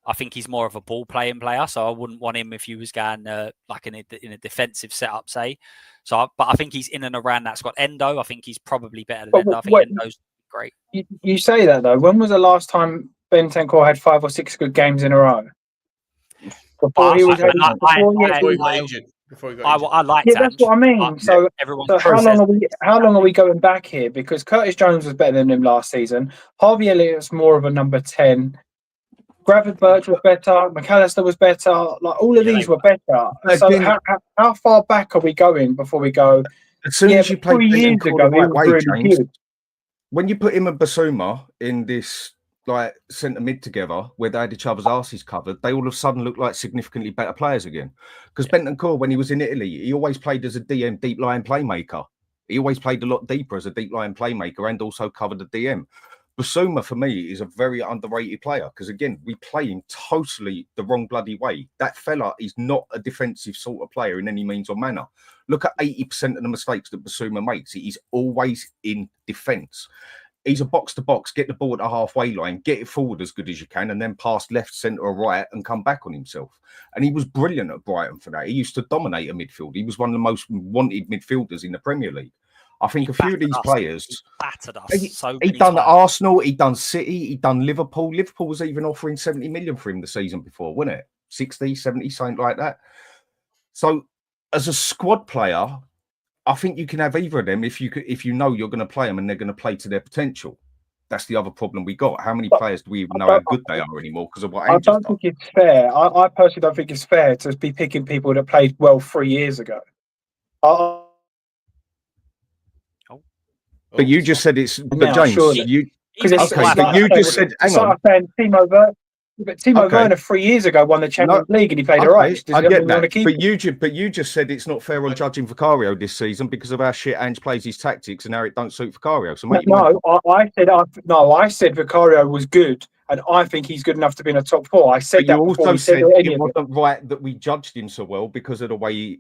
I think he's more of a ball-playing player. So I wouldn't want him if he was going like in a defensive setup, say. But I think he's in and around that squad. Endo, I think he's probably better than Endo. I think Endo's great. You say that though. When was the last time Bentancur had 5 or 6 good games in a row? Before he got injured. I like that. That's what I mean. So how long are we going back here? Because Curtis Jones was better than him last season. Harvey Elliott's more of a number 10. Gravenberch was better. McAllister was better. Like all of these were better. So how far back are we going before we go? As soon as you play 3 years ago, he was really good. When you put him and Bissouma in this like centre mid together, where they had each other's asses covered, they all of a sudden look like significantly better players again. Because Bentancur, when he was in Italy, he always played as a DM, deep line playmaker. He always played a lot deeper as a deep line playmaker and also covered the DM. Bissouma, for me, is a very underrated player because, again, we play him totally the wrong bloody way. That fella is not a defensive sort of player in any means or manner. Look at 80% of the mistakes that Bissouma makes. He's always in defence. He's a box-to-box, get the ball at the halfway line, get it forward as good as you can, and then pass left, centre or right and come back on himself. And he was brilliant at Brighton for that. He used to dominate a midfield. He was one of the most wanted midfielders in the Premier League. I think a few of these players... He done Arsenal, he done City, he done Liverpool. Liverpool was even offering 70 million for him the season before, wasn't it? 60, 70, something like that. So, as a squad player... I think you can have either of them if you know you're going to play them and they're going to play to their potential. That's the other problem we got. How many players do we even know how good they are anymore because of what Ainge has done? I don't think it's fair. I personally don't think it's fair to be picking people that played well 3 years ago. But you just said it's... But James, you just said... Hang on. But Timo Werner 3 years ago won the Champions League and he played all right. I get that. But you just said it's not fair on judging Vicario this season because of how shit Ange plays his tactics and how it don't suit Vicario. So I said Vicario was good and I think he's good enough to be in a top 4. I said that. You also said it wasn't right that we judged him so well because of the way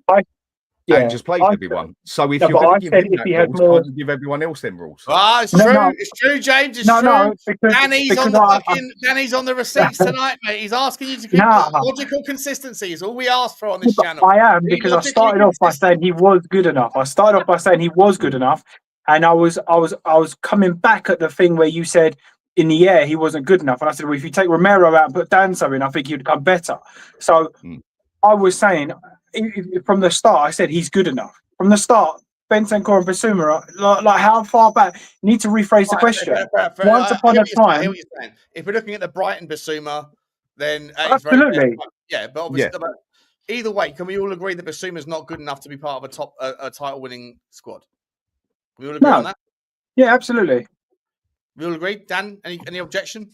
and just plays I- everyone. So if No, you're but I going to give said him if that he had rules, more- can't you give everyone else them rules? Ah, it's No, true. no. It's true, James. It's No, true. no, because Danny's on the receipts tonight, mate. He's asking you to keep Nah. logical consistency. Is all we ask for on this channel. I am, Be because I logically started off by consistent. saying he was good enough. And I was coming back at the thing where you said in the air he wasn't good enough, and I said, well, if you take Romero out and put Danso in, I think he'd come better. So I was saying from the start, I said he's good enough from the start. Bentancur and Bissouma, like how far back? You need to rephrase the question. Once upon a time, I hear what you're saying. If we're looking at the Brighton Bissouma, then it's absolutely. very, yeah. But obviously, either way, can we all agree that Bissouma's not good enough to be part of a title-winning squad? We all agree on that. Yeah, absolutely. We all agree. Dan, any objection?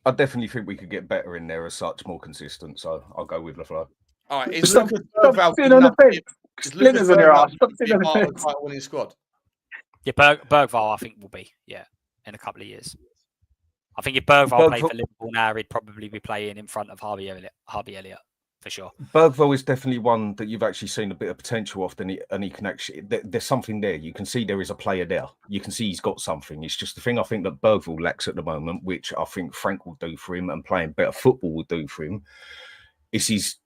I definitely think we could get better in there as such, more consistent. So I'll go with the flow. All right. Is Stop Lucas Berghvall sitting on the fence. Is Lucas Splinters on your ass. Berghvall Stop be sitting on the part of a fence. title-winning squad? Yeah, Berghvall, I think will be in a couple of years. I think if Berghvall played for Liverpool now, he'd probably be playing in front of Harvey Elliott for sure. Berghvall is definitely one that you've actually seen a bit of potential of, and he can actually. There's something there. You can see there is a player there. You can see he's got something. It's just the thing I think that Berghvall lacks at the moment, which I think Frank will do for him, and playing better football will do for him. It's his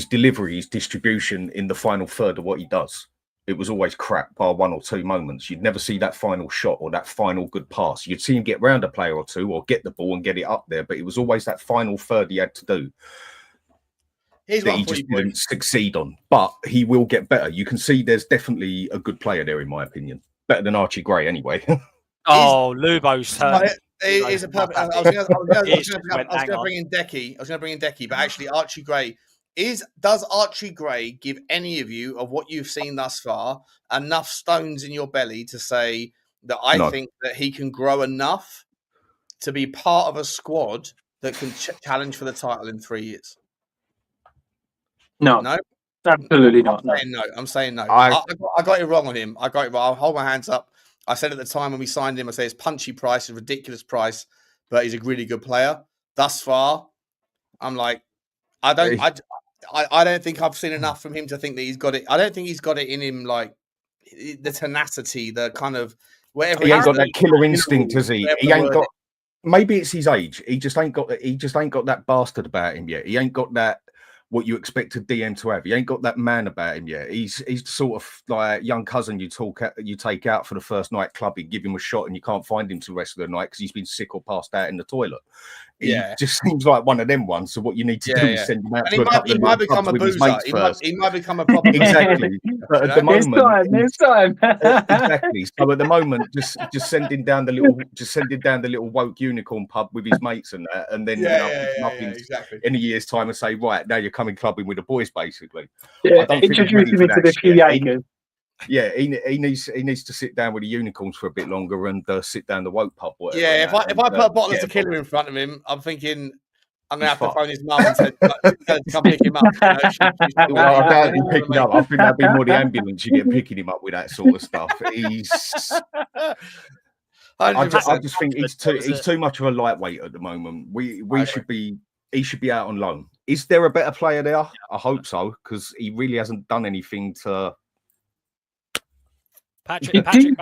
delivery, his distribution in the final third of what he does. It was always crap by 1 or 2 moments. You'd never see that final shot or that final good pass. You'd see him get round a player or two or get the ball and get it up there, but it was always that final third he had to do that he just didn't succeed on. But he will get better. You can see there's definitely a good player there, in my opinion. Better than Archie Gray, anyway. Lubo's turn. It is a perfect. I was going to bring in Decky, but actually Archie Gray does Archie Gray give any of you of what you've seen thus far enough stones in your belly to say that I think that he can grow enough to be part of a squad that can challenge for the title in 3 years? No, absolutely not. I'm saying no. I got it wrong on him. I got it wrong. I'll hold my hands up. I said at the time when we signed him, I said it's punchy price, a ridiculous price, but he's a really good player. Thus far, I'm like, I don't think I've seen enough from him to think that he's got it. I don't think he's got it in him, like the tenacity, the kind of whatever. He ain't got that killer instinct, has he? He ain't got. Maybe it's his age. He just ain't got that bastard about him yet. He ain't got that what you expect a DM to have. He ain't got that man about him yet. He's sort of like young cousin you take out for the first night clubbing, give him a shot, and you can't find him till the rest of the night because he's been sick or passed out in the toilet. He just seems like one of them ones. So what you need to do is send him out to a couple of little pubs with his mates first. He might become a proper exactly. But at the moment, next time. exactly. So at the moment, just sending down the little woke unicorn pub with his mates and that, and then exactly. in a year's time and say, right, now you're coming clubbing with the boys, basically. Yeah, introduce him into the few acres. Yeah, he needs to sit down with the unicorns for a bit longer and sit down the woke pub. Whatever, yeah, if I put a bottle of tequila in front of him, I'm thinking I'm gonna have to phone his mum and tell come pick him up. Well, I doubt he'd pick him up. I think that'd be more the ambulance you get picking him up with that sort of stuff. I just think he's too much of a lightweight at the moment. He should be out on loan. Is there a better player there? I hope so, because he really hasn't done anything to. Patrick had an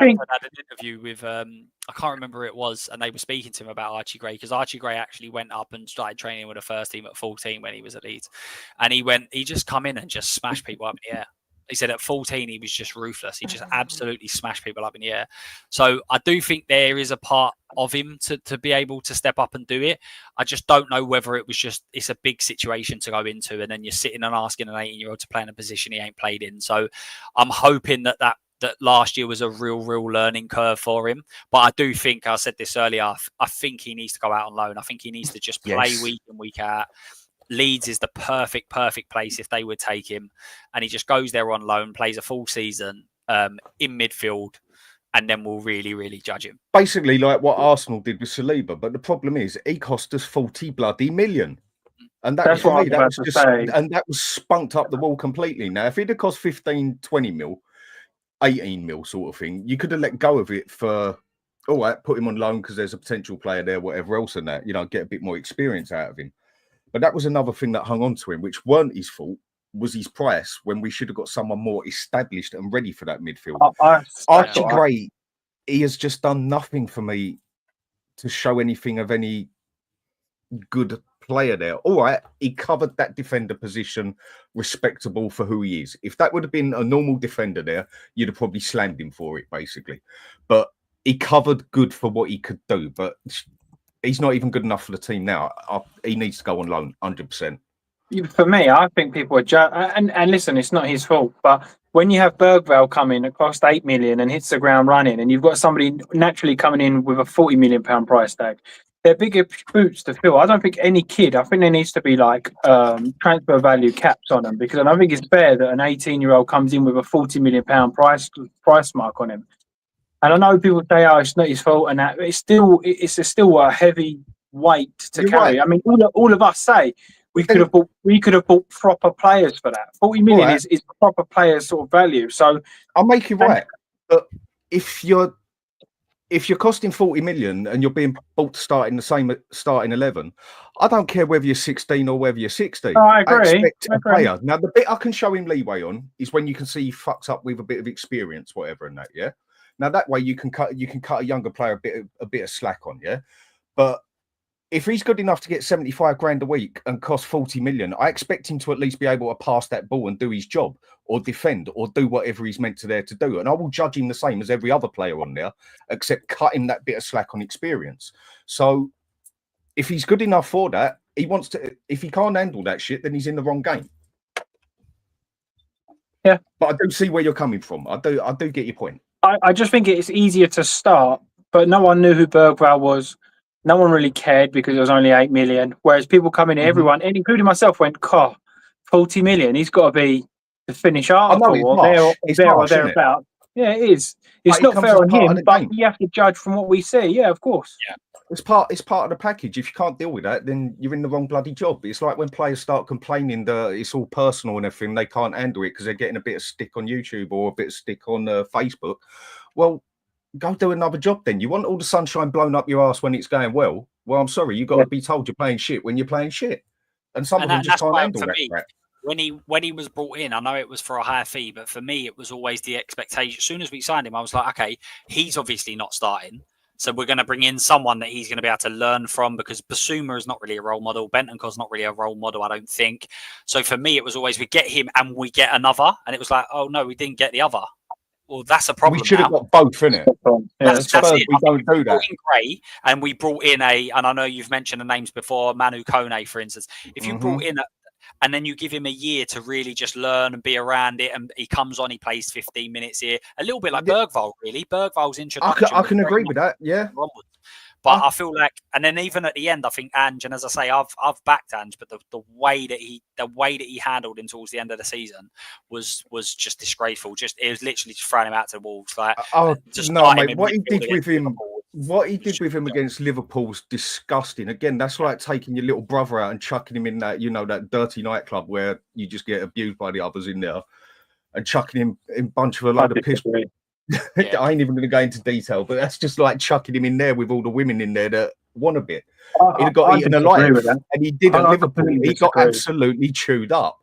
interview with I can't remember who it was, and they were speaking to him about Archie Gray, because Archie Gray actually went up and started training with the first team at 14 when he was at Leeds, and he just come in and just smashed people up in the air. He said at 14 he was just ruthless. He just absolutely smashed people up in the air. So I do think there is a part of him to be able to step up and do it. I just don't know whether it's a big situation to go into, and then you're sitting and asking an 18-year-old to play in a position he ain't played in. So I'm hoping that last year was a real learning curve for him. But I do think, I said this earlier, I think he needs to go out on loan. I think he needs to just play week in, week out. Leeds is the perfect place if they would take him, and he just goes there on loan, plays a full season in midfield, and then we'll really judge him. Basically like what Arsenal did with Saliba, but the problem is he cost us 40 bloody million. And that was spunked up the wall completely. Now, if it had cost 15, 20 mil, 18 mil sort of thing, you could have let go of it for, all right, put him on loan because there's a potential player there, whatever else, and that, get a bit more experience out of him. But that was another thing that hung on to him, which weren't his fault. was his price when we should have got someone more established and ready for that midfield. Archie Gray, he has just done nothing for me to show anything of any good player there. All right, he covered that defender position respectable for who he is. If that would have been a normal defender there, you'd have probably slammed him for it, basically. But he covered good for what he could do. But he's not even good enough for the team now. He needs to go on loan, 100%. For me, I think people are and listen, it's not his fault, but when you have Berghvall come in that cost 8 million and hits the ground running, and you've got somebody naturally coming in with a 40 million pound price tag, they're bigger boots to fill. I don't think any kid. I think there needs to be like transfer value caps on them, because I don't think it's fair that an 18-year-old comes in with a 40 million pound price mark on him. And I know people say, "Oh, it's not his fault," and that it's still a heavy weight to carry. Right. I mean, all of us say we could have bought proper players for that. 40 million is proper players sort of value. So I'll make you right, but if you're costing 40 million and you're being bought to start in the same starting 11, I don't care whether you're 16 or whether you're 16. I agree. I expect a player. Now, the bit I can show him leeway on is when you can see he fucks up with a bit of experience, whatever, and that. Yeah. Now that way you can cut a younger player a bit of slack on. Yeah, but if he's good enough to get 75 grand a week and cost 40 million, I expect him to at least be able to pass that ball and do his job or defend or do whatever he's meant to there to do. And I will judge him the same as every other player on there, except cut him that bit of slack on experience. So if he's good enough for that, if he can't handle that shit, then he's in the wrong game. Yeah. But I do see where you're coming from. I do get your point. I just think it's easier to start, but no one knew who Berghvall was. No one really cared because it was only 8 million. Whereas people coming in, everyone, and including myself, went, 40 million. He's got to be the finished article or thereabout. Yeah, it is. It's not fair on him, but you have to judge from what we see. Yeah, of course. Yeah. It's part of the package. If you can't deal with that, then you're in the wrong bloody job. It's like when players start complaining that it's all personal and everything, they can't handle it because they're getting a bit of stick on YouTube or a bit of stick on Facebook. Well, go do another job then. You want all the sunshine blown up your ass when it's going well. Well, I'm sorry, you've got to be told you're playing shit when you're playing shit. And some of them just can't handle that crap. When he was brought in, I know it was for a higher fee, but for me, it was always the expectation. As soon as we signed him, I was like, okay, he's obviously not starting. So we're going to bring in someone that he's going to be able to learn from, because Bissouma is not really a role model. Bentoncourt's not really a role model, I don't think. So for me, it was always we get him and we get another. And it was like, oh, no, we didn't get the other. Well, that's a problem. We should have got both, innit? That's it. We don't do that. Gray, and we brought in and I know you've mentioned the names before, Manu Kone, for instance. If you brought in and then you give him a year to really just learn and be around it, and he comes on, he plays 15 minutes here, a little bit like Berghvall, really. Berghvall's introduction. I can agree with that, yeah. But I feel like, and then even at the end, I think Ange, and as I say, I've backed Ange, but the way that he handled him towards the end of the season was just disgraceful. It was literally just throwing him out to the wolves. Like, mate, what he did with him against Liverpool was disgusting. Again, that's like taking your little brother out and chucking him in that, that dirty nightclub where you just get abused by the others in there, and chucking him in a bunch of a load of piss. Yeah. I ain't even going to go into detail, but that's just like chucking him in there with all the women in there that want a bit. He'd have got eaten alive, and he did at Liverpool. He got absolutely chewed up.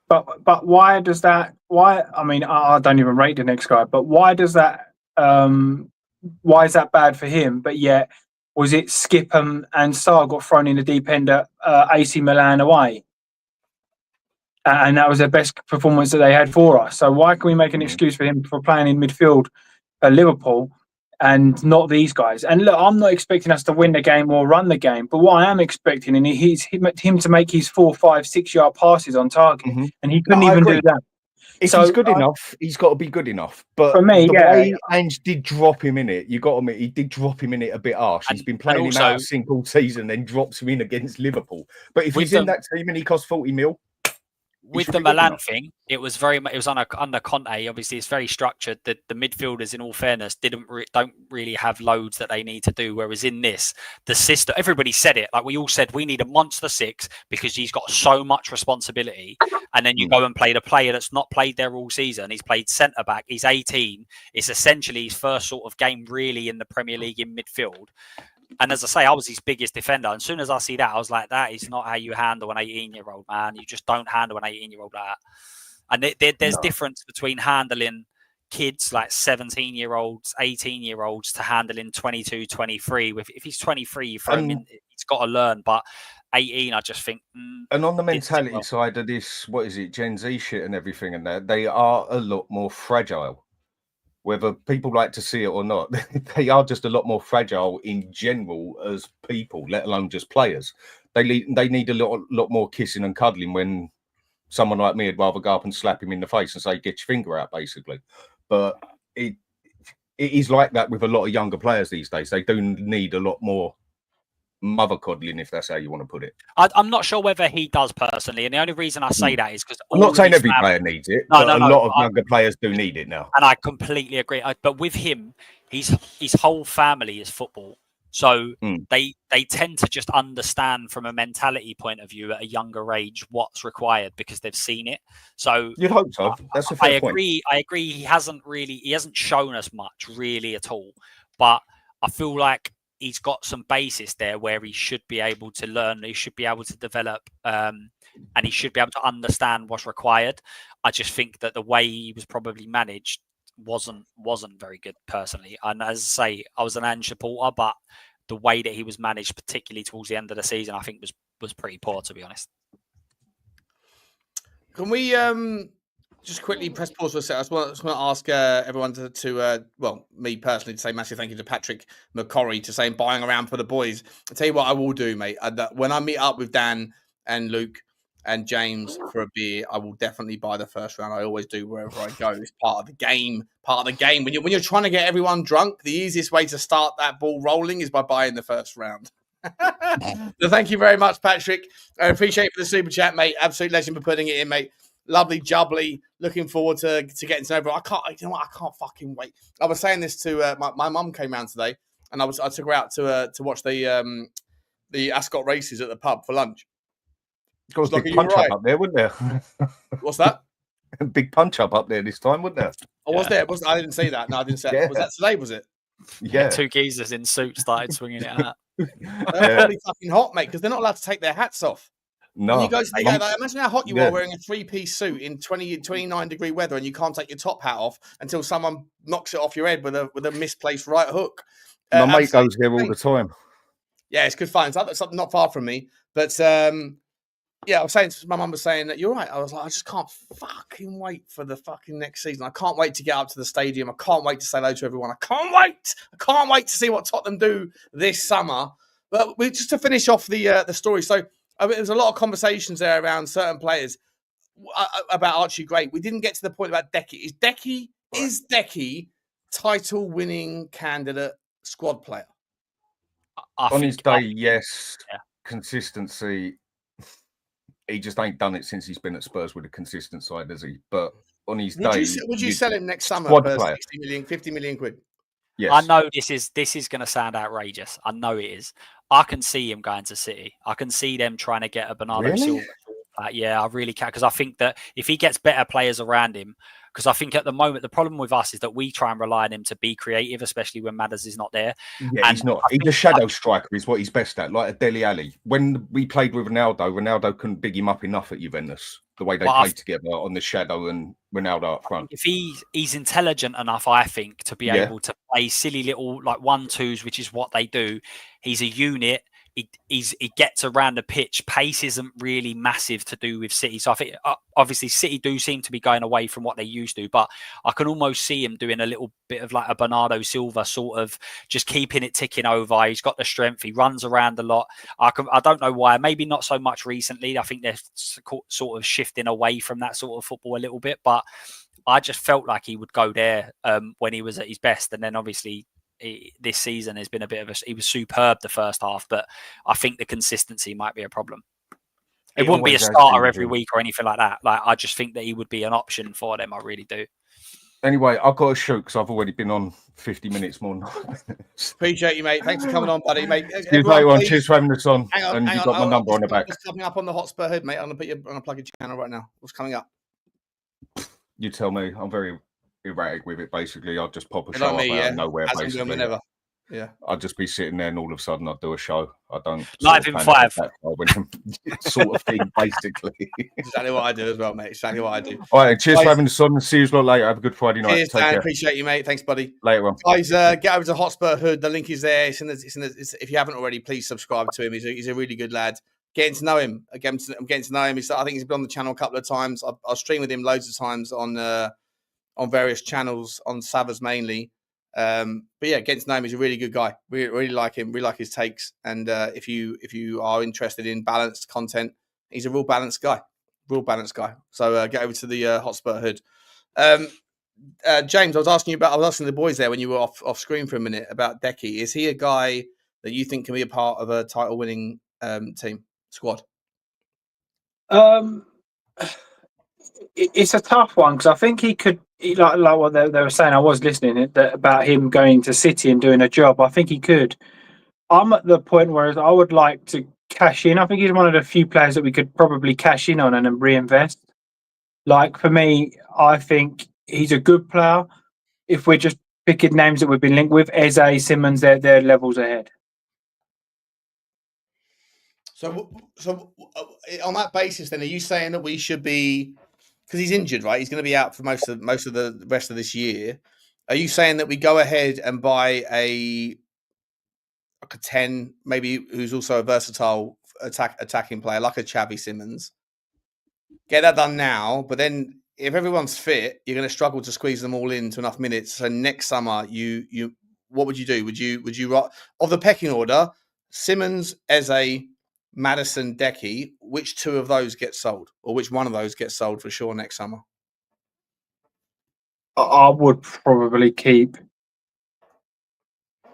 But why does that? Why? I mean, I don't even rate the next guy, but why does that? Why is that bad for him? But yet, was it Skipham and Sarr got thrown in the deep end at AC Milan away? And that was their best performance that they had for us. So why can we make an excuse for him for playing in midfield at Liverpool and not these guys? And look, I'm not expecting us to win the game or run the game, but what I am expecting is him to make his 4, 5, 6 yard passes on target, and he couldn't even do that. If he's good enough, he's got to be good enough. But for me, the way Ange did drop him in it, you got to admit, he did drop him in it a bit harsh. He's been playing him out of sync all season, then drops him in against Liverpool. But if he's in that team and he costs 40 mil. With the Milan thing, it was under Conte. Obviously, it's very structured. The midfielders, in all fairness, don't really have loads that they need to do. Whereas in this, the system, everybody said it. Like we all said, we need a monster 6 because he's got so much responsibility. And then you go and play the player that's not played there all season. He's played centre back. He's 18. It's essentially his first sort of game really in the Premier League in midfield. And as I say, I was his biggest defender. And as soon as I see that, I was like, that is not how you handle an 18-year-old, man. You just don't handle an 18-year-old like that. And there's difference between handling kids like 17-year-olds, 18-year-olds to handling 22, 23. If he's 23, you throw him in, he's got to learn. But 18, I just think. And on the mentality side of this, what is it, Gen Z shit and everything and that, they are a lot more fragile. Whether people like to see it or not, they are just a lot more fragile in general as people, let alone just players. They need a lot more kissing and cuddling when someone like me would rather go up and slap him in the face and say, get your finger out, basically. But it is like that with a lot of younger players these days. They do need a lot more mother coddling, if that's how you want to put it. I'm not sure whether he does personally, and the only reason I say that is because I'm not saying every player needs it, but a lot of younger players do need it now. And I completely agree. But with him, his whole family is football, so they tend to just understand from a mentality point of view at a younger age what's required because they've seen it. So you'd hope so. That's a fair point. I agree. He hasn't shown us much really at all, but I feel like he's got some basis there where he should be able to learn, he should be able to develop, and he should be able to understand what's required. I just think that the way he was probably managed wasn't very good personally. And as I say, I was an Ange supporter, but the way that he was managed, particularly towards the end of the season, I think was pretty poor, to be honest. Can we just quickly press pause for a second? I just want to ask everyone to well, me personally, to say massive thank you to Patrick McCorry to saying buying around for the boys. I'll tell you what I will do, mate. When I meet up with Dan and Luke and James for a beer, I will definitely buy the first round. I always do wherever I go. It's part of the game. When you're trying to get everyone drunk, the easiest way to start that ball rolling is by buying the first round. So thank you very much, Patrick. I appreciate it for the super chat, mate. Absolute legend for putting it in, mate. Lovely jubbly. Looking forward to getting to know everyone. I can't fucking wait. I was saying this to my mum came round today, and I took her out to watch the Ascot races at the pub for lunch. Got a big punch up there, wouldn't there? What's that? A big punch up there this time, wouldn't there? Oh, was there? I didn't see that. No, I didn't see that. Was that today? Was it? Yeah. Two geezers in suits started swinging it out. They're probably fucking hot, mate, because they're not allowed to take their hats off. No. When you go to the game, like, imagine how hot you are wearing a three-piece suit in 29-degree weather, and you can't take your top hat off until someone knocks it off your head with a misplaced right hook. My mate goes here all the time. Yeah, it's good fun. It's something not far from me, but yeah, I was saying, my mum was saying that you're right. I was like, I just can't fucking wait for the fucking next season. I can't wait to get up to the stadium. I can't wait to say hello to everyone. I can't wait to see what Tottenham do this summer. But just to finish off the story. So there's a lot of conversations there around certain players about Archie Gray. We didn't get to the point about Decky. Is Decky title-winning candidate squad player? On his day, yes. Yeah. Consistency. He just ain't done it since he's been at Spurs with a consistent side, has he? But on his day, would you sell him next summer for 60 million, 50 million quid? Yes. I know this is going to sound outrageous. I know it is. I can see him going to City. I can see them trying to get a Bernardo Silva. Yeah, I really can, because I think that if he gets better players around him, because I think at the moment the problem with us is that we try and rely on him to be creative, especially when Maddison is not there. Yeah, he's not. He's a shadow striker, is what he's best at, like a Dele Alli. When we played with Ronaldo couldn't big him up enough at Juventus. The way they played together on the shadow and Ronaldo up front. If he's intelligent enough, I think, to be able to play silly little like 1-2s, which is what they do. He's a unit. He gets around the pitch. Pace isn't really massive to do with City. So I think obviously City do seem to be going away from what they used to, but I can almost see him doing a little bit of like a Bernardo Silva sort of just keeping it ticking over. He's got the strength. He runs around a lot. I don't know why. Maybe not so much recently. I think they're sort of shifting away from that sort of football a little bit, but I just felt like he would go there when he was at his best. And then obviously this season has been a bit of he was superb the first half, but I think the consistency might be a problem. It wouldn't be a starter every week or anything like that. Like, I just think that he would be an option for them. I really do. Anyway, I've got to shoot because I've already been on 50 minutes more than Appreciate you, mate. Thanks for coming on, buddy, mate. Cheers for having us on. And you've got my number on the back. What's coming up on the Hotspur hood, mate? I'm gonna plug your channel right now. What's coming up? You tell me. I'm very erratic with it, basically. I'll just pop a show up out of nowhere, basically. Yeah. I'd just be sitting there and all of a sudden I'd do a show. I don't Live in 5 sort of thing, basically. Exactly what I do as well, mate. Exactly what I do. All right, cheers Guys, for having us on. See you lot later. Have a good Friday night. Cheers, Take Dan. care. Appreciate you, mate. Thanks, buddy. Later on. Guys, get over to Hotspur Hood. The link is there. If you haven't already, please subscribe to him. He's a really good lad. Getting to know him. I'm getting to know him. I think he's been on the channel a couple of times. I'll stream with him loads of times on various channels, on Savas mainly. But yeah, getting to know him. He's a really good guy. We really like him. Really like his takes. And if you are interested in balanced content, he's a real balanced guy. So get over to the Hotspur Hood. James, I was asking the boys there when you were off screen for a minute about Decky. Is he a guy that you think can be a part of a title winning team squad? It's a tough one because I think he could. Like what they were saying, I was listening about him going to City and doing a job. I think he could. I'm at the point where I would like to cash in. I think he's one of the few players that we could probably cash in on and then reinvest. Like for me, I think he's a good player. If we're just picking names that we've been linked with, Eze, Simmons, they're levels ahead. So on that basis, then, are you saying that we should be, because he's injured, right? He's going to be out for most of the rest of this year. Are you saying that we go ahead and buy a 10, maybe, who's also a versatile attacking player, like a Xavi Simmons? Get that done now, but then if everyone's fit, you're going to struggle to squeeze them all into enough minutes. So next summer, you what would you do? Would you of the pecking order, Simmons, Eze, Maddison, Decky, which two of those get sold, or which one of those gets sold for sure next summer? I would probably keep.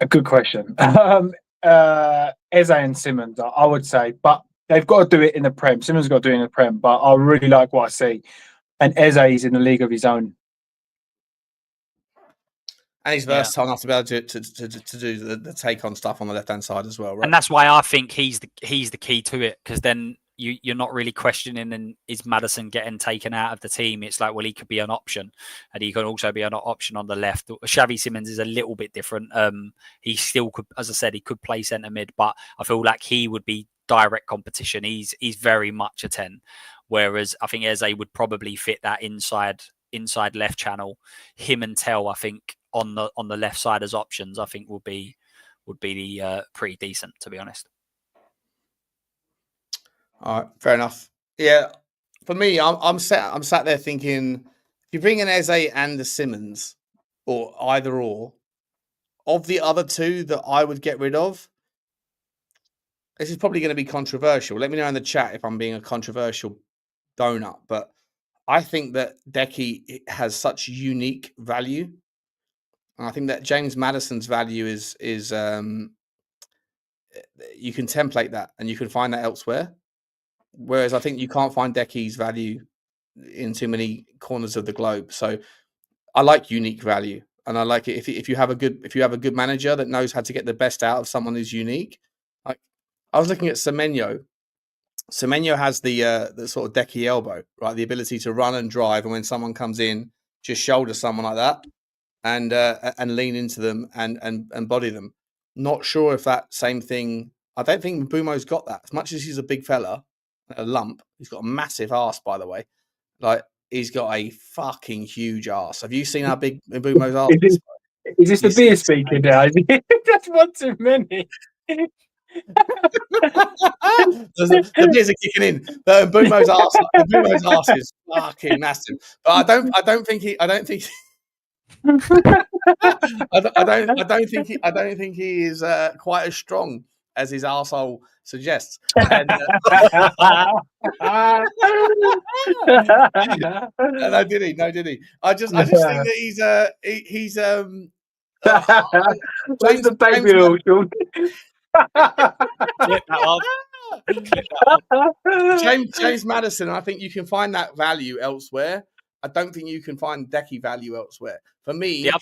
A good question. Eze and Simmons, I would say, but they've got to do it in the Prem. Simmons got to do it in the Prem, but I really like what I see. And Eze is in a league of his own. And he's versatile enough to be able to do the take on stuff on the left hand side as well, right? And that's why I think he's the key to it, because then you're not really questioning, and is Maddison getting taken out of the team? It's like, well, he could be an option, and he can also be an option on the left. Xavi Simmons is a little bit different. He still could, as I said, he could play centre mid, but I feel like he would be direct competition. He's very much a 10, whereas I think Eze would probably fit that inside left channel. Him and Tell, I think, on the left side as options, I think would be pretty decent, to be honest. All right, fair enough. Yeah, for me, I'm sat there thinking, if you bring in Eze and the Simmons, or either or, of the other two that I would get rid of, this is probably going to be controversial. Let me know in the chat if I'm being a controversial donut, but I think that Decky has such unique value. And I think that James Maddison's value is you can template that and you can find that elsewhere. Whereas I think you can't find Decky's value in too many corners of the globe. So I like unique value, and I like it if you have a good manager that knows how to get the best out of someone who's unique. Like, I was looking at Semeno. Semeno has the sort of Decky elbow, right? The ability to run and drive, and when someone comes in, just shoulder someone like that and lean into them and body them. Not sure if that same thing. I don't think Mbeumo's got that. As much as he's a big fella, a lump, he's got a massive arse, by the way. Like, he's got a fucking huge arse. Have you seen how big Mbeumo's arse is? Is this the beer speaking now? That's one too many. The beers are kicking in. But Mbeumo's arse is fucking massive. But I don't think he is quite as strong as his arsehole suggests. And, no, did he? I just think that he's Where's the baby oil, Sean? James Maddison, I think you can find that value elsewhere. I don't think you can find Decky value elsewhere. For me, if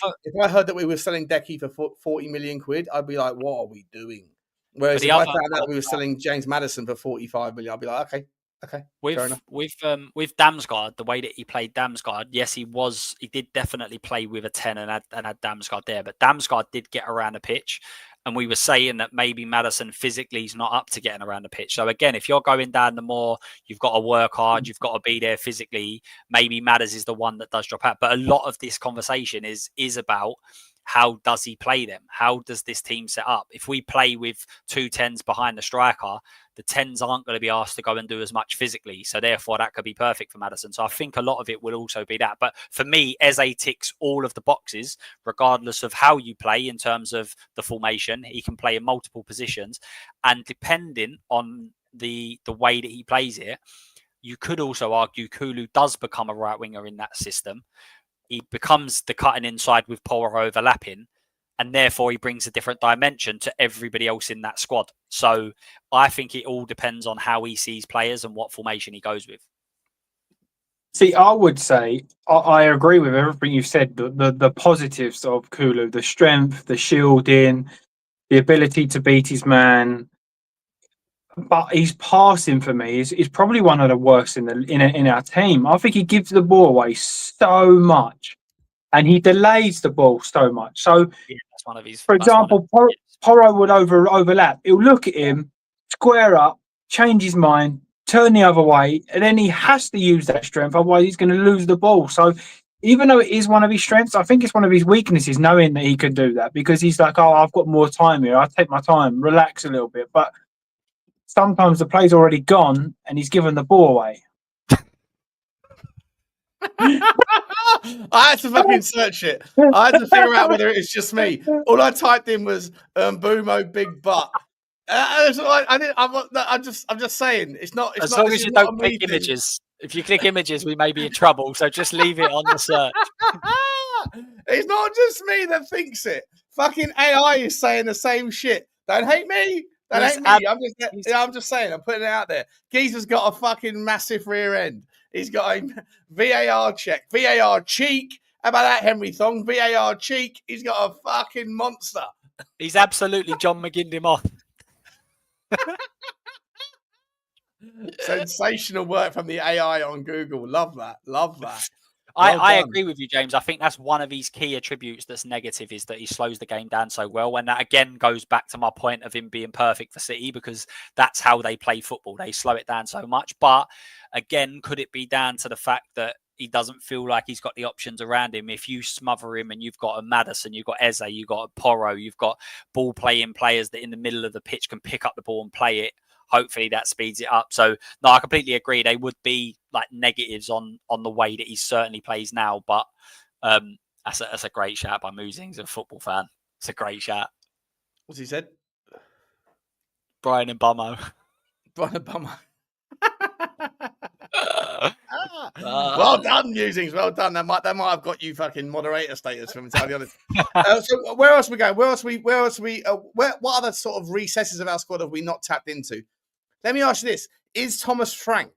I heard that we were selling Decky for 40 million quid, I'd be like, what are we doing? Whereas if I found out we were selling James Maddison for 45 million, I'd be like, okay, Okay. With Damsgaard, the way that he played Damsgaard, yes, he did definitely play with a 10 and had Damsgaard there, but Damsgaard did get around the pitch, and we were saying that maybe Maddison physically is not up to getting around the pitch. So again, if you're going down the more, you've got to work hard, you've got to be there physically. Maybe Madders is the one that does drop out, but a lot of this conversation is about how does he play them? How does this team set up? If we play with 2 10s behind the striker, the 10s aren't going to be asked to go and do as much physically. So therefore, that could be perfect for Maddison. So I think a lot of it will also be that. But for me, Eze ticks all of the boxes, regardless of how you play in terms of the formation. He can play in multiple positions. And depending on the way that he plays it, you could also argue Kulu does become a right winger in that system. He becomes the cutting inside with Porro overlapping, and therefore he brings a different dimension to everybody else in that squad. So I think it all depends on how he sees players and what formation he goes with. See, I would say I agree with everything you've said. The positives of Kulu, the strength, the shielding, the ability to beat his man. But his passing for me is probably one of the worst in our team. I think he gives the ball away so much, and he delays the ball so much. So, yeah, that's one of his. For example, Porro would overlap. He'll look at him, square up, change his mind, turn the other way, and then he has to use that strength. Otherwise, he's going to lose the ball. So, even though it is one of his strengths, I think it's one of his weaknesses, knowing that he can do that, because he's like, "Oh, I've got more time here. I take my time, relax a little bit." But sometimes the play's already gone and he's given the ball away. I had to fucking search it. I had to figure out whether it's just me. All I typed in was Mbeumo big butt. I'm just saying it's not. It's as not, long as you don't click images. If you click images, we may be in trouble. So just leave it on the search. It's not just me that thinks it. Fucking AI is saying the same shit. Don't hate me. That ain't me. I'm just saying. I'm putting it out there. Geezer's got a fucking massive rear end. He's got a VAR check. VAR cheek. How about that, Henry Thong? VAR cheek. He's got a fucking monster. He's absolutely John McGinn him off. Sensational work from the AI on Google. Love that. Love that. I agree with you, James. I think that's one of his key attributes that's negative, is that he slows the game down so well. And that, again, goes back to my point of him being perfect for City, because that's how they play football. They slow it down so much. But, again, could it be down to the fact that he doesn't feel like he's got the options around him? If you smother him and you've got a Maddison, you've got Eze, you've got a Porro, you've got ball-playing players that in the middle of the pitch can pick up the ball and play it, hopefully that speeds it up. So, no, I completely agree. They would be like negatives on the way that he certainly plays now. But that's a great shout by Moosings, a football fan. It's a great shout. What's he said? Brian and Mbeumo. Brian and Mbeumo. Well done, Musings. Well done. That might have got you fucking moderator status, from to be honest. So where else are we going? What other sort of recesses of our squad have we not tapped into? Let me ask you this: is Thomas Frank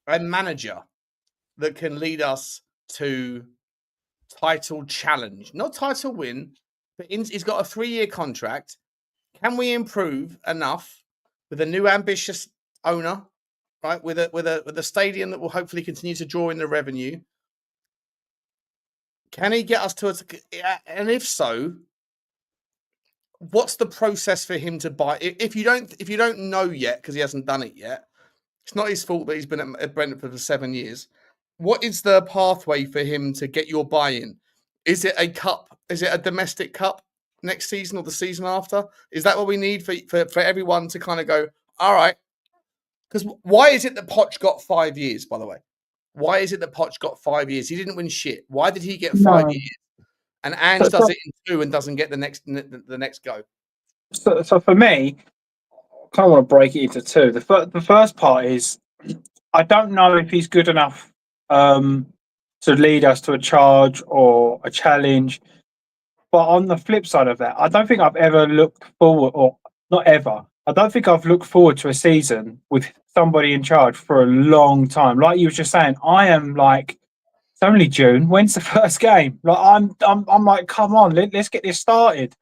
a manager that can lead us to title challenge, not title win? But he's got a 3-year contract. Can we improve enough with a new ambitious owner? Right, with a stadium that will hopefully continue to draw in the revenue. Can he get us to and if so, what's the process for him to buy? If you don't know yet, because he hasn't done it yet, it's not his fault that he's been at Brentford for 7 years. What is the pathway for him to get your buy-in? Is it a cup? Is it a domestic cup next season or the season after? Is that what we need for everyone to kind of go, all right? Because why is it that Poch got 5 years, by the way? Why is it that Poch got 5 years? He didn't win shit. Why did he get 5 years? And Ange does it in 2 and doesn't get the next go. So for me, I kind of want to break it into 2. The first part is, I don't know if he's good enough to lead us to a charge or a challenge. But on the flip side of that, I don't think I've ever looked forward, or not ever, I don't think I've looked forward to a season with somebody in charge for a long time. Like you were just saying, I am like, it's only June. When's the first game? Like I'm like, come on, let's get this started.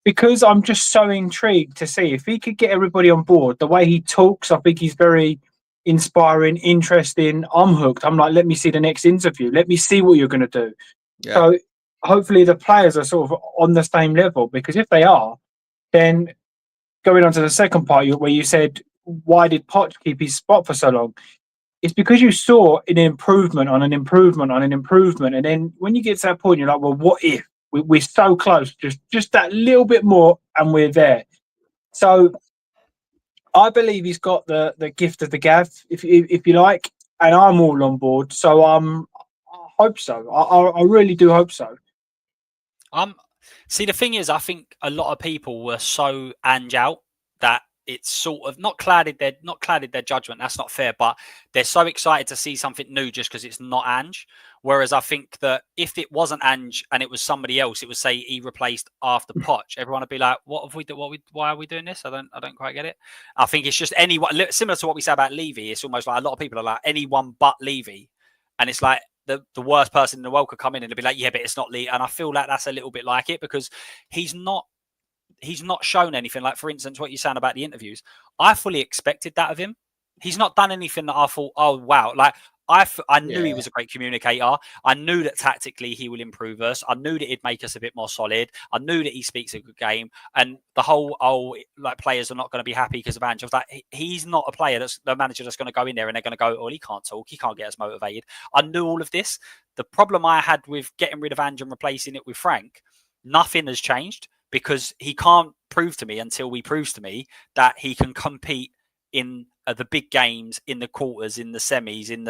Because I'm just so intrigued to see if he could get everybody on board. The way he talks, I think he's very inspiring, interesting. I'm hooked. I'm like, let me see the next interview. Let me see what you're going to do. Yeah. So hopefully the players are sort of on the same level, because if they are, then going on to the second part where you said, why did Poch keep his spot for so long? It's because you saw an improvement on an improvement on an improvement. And then when you get to that point, you're like, well, what if we're so close, just that little bit more and we're there. So I believe he's got the gift of the gav, if you like, and I'm all on board. So I hope so. I really do hope so. See, the thing is, I think a lot of people were so Ange out that it's sort of not clouded their judgment. That's not fair, but they're so excited to see something new just because it's not Ange. Whereas I think that if it wasn't Ange and it was somebody else, it would say he replaced after Poch. Everyone would be like, "What have we done? Why are we doing this? I don't quite get it." I think it's just anyone, similar to what we say about Levy. It's almost like a lot of people are like anyone but Levy, and it's like the worst person in the world could come in and be like, "Yeah, but it's not Lee." And I feel like that's a little bit like it, because he's not shown anything. Like, for instance, what you're saying about the interviews, I fully expected that of him. He's not done anything that I thought, oh wow, like I knew he was a great communicator. I knew that tactically he will improve us. I knew that he'd make us a bit more solid. I knew that he speaks a good game. And the whole, like, players are not going to be happy because of Ange. I was like, he's not a player that's the manager that's going to go in there and they're going to go, oh, he can't talk. He can't get us motivated. I knew all of this. The problem I had with getting rid of Ange and replacing it with Frank, nothing has changed, because he can't prove to me until he proves to me that he can compete in the big games, in the quarters, in the semis, in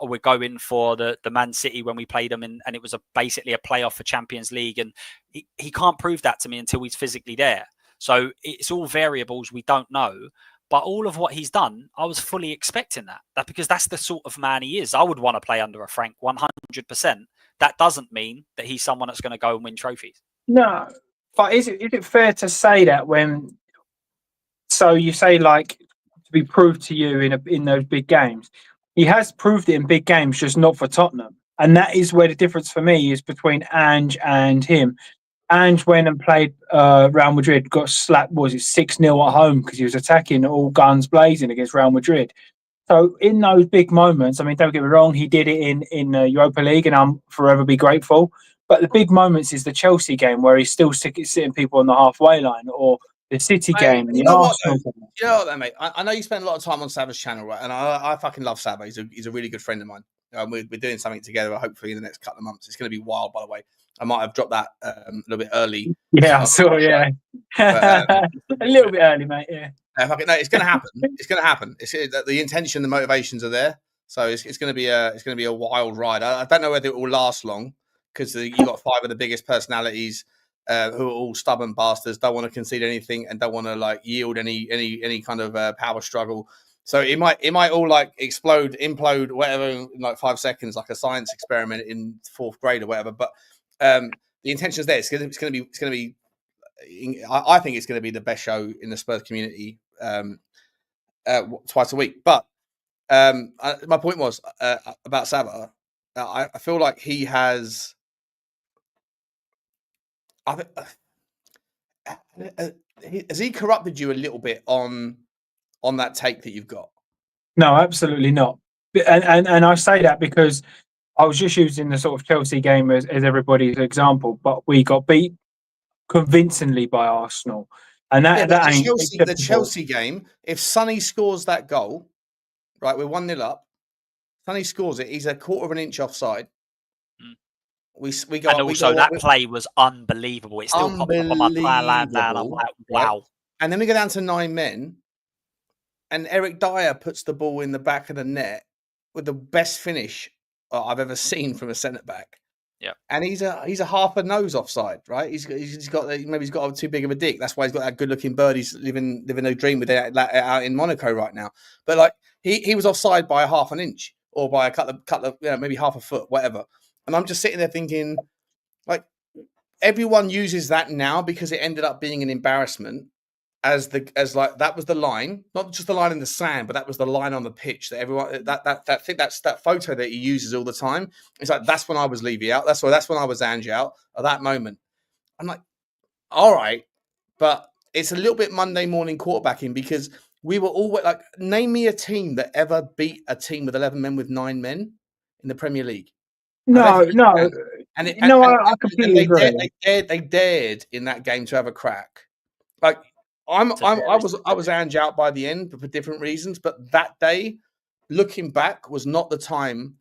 we're going for the Man City when we played them, and it was basically a playoff for Champions League, and he can't prove that to me until he's physically there. So it's all variables we don't know. But all of what he's done, I was fully expecting that because that's the sort of man he is. I would want to play under a Frank 100%. That doesn't mean that he's someone that's going to go and win trophies. No, but is it fair to say that when? So you say, like, to be proved to you in those big games, he has proved it in big games, just not for Tottenham, and that is where the difference for me is between Ange and him. Ange went and played Real Madrid, got slapped. Was it 6-0 at home because he was attacking all guns blazing against Real Madrid? So in those big moments, I mean, don't get me wrong, he did it in Europa League, and I'm forever be grateful. But the big moments is the Chelsea game where he's still sitting people on the halfway line, or the City game, the Arsenal game. You know what, mate? I know you spend a lot of time on Sava's channel, right? And I fucking love Sava. He's a really good friend of mine. We're doing something together, hopefully, in the next couple of months. It's going to be wild, by the way. I might have dropped that a little bit early. Yeah, I saw, yeah. But, a little bit early, mate, yeah. No, it's going to happen. It's going to happen. It's the intention, the motivations are there. So it's going to be a wild ride. I don't know whether it will last long, because you got 5 of the biggest personalities who are all stubborn bastards, don't want to concede anything, and don't want to like yield any kind of power struggle. So it might all like implode, whatever, in like 5 seconds, like a science experiment in 4th grade or whatever. But the intention is there. It's going to be. I think it's going to be the best show in the Spurs community twice a week. But my point was about Sava. I feel like he has. Has he corrupted you a little bit on that take that you've got? No, absolutely not. And I say that because I was just using the sort of Chelsea game as everybody's example, but we got beat convincingly by Arsenal. And that ain't the Chelsea game. If Sonny scores that goal, right, we're 1-0 up. Sonny scores it. He's a quarter of an inch offside. We go. And also, that play was unbelievable. It still popped up on my plan. I'm like, wow. Right? And then we go down to 9 men, and Eric Dyer puts the ball in the back of the net with the best finish I've ever seen from a centre back. Yeah, and he's a half a nose offside, right? He's got maybe he's got too big of a dick. That's why he's got that good looking bird. He's living a dream with that out in Monaco right now. But like he was offside by a half an inch or by a couple of maybe half a foot, whatever. And I'm just sitting there thinking, like, everyone uses that now because it ended up being an embarrassment. As that was the line, not just the line in the sand, but that was the line on the pitch that everyone that photo that he uses all the time. It's like, that's when I was Levy out. That's when I was Ange out at that moment. I'm like, all right, but it's a little bit Monday morning quarterbacking, because we were always like, name me a team that ever beat a team with 11 men with 9 men in the Premier League. No. And I completely agree. They dared in that game to have a crack. Like I was Ange out by the end, but for different reasons. But that day, looking back, was not the time.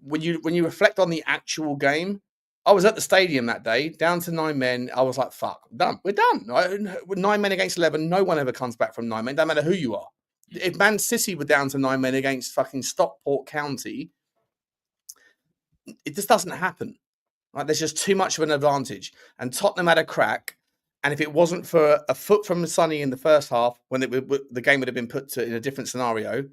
When you reflect on the actual game, I was at the stadium that day, down to 9 men. I was like, "Fuck, done. We're done." Right? With 9 men against 11, no one ever comes back from 9 men. Don't matter who you are. If Man City were down to 9 men against fucking Stockport County, it just doesn't happen. Right? There's just too much of an advantage. And Tottenham had a crack. And if it wasn't for a foot from Sonny in the first half, when the game would have been put in a different scenario,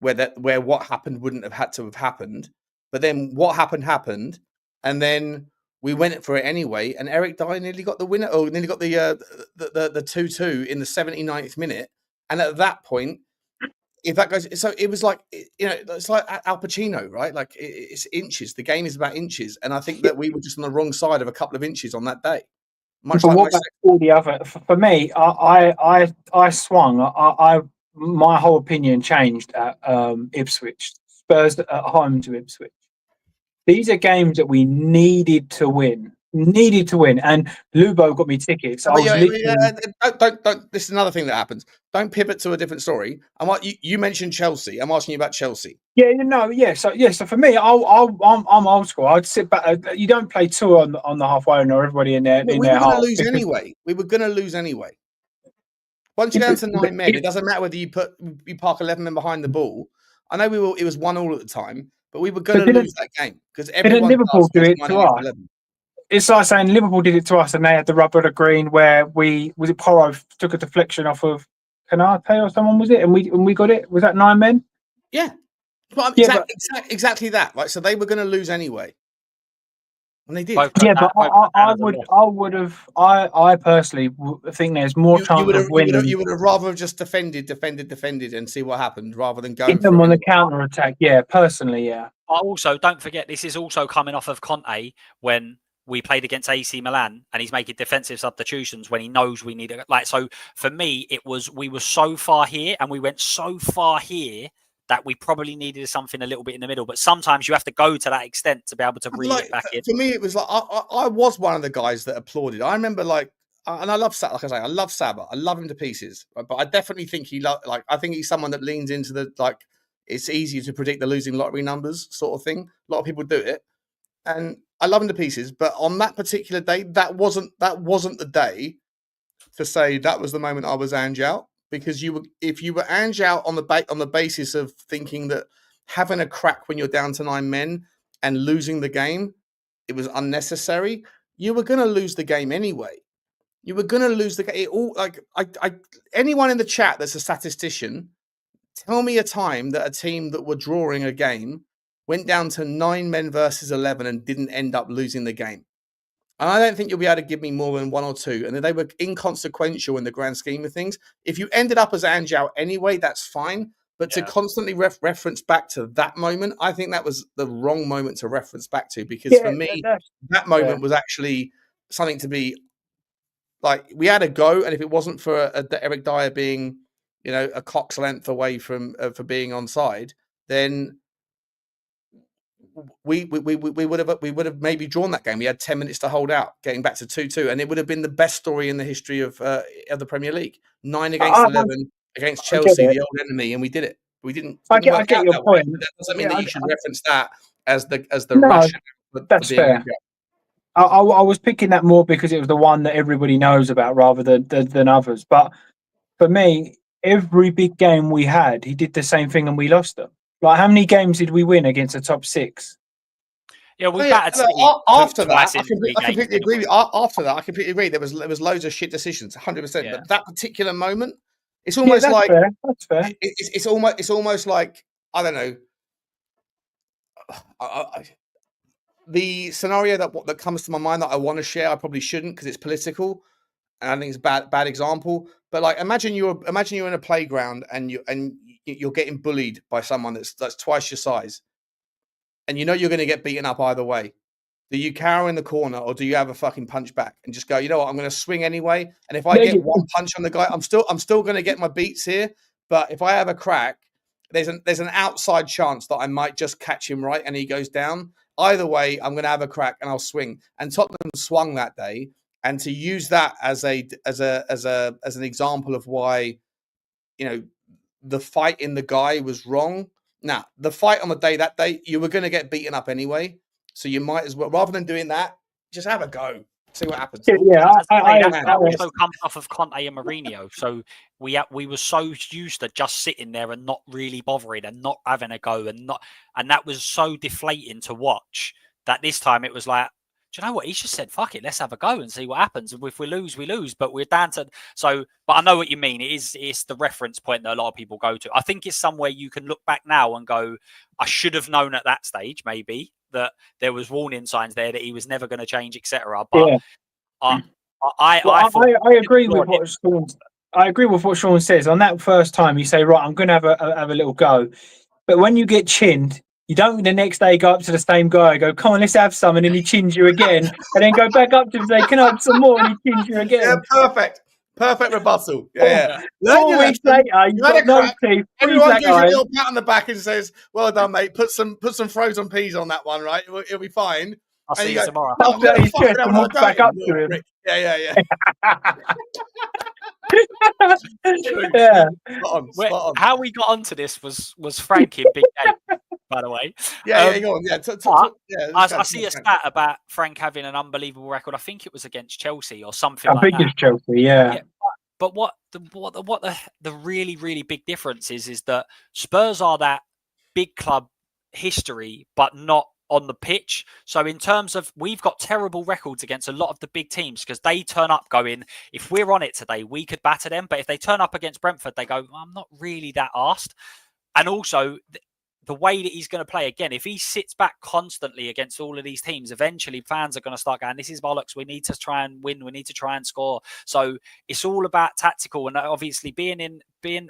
where what happened wouldn't have had to have happened. But then what happened, and then we went for it anyway. And Eric Dyer nearly got the winner, or nearly got the 2-2 in the 79th minute. And at that point, if that goes, so it was like, it's like Al Pacino, right? Like it's inches. The game is about inches, and I think that we were just on the wrong side of a couple of inches on that day. Much like what about all the other? For me, I swung. My whole opinion changed at Ipswich. Spurs at home to Ipswich. These are games that we needed to win. And Lubo got me tickets. Don't. This is another thing that happens. Don't pivot to a different story. You mentioned Chelsea. I'm asking you about Chelsea. So for me, I'm old school. I'd sit back. You don't play two on the halfway line or everybody in there. We were going to lose anyway. We were going to lose anyway. Once you go into 9 men, it doesn't matter whether you park 11 men behind the ball. I know it was 1-1 at the time, but we were going to lose that game because everyone. Didn't Liverpool do it to us? 11. It's like saying Liverpool did it to us, and they had the rubber of the green where Porro took a deflection off of Canate or someone, was it? And we got it. Was that 9 men? Yeah. Well, exactly that. Right. So they were going to lose anyway. And they did. I personally think there's more chance of winning. You would have rather have just defended and see what happened rather than going them on the counter attack. Yeah, personally, yeah. But also, don't forget, this is also coming off of Conte when we played against AC Milan and he's making defensive substitutions when he knows we need it. So for me, we were so far here and we went so far here that we probably needed something a little bit in the middle. But sometimes you have to go to that extent to be able to reel it back in. For me, it was like, I was one of the guys that applauded. I remember and I love Saba, like I say, I love Saba. I love him to pieces. But I definitely think I think he's someone that leans into it's easier to predict the losing lottery numbers sort of thing. A lot of people do it. And I love him to pieces. But on that particular day, that wasn't the day to say that was the moment I was Ange out. Because if you were Ange out on the basis of thinking that having a crack when you're down to 9 men and losing the game, it was unnecessary, you were going to lose the game anyway. You were going to lose the game. Anyone in the chat that's a statistician, tell me a time that a team that were drawing a game went down to 9 men versus 11 and didn't end up losing the game. And I don't think you'll be able to give me more than 1 or 2. And they were inconsequential in the grand scheme of things. If you ended up as Ange out anyway, that's fine. But to constantly reference back to that moment, I think that was the wrong moment to reference back to. Because for me, that moment was actually something to be we had a go. And if it wasn't for Eric Dyer being, a cock's length away from for being onside, then we would have maybe drawn that game. We had 10 minutes to hold out, getting back to 2-2, and it would have been the best story in the history of the Premier League. 9 against 11 against Chelsea, the old enemy, and we did it. We didn't. I get your point. That doesn't mean that you should reference that as the rationale. That's fair. I was picking that more because it was the one that everybody knows about rather than others. But for me, every big game we had, he did the same thing and we lost them. How many games did we win against the top 6? Yeah, we battered. After that, I completely agree. After that, I completely agree. There was loads of shit decisions, 100%. But that particular moment, it's almost fair. That's fair. It's almost like, I don't know. The scenario that comes to my mind that I want to share, I probably shouldn't because it's political, and I think it's a bad example. But imagine you're in a playground and you're getting bullied by someone that's twice your size, and you're going to get beaten up either way. Do you cower in the corner, or do you have a fucking punch back and just go, you know what, I'm going to swing anyway? And if I get one punch on the guy, I'm still going to get my beats here. But if I have a crack, there's an outside chance that I might just catch him right and he goes down. Either way, I'm going to have a crack and I'll swing. And Tottenham swung that day, and to use that as an example of why, you know, the fight in the guy was wrong. Now, the fight on the day that day, you were going to get beaten up anyway. So you might as well, rather than doing that, just have a go. See what happens. That also comes off of Conte and Mourinho. So we were so used to just sitting there and not really bothering and not having a go and that was so deflating to watch that this time it was like, do you know what? He just said, fuck it, let's have a go and see what happens. And if we lose, we lose. But we're down to but I know what you mean. It's the reference point that a lot of people go to. I think it's somewhere you can look back now and go, I should have known at that stage, maybe, that there was warning signs there that he was never going to change, etc. But I agree with what Sean. I agree with what Sean says. On that first time, you say, right, I'm going to have a little go. But when you get chinned, you don't the next day go up to the same guy and go, come on, let's have some, and then he chins you again, and then go back up to him and say, can I have some more? And he chins you again. Yeah, perfect rebuttal. Yeah. 4 weeks later, you've got no teeth. Everyone gives you a little pat on the back and says, well done, mate. Put some frozen peas on that one, right? It'll be fine. I'll see you tomorrow. And walk back up to him. Yeah. Yeah. Spot on. How we got onto this was Frank in big game, by the way. Yeah, go on. Yeah. I see a stat about Frank having an unbelievable record. I think it was against Chelsea or something like that. I think it's Chelsea, yeah. But what the really, really big difference is that Spurs are that big club history, but not on the pitch. So in terms of, we've got terrible records against a lot of the big teams because they turn up going, if we're on it today, we could batter them. But if they turn up against Brentford, they go, I'm not really that arsed. And also the way that he's going to play again, if he sits back constantly against all of these teams, eventually fans are going to start going, this is bollocks. We need to try and win. We need to try and score. So it's all about tactical. And obviously being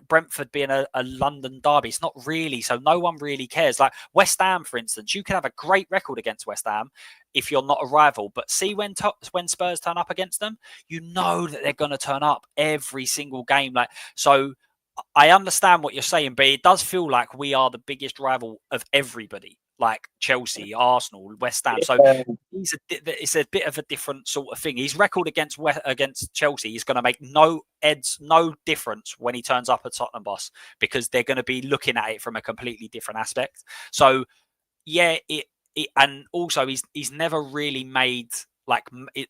Brentford being a London derby, it's not really. So no one really cares. Like West Ham, for instance, you can have a great record against West Ham if you're not a rival. But see when Spurs turn up against them, you know that they're going to turn up every single game. So I understand what you're saying, but it does feel like we are the biggest rival of everybody, like Chelsea, Arsenal, West Ham. So it's a bit of a different sort of thing. His record against Chelsea is going to make no difference when he turns up at Tottenham, boss, because they're going to be looking at it from a completely different aspect. So yeah, and also he's never really made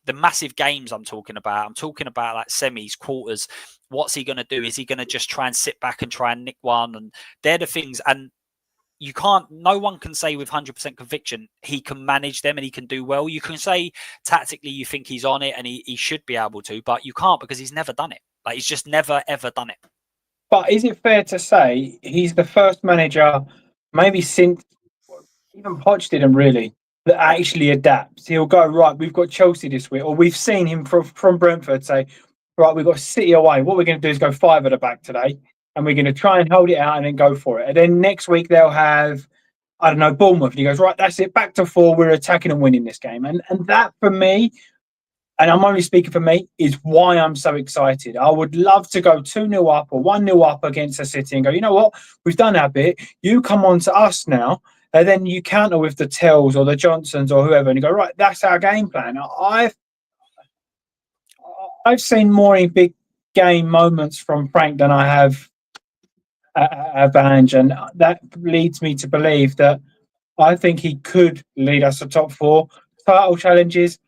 the massive games I'm talking about like semis, quarters. What's he going to do? Is he going to just try and sit back and try and nick one? And they're the things. And no one can say with 100% conviction he can manage them and he can do well. You can say tactically you think he's on it and he should be able to, but you can't because he's never done it. Like he's just never, ever done it. But is it fair to say he's the first manager, maybe since even Poch didn't really, that actually adapts? He'll go, right, we've got Chelsea this week, or we've seen him from Brentford say, right, we've got City away. What we're going to do is go 5 at the back today, and we're going to try and hold it out and then go for it. And then next week they'll have, I don't know, Bournemouth. And he goes, right, that's it, back to 4. We're attacking and winning this game. And that for me, and I'm only speaking for me, is why I'm so excited. I would love to go 2-0 up or 1-0 up against a City and go, you know what, we've done our bit. You come on to us now. And then you counter with the Tells or the Johnsons or whoever, and you go, right, that's our game plan. I've seen more in big game moments from Frank than I have at Vange, and that leads me to believe that I think he could lead us to top 4 title challenges.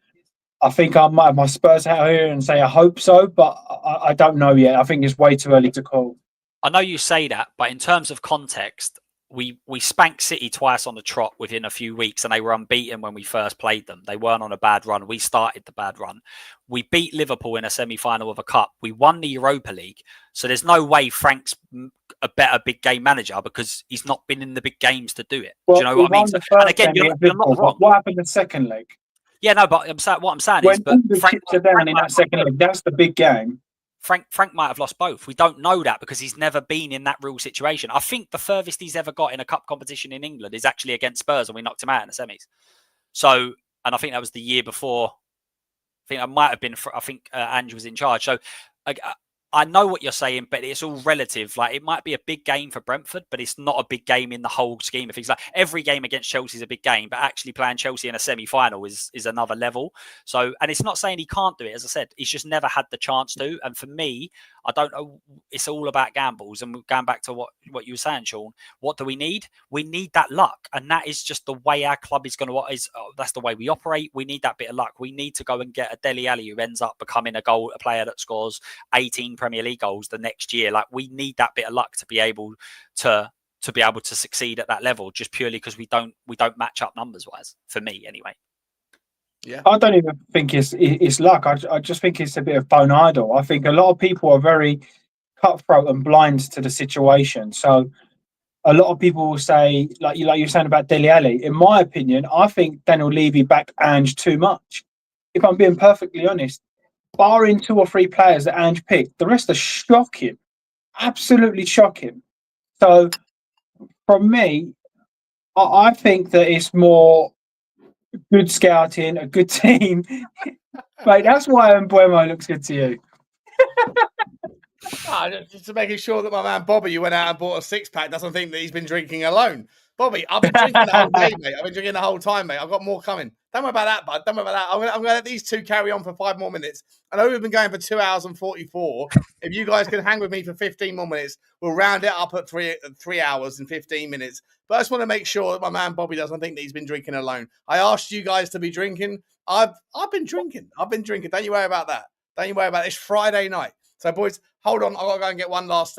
I think I might have my Spurs hat here and say I hope so, but I don't know yet. I think it's way too early to call. I know you say that, but in terms of context, we spanked City twice on the trot within a few weeks, and they were unbeaten when we first played them. They weren't on a bad run. We started the bad run. We beat Liverpool in a semi-final of a cup. We won the Europa League. So there's no way Frank's a better big game manager because he's not been in the big games to do it. Well, do you know what I mean? And again, you're not wrong. What happened in the second leg? Yeah, no, but what I'm saying when is, but the chips are down in that second leg, that's the big game. Frank might have lost both. We don't know that because he's never been in that real situation. I think the furthest he's ever got in a cup competition in England is actually against Spurs, and we knocked him out in the semis. So and I think that was the year before. I think that might have been. I think Ange was in charge. So I know what you're saying, but it's all relative. Like, it might be a big game for Brentford, but it's not a big game in the whole scheme of things. Like, every game against Chelsea is a big game, but actually playing Chelsea in a semi-final is another level. So, and it's not saying he can't do it. As I said, he's just never had the chance to. And for me, I don't know. It's all about gambles. And going back to what you were saying, Sean, what do we need? We need that luck. And that is just the way our club is going to, that's the way we operate. We need that bit of luck. We need to go and get a Dele Alli who ends up becoming a player that scores 18 Premier League goals the next year. Like, we need that bit of luck to be able to succeed at that level, just purely because we don't match up numbers wise, for me anyway. Yeah, I don't even think it's luck. I just think it's a bit of bone idle. I think a lot of people are very cutthroat and blind to the situation. So a lot of people will say, like you're saying about Dele Alli. In my opinion, I think Daniel Levy backed Ange too much. If I'm being perfectly honest, barring 2 or 3 players that Ange picked, the rest are shocking, absolutely shocking. So from me, I think that it's more good scouting, a good team. Mate, that's why Mbeumo looks good to you. Just to making sure that my man Bobby, you went out and bought a 6-pack, doesn't think that he's been drinking alone. Bobby, I've been drinking the whole day, mate. I've been drinking the whole time, mate. I've got more coming. Don't worry about that, bud. Don't worry about that. I'm going to let these two carry on for 5 more minutes. I know we've been going for 2 hours and 44. If you guys can hang with me for 15 more minutes, we'll round it up at 3 hours and 15 minutes. But I just want to make sure that my man Bobby doesn't think that he's been drinking alone. I asked you guys to be drinking. I've been drinking. Don't you worry about that. Don't you worry about it. It's Friday night. So, boys, hold on. I've got to go and get one last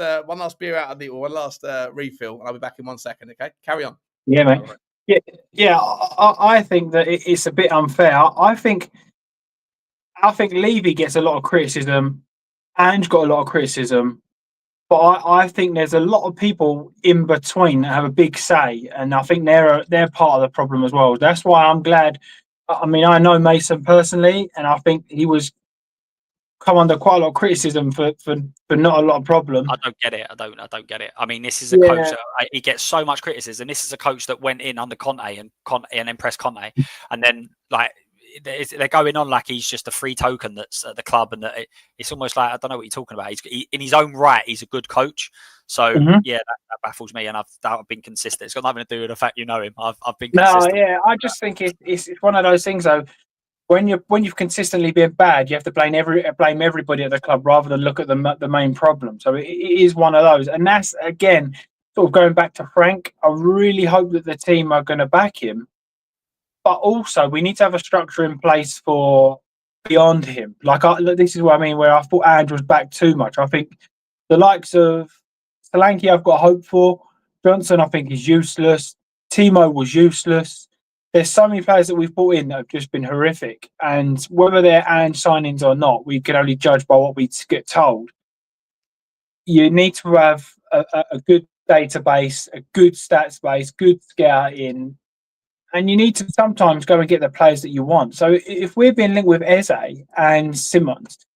beer out of the, or one last refill, and I'll be back in 1 second. Okay, carry on. Yeah, mate. Right. Yeah. I think that it's a bit unfair. I think Levy gets a lot of criticism. Ange got a lot of criticism, but I think there's a lot of people in between that have a big say, and I think they're part of the problem as well. That's why I'm glad. I mean, I know Mason personally, and I think he was come under quite a lot of criticism for not a lot of problem. I don't get it. I don't get it. I mean, this is a coach that he gets so much criticism. This is a coach that went in under Conte and impressed Conte, and then like they're going on like he's just a free token that's at the club, and that it's almost like I don't know what you're talking about. He in his own right, he's a good coach. So yeah, that baffles me, and I've been consistent. It's got nothing to do with the fact you know him. I've been consistent. No, yeah, I just think it's one of those things though. When you've consistently been bad, you have to blame everybody at the club rather than look at the main problem. So it is one of those, and that's again sort of going back to Frank. I really hope that the team are going to back him, but also we need to have a structure in place for beyond him. This is what I mean. Where I thought Ange was backed too much. I think the likes of Solanke, I've got hope for. Johnson, I think, is useless. Timo was useless. There's so many players that we've brought in that have just been horrific. And whether they're Ange signings or not, we can only judge by what we get told. You need to have a good database, a good stats base, good scouting. And you need to sometimes go and get the players that you want. So if we're being linked with Eze and Simmons,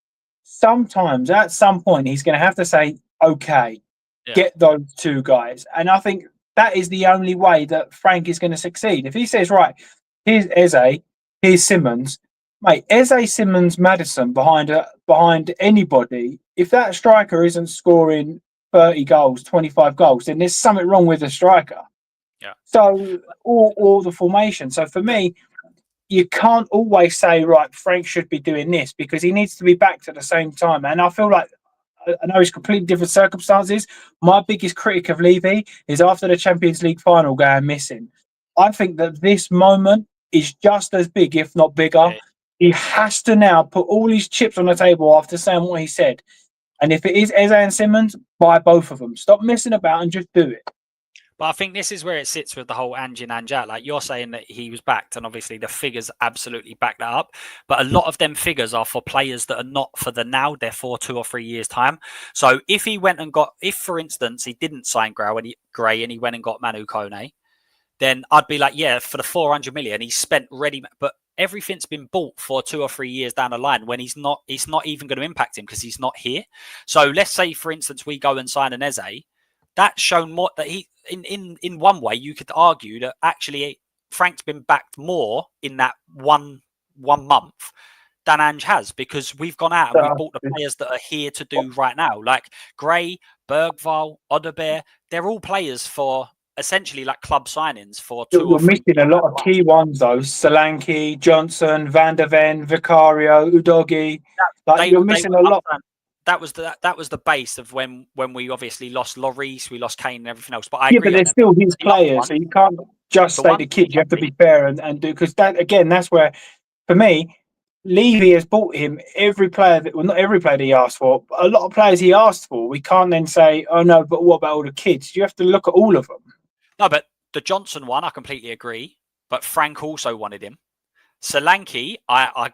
sometimes at some point he's going to have to say, okay, get those 2 guys. And I think that is the only way that Frank is going to succeed. If he says, right, here's Eze, here's Simmons, mate, Eze, Simmons, Maddison behind anybody, if that striker isn't scoring 30 goals, 25 goals, then there's something wrong with the striker. Yeah. So, or the formation. So for me, you can't always say, right, Frank should be doing this, because he needs to be backed at the same time. And I feel like, I know it's completely different circumstances. My biggest critic of Levy is after the Champions League final going missing. I think that this moment is just as big, if not bigger. Okay. He has to now put all his chips on the table after saying what he said. And if it is Eze and Simmons, buy both of them. Stop messing about and just do it. But I think this is where it sits with the whole Ange in, Ange out. Like, you're saying that he was backed, and obviously the figures absolutely back that up. But a lot of them figures are for players that are not for the now, they're for 2 or 3 years' time. So if he went and for instance, he didn't sign Gray and he went and got Manu Kone, then I'd be like, yeah, for the 400 million, he's spent ready. But everything's been bought for 2 or 3 years down the line when it's not even going to impact him because he's not here. So let's say, for instance, we go and sign an Eze. That's shown more that he, in one way, you could argue that actually Frank's been backed more in that one month than Ange has, because we've gone out and we've bought the players that are here to do right now. Like Gray, Berghvall, Udogie, they're all players for essentially like club signings for 2 You're or 3. missing a lot of key ones though. Solanke, Johnson, Van der Ven, Vicario, Udogie. You're missing a lot. That was the base of when we obviously lost Lloris, we lost Kane and everything else. But I agree. But they're still his players, so you can't just say the kids. You have to be fair and do, because that's where, for me, Levy has bought him every player not every player that he asked for. But a lot of players he asked for. We can't then say, oh no, but what about all the kids? You have to look at all of them. No, but the Johnson one, I completely agree. But Frank also wanted him. Solanke, I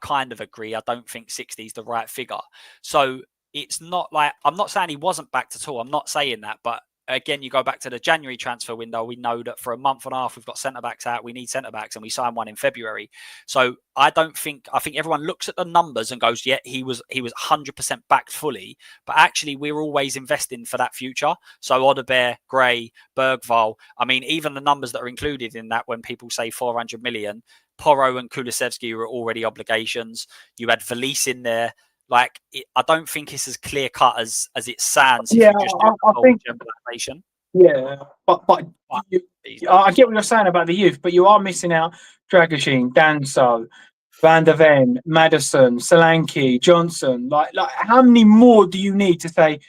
kind of agree. I don't think 60 is the right figure. So it's not like, I'm not saying he wasn't backed at all. I'm not saying that. But again, you go back to the January transfer window. We know that for a month and a half, we've got centre-backs out. We need centre-backs, and we signed one in February. So I think everyone looks at the numbers and goes, yeah, he was 100% backed fully. But actually, we're always investing for that future. So Udogie, Gray, Berghvall. I mean, even the numbers that are included in that, when people say 400 million, Porro and Kulusevski were already obligations. You had Valise in there. Like, I don't think it's as clear cut as it sounds. Yeah, I think. Yeah, but I get what you're saying about the youth, but you are missing out Dragoshin, Danso, Van der Ven, Maddison, Solanke, Johnson. Like, how many more do you need to say?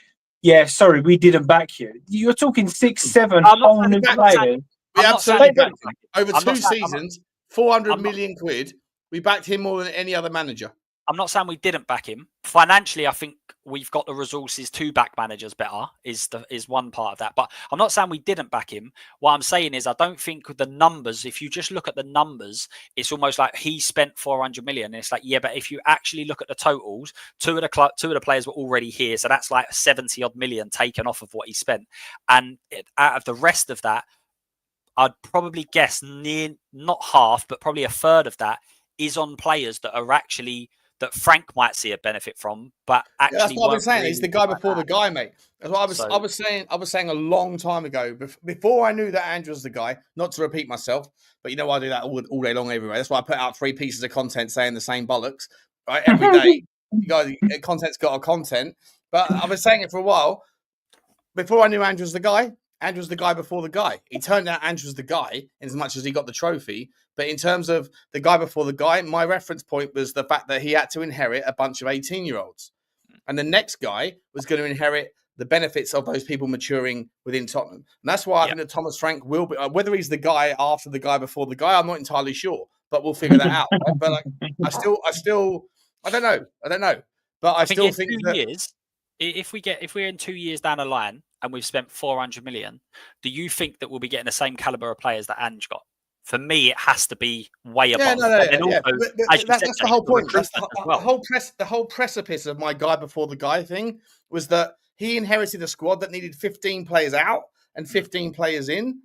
Yeah, sorry, we didn't back you. You're talking 6, 7 whole new players. We absolutely backed him. Over 2 seasons, 400 million quid. We backed him more than any other manager. I'm not saying we didn't back him. Financially, I think we've got the resources to back managers better, is one part of that. But I'm not saying we didn't back him. What I'm saying is, I don't think the numbers, if you just look at the numbers, it's almost like he spent 400 million. And it's like, yeah, but if you actually look at the totals, two of the players were already here. So that's like 70 odd million taken off of what he spent. And out of the rest of that, I'd probably guess not half, but probably a third of that is on players that are actually, that Frank might see a benefit from, but actually, that's what I've been saying. He's the guy before the guy, mate. That's what I was saying. I was saying a long time ago, before I knew that Andrew was the guy. Not to repeat myself, but you know I do that all day long everywhere. That's why I put out 3 pieces of content saying the same bollocks right every day. You guys, content's got a content. But I've been saying it for a while. Before I knew Andrew was the guy. Andrew was the guy before the guy. He turned out Andrew was the guy in as much as he got the trophy. But in terms of the guy before the guy, my reference point was the fact that he had to inherit a bunch of 18-year-olds. And the next guy was going to inherit the benefits of those people maturing within Tottenham. And that's why I think that Thomas Frank will be, whether he's the guy after the guy before the guy, I'm not entirely sure, but we'll figure that out. Right? But like, I don't know. But I still think that years, if we're in 2 years down the line and we've spent 400 million, do you think that we'll be getting the same caliber of players that Ange got? For me, it has to be way above. That's the whole point. That's the whole precipice of my guy before the guy thing was that he inherited a squad that needed 15 players out and 15 players in,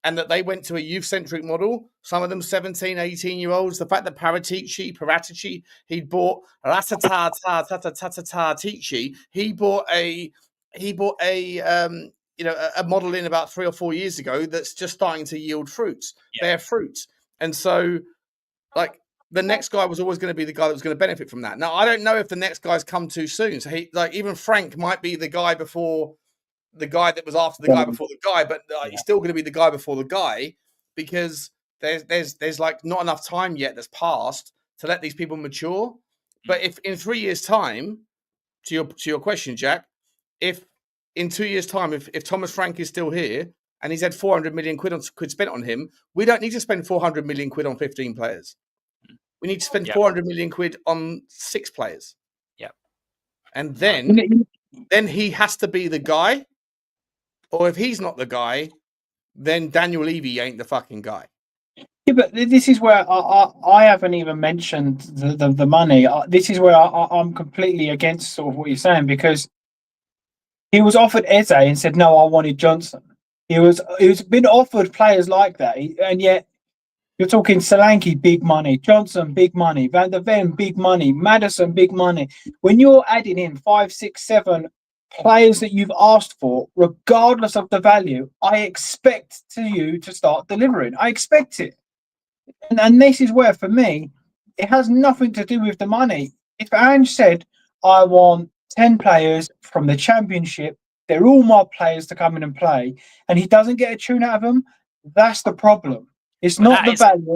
and that they went to a youth-centric model. Some of them 17, 18-year-olds. The fact that Paratici, he bought Tici, he bought a model in about 3 or 4 years ago that's just starting to yield fruits, bear fruits. And so, like, the next guy was always going to be the guy that was going to benefit from that. Now, I don't know if the next guy's come too soon. So, even Frank might be the guy before the guy that was after the guy before the guy, but he's still going to be the guy before the guy because there's like not enough time yet that's passed to let these people mature. But if in 3 years' time, to your question, Jack, if in 2 years' time, if Thomas Frank is still here and he's had 400 million quid spent on him, we don't need to spend 400 million quid on 15 players. We need to spend 400 million quid on 6 players. Yeah. And then he has to be the guy. Or if he's not the guy, then Daniel Levy ain't the fucking guy. Yeah, but this is where I haven't even mentioned the money. This is where I'm completely against sort of what you're saying, because he was offered Eze and said, no, I wanted Johnson. He was been offered players like that. And yet you're talking Solanke, big money. Johnson, big money. Van der Ven, big money. Maddison, big money. When you're adding in 5, 6, 7 players that you've asked for, regardless of the value, I expect you to start delivering. I expect it. And this is where, for me, it has nothing to do with the money. If Ange said, I want 10 players from the Championship, they're all my players to come in and play, and he doesn't get a tune out of them, that's the problem. It's not the value.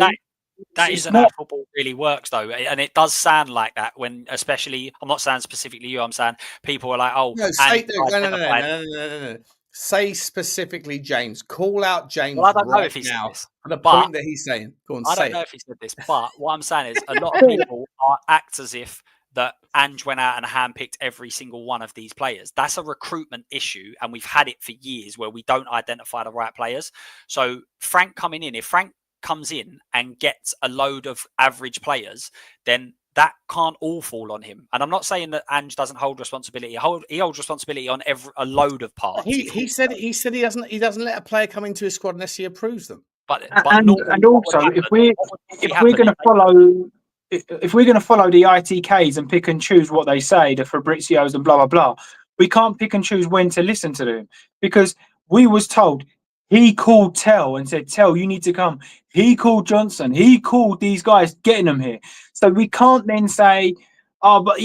That isn't how football really works, though, and it does sound like that when, especially, I'm not saying specifically you. I'm saying people are like, "Oh, no, say specifically James. Call out James. Well, I don't know if he said this. The point that he's saying. Go on, I don't know if he said this, but what I'm saying is a lot of people act as if that Ange went out and handpicked every single one of these players. That's a recruitment issue, and we've had it for years where we don't identify the right players. So Frank coming in, if Frank comes in and gets a load of average players, then that can't all fall on him. And I'm not saying that Ange doesn't hold responsibility. He holds responsibility on a load of parts. He said he doesn't let a player come into his squad unless he approves them. But also, if we're going to follow. If we're going to follow the ITKs and pick and choose what they say, the Fabrizios and blah, blah, blah, we can't pick and choose when to listen to them, because we was told he called Tell and said, Tell, you need to come. He called Johnson. He called these guys, getting them here. So we can't then say, oh, but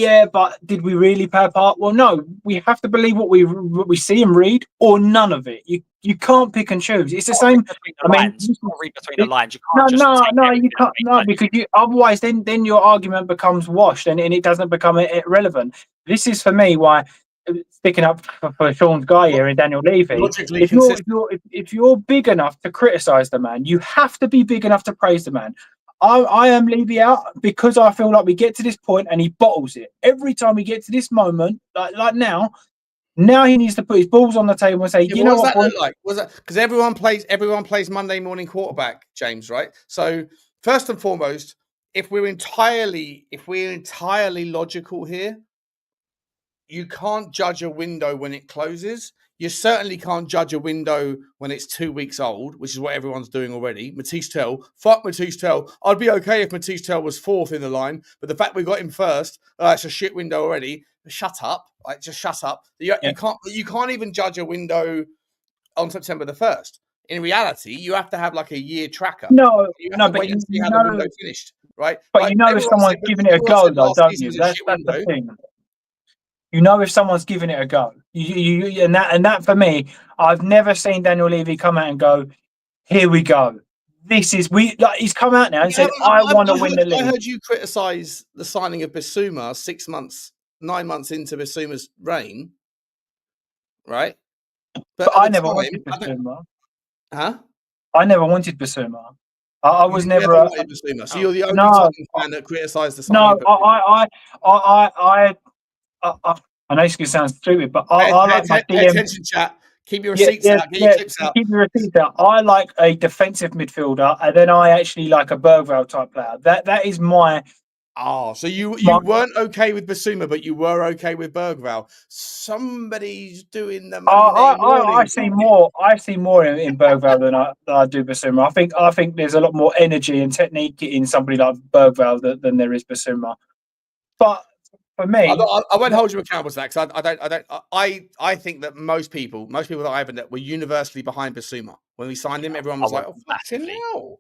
did we really play a part? Well, no, we have to believe what we see and read, or none of it. You can't pick and choose. It's the same. Read between the lines. You can't you can't. No, because otherwise, then your argument becomes washed and it doesn't become irrelevant. This is for me why, sticking up for Sean's guy here and Daniel Levy. If you're big enough to criticise the man, you have to be big enough to praise the man. I am Levy out because I feel like we get to this point and he bottles it. Every time we get to this moment, like now he needs to put his balls on the table and say, you know what? What does that look like? Was that because everyone plays Monday morning quarterback, James, right? So first and foremost, if we're entirely logical here, you can't judge a window when it closes. You certainly can't judge a window when it's 2 weeks old, which is what everyone's doing already. Matisse Tell, fuck Matisse Tell. I'd be okay if Matisse Tell was fourth in the line, but the fact we got him first, it's a shit window already. Shut up! Just shut up. You can't even judge a window on September the 1st. In reality, you have to have like a year tracker. No, but wait and see how the window finished, right? But like, if someone's giving it a go, though, don't you? That's the thing. You know if someone's giving it a go. And that for me, I've never seen Daniel Levy come out and go, "Here we go. This is he's come out now and said, I want to win the league." I heard you criticise the signing of Bissouma 9 months into Bissouma's reign, right? But I never wanted Bissouma. Huh? I never wanted Bissouma. I was never wanted Bissouma. So you're the only Tottenham fan that criticised the signing. I know it's going to sound stupid, but I like my DM. Attention, chat. Keep your receipts out. Get your clips out. Keep your receipts out. I like a defensive midfielder, and then I actually like a Berghvall type player. That is my. Oh, so you weren't okay with Bissouma, but you were okay with Berghvall. Somebody's doing the. I see more. I see more in Berghvall than I do Bissouma. I think there's a lot more energy and technique in somebody like Berghvall than there is Bissouma. But for me, I won't hold you accountable to that because I think that most people that I've met were universally behind Bissouma. When we signed him, everyone was like, "Oh, fucking hell,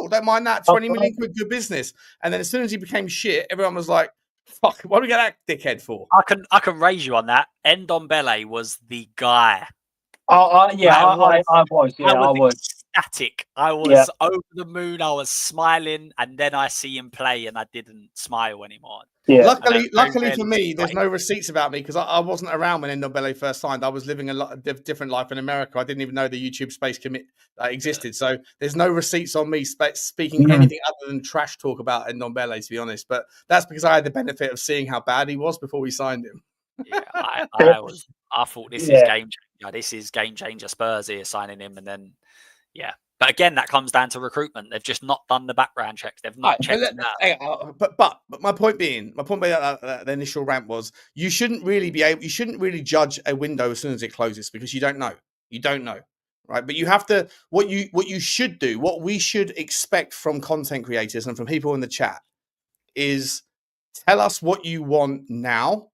don't mind that 20 million quid, good business." And then as soon as he became shit, everyone was like, "Fuck, what do we get that dickhead for?" I can raise you on that. Ndombele was the guy. I was ecstatic. I was over the moon. I was smiling, and then I see him play, and I didn't smile anymore. Yeah. Luckily for me, there's no receipts about me because I wasn't around when Ndombele first signed. I was living a lot of different life in America. I didn't even know the YouTube space existed. So there's no receipts on me speaking anything other than trash talk about Ndombele, to be honest. But that's because I had the benefit of seeing how bad he was before we signed him. Yeah, I thought this is game changer. This is game changer Spurs here signing him, and then But again, that comes down to recruitment. They've just not done the background checks. They've not checked that. But my point being that the initial rant was you shouldn't really judge a window as soon as it closes because you don't know. You don't know. Right. But you have to what you should do, what we should expect from content creators and from people in the chat is tell us what you want now.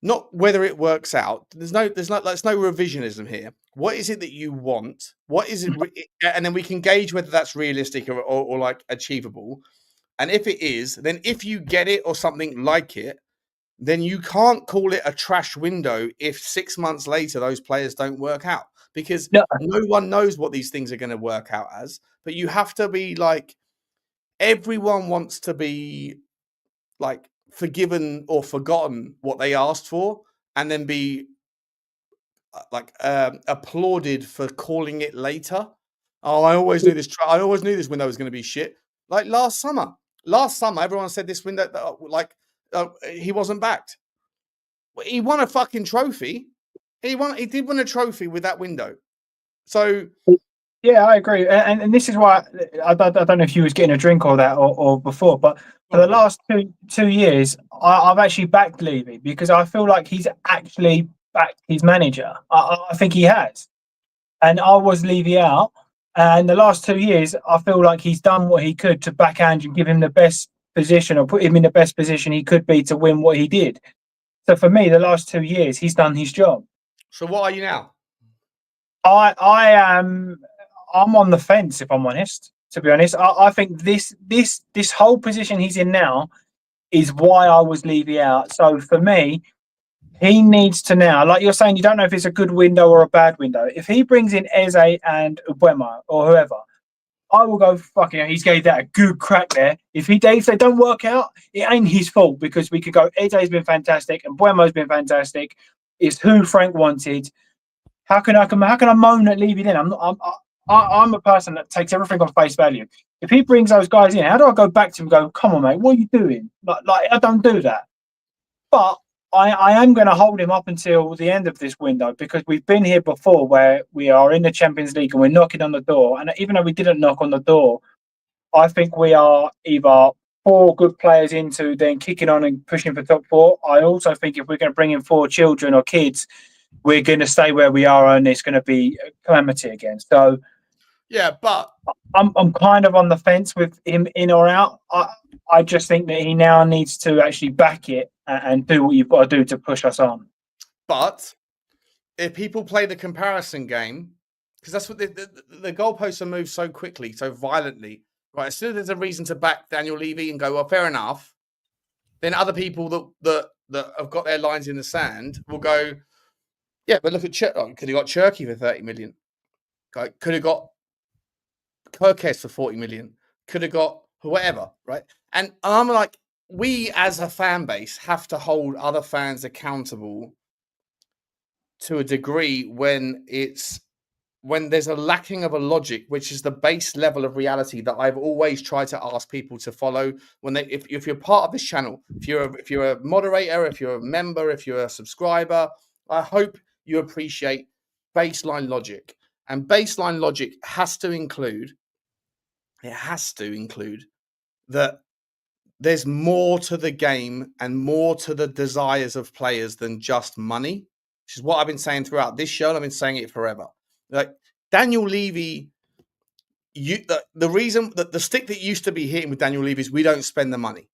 not whether it works out. There's no revisionism here. What is it that you want? What is it? And then we can gauge whether that's realistic or like achievable. And if it is, then if you get it or something like it, then you can't call it a trash window if 6 months later those players don't work out, because no one knows what these things are going to work out as. But you have to be like, everyone wants to be like forgiven or forgotten what they asked for, and then be like applauded for calling it later. Oh, I always knew this. I always knew this window was going to be shit. Like last summer, everyone said this window he wasn't backed. He won a fucking trophy. He did win a trophy with that window. So yeah, I agree. And this is why I don't know if you was getting a drink or that or before, but for the last 2 years, I've actually backed Levy because I feel like he's actually backed his manager. I think he has. And I was Levy out. And the last 2 years, I feel like he's done what he could to backhand and give him the best position, or put him in the best position he could be to win what he did. So for me, the last 2 years, he's done his job. So what are you now? I'm on the fence, if I'm honest. To be honest, I think this whole position he's in now is why I was Levy out. So for me, he needs to now, like you're saying, you don't know if it's a good window or a bad window. If he brings in Eze and Mbeumo or whoever, I will go, fucking, he's gave that a good crack there. If they don't work out, it ain't his fault, because we could go, Eze's been fantastic and Mbeumo's been fantastic. It's who Frank wanted. How can I moan at Levy then? I'm a person that takes everything on face value. If he brings those guys in, how do I go back to him and go, come on, mate, what are you doing? Like I don't do that. But I am going to hold him up until the end of this window, because we've been here before where we are in the Champions League and we're knocking on the door. And even though we didn't knock on the door, I think we are either 4 good players into then kicking on and pushing for top 4. I also think if we're going to bring in 4 children or kids, we're going to stay where we are and it's going to be a calamity again. So yeah, but I'm kind of on the fence with him in or out. I just think that he now needs to actually back it and do what you've got to do to push us on. But if people play the comparison game, because that's what the goalposts are moved so quickly, so violently, right? As soon as there's a reason to back Daniel Levy and go, well, fair enough, then other people that have got their lines in the sand will go, yeah, but look at could have got Cherky for 30 million. Could have got Kirkes for 40 million. Could have got whatever, right? And I'm like, we as a fan base have to hold other fans accountable to a degree when there's a lacking of a logic, which is the base level of reality that I've always tried to ask people to follow. If you're part of this channel, if you're a moderator, if you're a member, if you're a subscriber, I hope you appreciate baseline logic. And baseline logic has to include that there's more to the game and more to the desires of players than just money, which is what I've been saying throughout this show, and I've been saying it forever. Like Daniel Levy, the reason that the stick that used to be hitting with Daniel Levy is we don't spend the money.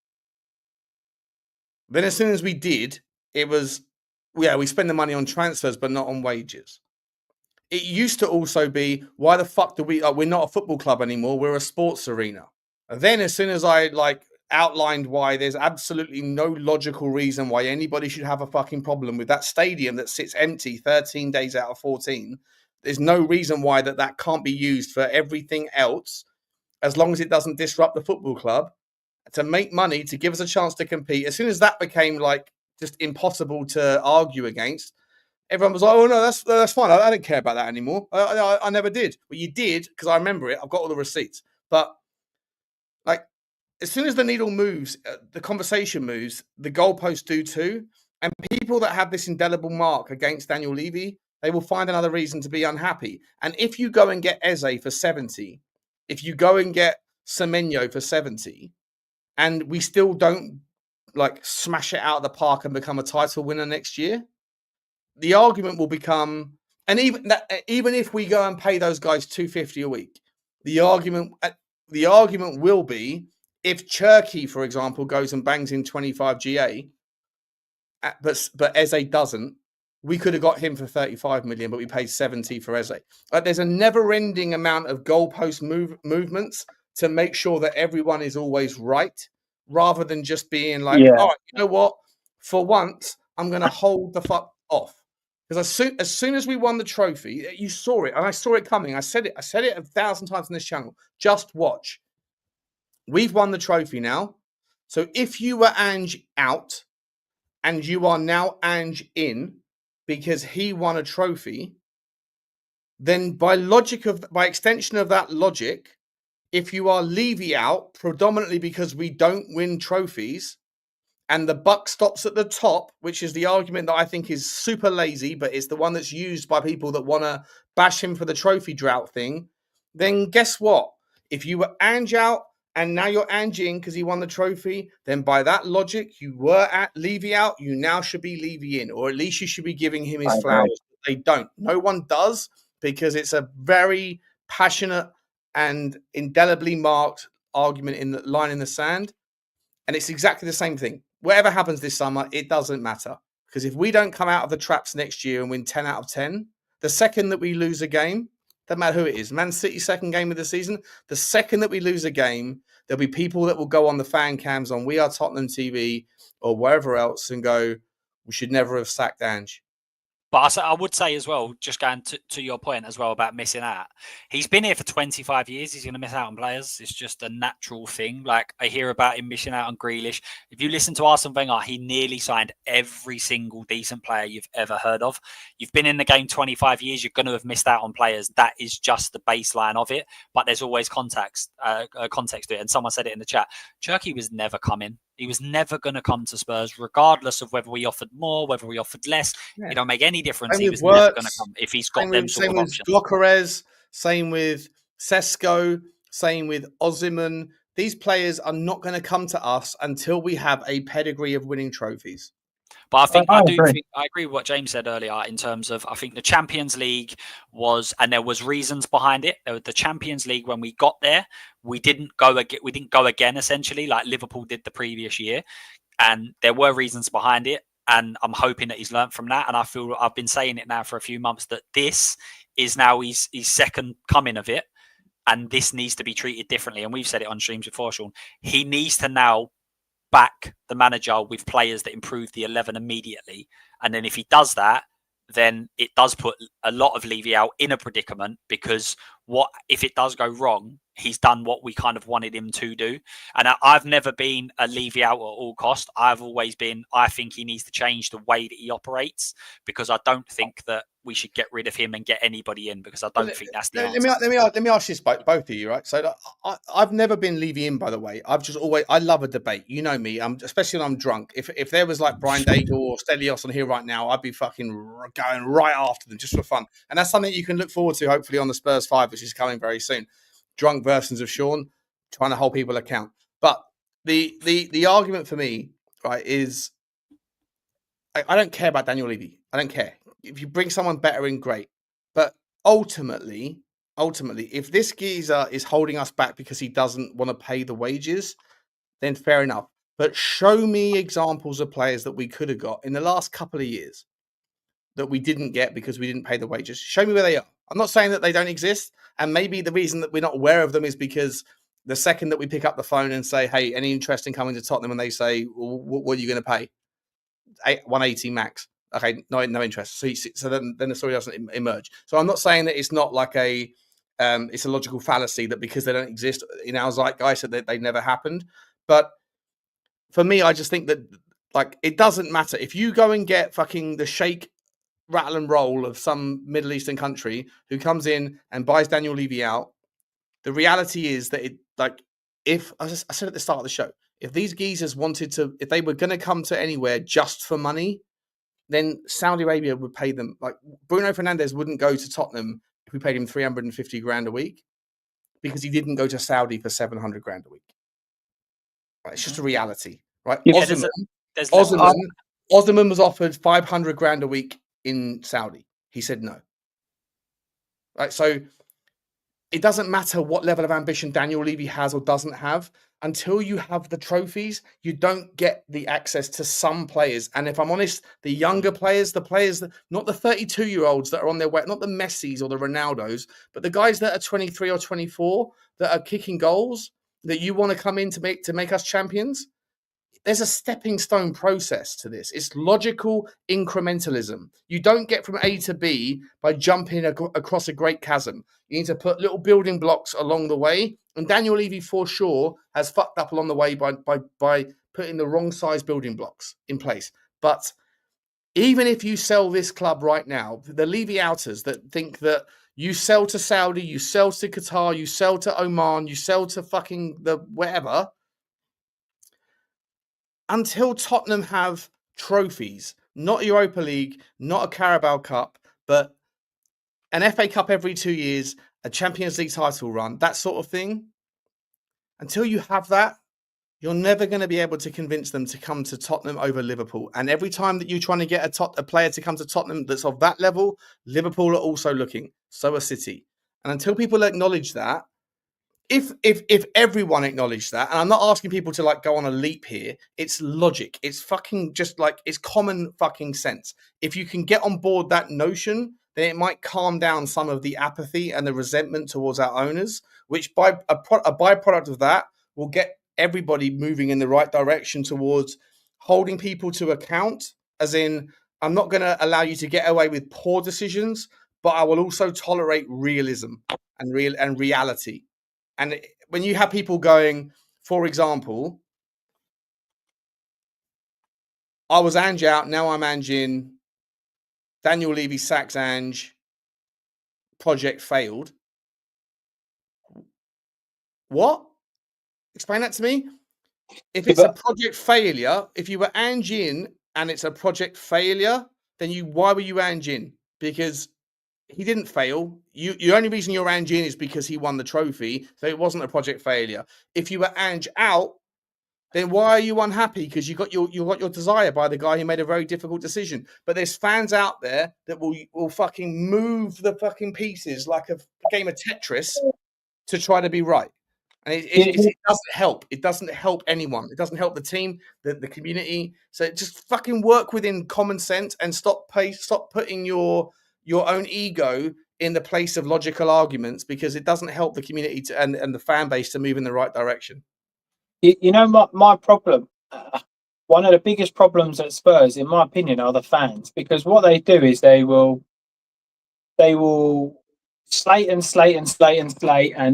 Then as soon as we did, it was, yeah, we spend the money on transfers, but not on wages. It used to also be, why the fuck do we're not a football club anymore, we're a sports arena. And then as soon as I outlined why there's absolutely no logical reason why anybody should have a fucking problem with that stadium that sits empty 13 days out of 14, there's no reason why that can't be used for everything else, as long as it doesn't disrupt the football club, to make money, to give us a chance to compete. As soon as that became just impossible to argue against, everyone was like, oh, no, that's fine. I don't care about that anymore. I never did. Well, you did, because I remember it. I've got all the receipts. But, as soon as the needle moves, the conversation moves, the goalposts do too. And people that have this indelible mark against Daniel Levy, they will find another reason to be unhappy. And if you go and get Eze for 70, if you go and get Semeno for 70, and we still don't smash it out of the park and become a title winner next year, the argument will become, and even if we go and pay those guys $250 a week, the argument will be, if Cherky, for example, goes and bangs in 25 GA, but Eze doesn't. We could have got him for 35 million, but we paid 70 for Eze. There's a never-ending amount of goalpost movements to make sure that everyone is always right, rather than just being like, all right, you know what? For once, I'm going to hold the fuck off. Because as soon as we won the trophy, you saw it, and I saw it coming. I said it 1,000 times on this channel. Just watch. We've won the trophy now. So if you were Ange out and you are now Ange in because he won a trophy, then by extension of that logic, if you are Levy out predominantly because we don't win trophies and the buck stops at the top, which is the argument that I think is super lazy, but it's the one that's used by people that want to bash him for the trophy drought thing, then guess what? If you were Ange out and now you're Ange in because he won the trophy, then by that logic, you were at Levy out, you now should be Levy in, or at least you should be giving him his flowers. They don't. No one does, because it's a very passionate and indelibly marked argument in the line in the sand. And it's exactly the same thing. Whatever happens this summer, it doesn't matter. Because if we don't come out of the traps next year and win 10 out of 10, the second that we lose a game, doesn't matter who it is, Man City's second game of the season, the second that we lose a game, there'll be people that will go on the fan cams on We Are Tottenham TV or wherever else and go, we should never have sacked Ange. But I would say as well, just going to your point as well about missing out, he's been here for 25 years. He's going to miss out on players. It's just a natural thing. Like, I hear about him missing out on Grealish. If you listen to Arsene Wenger, he nearly signed every single decent player you've ever heard of. You've been in the game 25 years. You're going to have missed out on players. That is just the baseline of it. But there's always context to it. And someone said it in the chat. Cherky was never coming. He was never going to come to Spurs, regardless of whether we offered more, whether we offered less. It don't make any difference. He was never going to come if he's got them sort of options. Same with Gyökeres, same with Sesko, same with Osimhen. These players are not going to come to us until we have a pedigree of winning trophies. But I agree with what James said earlier in terms of, I think the Champions League was, and there was reasons behind it. The Champions League, when we got there, we didn't go again, essentially, like Liverpool did the previous year. And there were reasons behind it. And I'm hoping that he's learned from that. And I feel I've been saying it now for a few months that this is now his second coming of it. And this needs to be treated differently. And we've said it on streams before, Sean. He needs to now back the manager with players that improve the 11 immediately. And then if he does that, then it does put a lot of Levy out in a predicament, because what if it does go wrong, he's done what we kind of wanted him to do. And I've never been a Levy out at all cost. I've always been, I think he needs to change the way that he operates, because I don't think that we should get rid of him and get anybody in, because I don't think that's the answer. Let me ask this, both of you, right? So I've never been Levy in, by the way. I love a debate. You know me, especially when I'm drunk. If there was like Brian Daigle or Stelios on here right now, I'd be fucking going right after them just for fun. And that's something you can look forward to, hopefully, on the Spurs 5, which is coming very soon. Drunk versions of Sean, trying to hold people account. But the argument for me, right, is I don't care about Daniel Levy. I don't care. If you bring someone better in, great. But ultimately, if this geezer is holding us back because he doesn't want to pay the wages, then fair enough. But show me examples of players that we could have got in the last couple of years that we didn't get because we didn't pay the wages. Show me where they are. I'm not saying that they don't exist. And maybe the reason that we're not aware of them is because the second that we pick up the phone and say, hey, any interest in coming to Tottenham? And they say, well, what are you going to pay? 180 max. Okay, no interest. So then the story doesn't emerge. So I'm not saying that it's not like it's a logical fallacy that because they don't exist in our zeitgeist that they never happened. But for me, I just think that like it doesn't matter if you go and get fucking the Sheikh rattle and roll of some Middle Eastern country who comes in and buys Daniel Levy out. The reality is that if I said at the start of the show, if these geezers if they were going to come to anywhere just for money, then Saudi Arabia would pay them. Like Bruno Fernandes wouldn't go to Tottenham if we paid him 350 grand a week, because he didn't go to Saudi for 700 grand a week. Right? It's just a reality, right? Yeah, Osimhen was offered 500 grand a week in Saudi. He said no. Right, so it doesn't matter what level of ambition Daniel Levy has or doesn't have. until you have the trophies, you don't get the access to some players. And if I'm honest, the younger players, not the 32-year-olds that are on their way, not the Messis or the Ronaldos, but the guys that are 23 or 24 that are kicking goals that you want to come in to make us champions. There's a stepping stone process to this. It's logical incrementalism. You don't get from A to B by jumping across a great chasm. You need to put little building blocks along the way. And Daniel Levy, for sure, has fucked up along the way by putting the wrong size building blocks in place. But even if you sell this club right now, the Levy-outers that think that you sell to Saudi, you sell to Qatar, you sell to Oman, you sell to fucking the wherever, until Tottenham have trophies, not Europa League, not a Carabao Cup, but an FA Cup every 2 years, a Champions League title run, that sort of thing. Until you have that, you're never going to be able to convince them to come to Tottenham over Liverpool. And every time that you're trying to get a player to come to Tottenham that's of that level, Liverpool are also looking. So are City. And until people acknowledge that, if everyone acknowledged that, and I'm not asking people to like go on a leap here, it's logic. It's fucking just like, it's common fucking sense. If you can get on board that notion, then it might calm down some of the apathy and the resentment towards our owners, which by a byproduct of that will get everybody moving in the right direction towards holding people to account, as in, I'm not going to allow you to get away with poor decisions, but I will also tolerate realism and reality. And when you have people going, for example, I was Ange out, now I'm Ange in, Daniel Levy sacks Ange, project failed. What? Explain that to me. If it's a project failure, if you were Ange in and it's a project failure, then why were you Ange in? Because he didn't fail. The only reason you're Ange in is because he won the trophy. So it wasn't a project failure. If you were Ange out, then why are you unhappy? Because you got your desire by the guy who made a very difficult decision. But there's fans out there that will fucking move the fucking pieces like a game of Tetris to try to be right. And it doesn't help. It doesn't help anyone. It doesn't help the team, the community. So just fucking work within common sense and stop putting your own ego in the place of logical arguments, because it doesn't help the community and the fan base to move in the right direction. You know, my problem, one of the biggest problems at Spurs, in my opinion, are the fans, because what they do is they will slate, and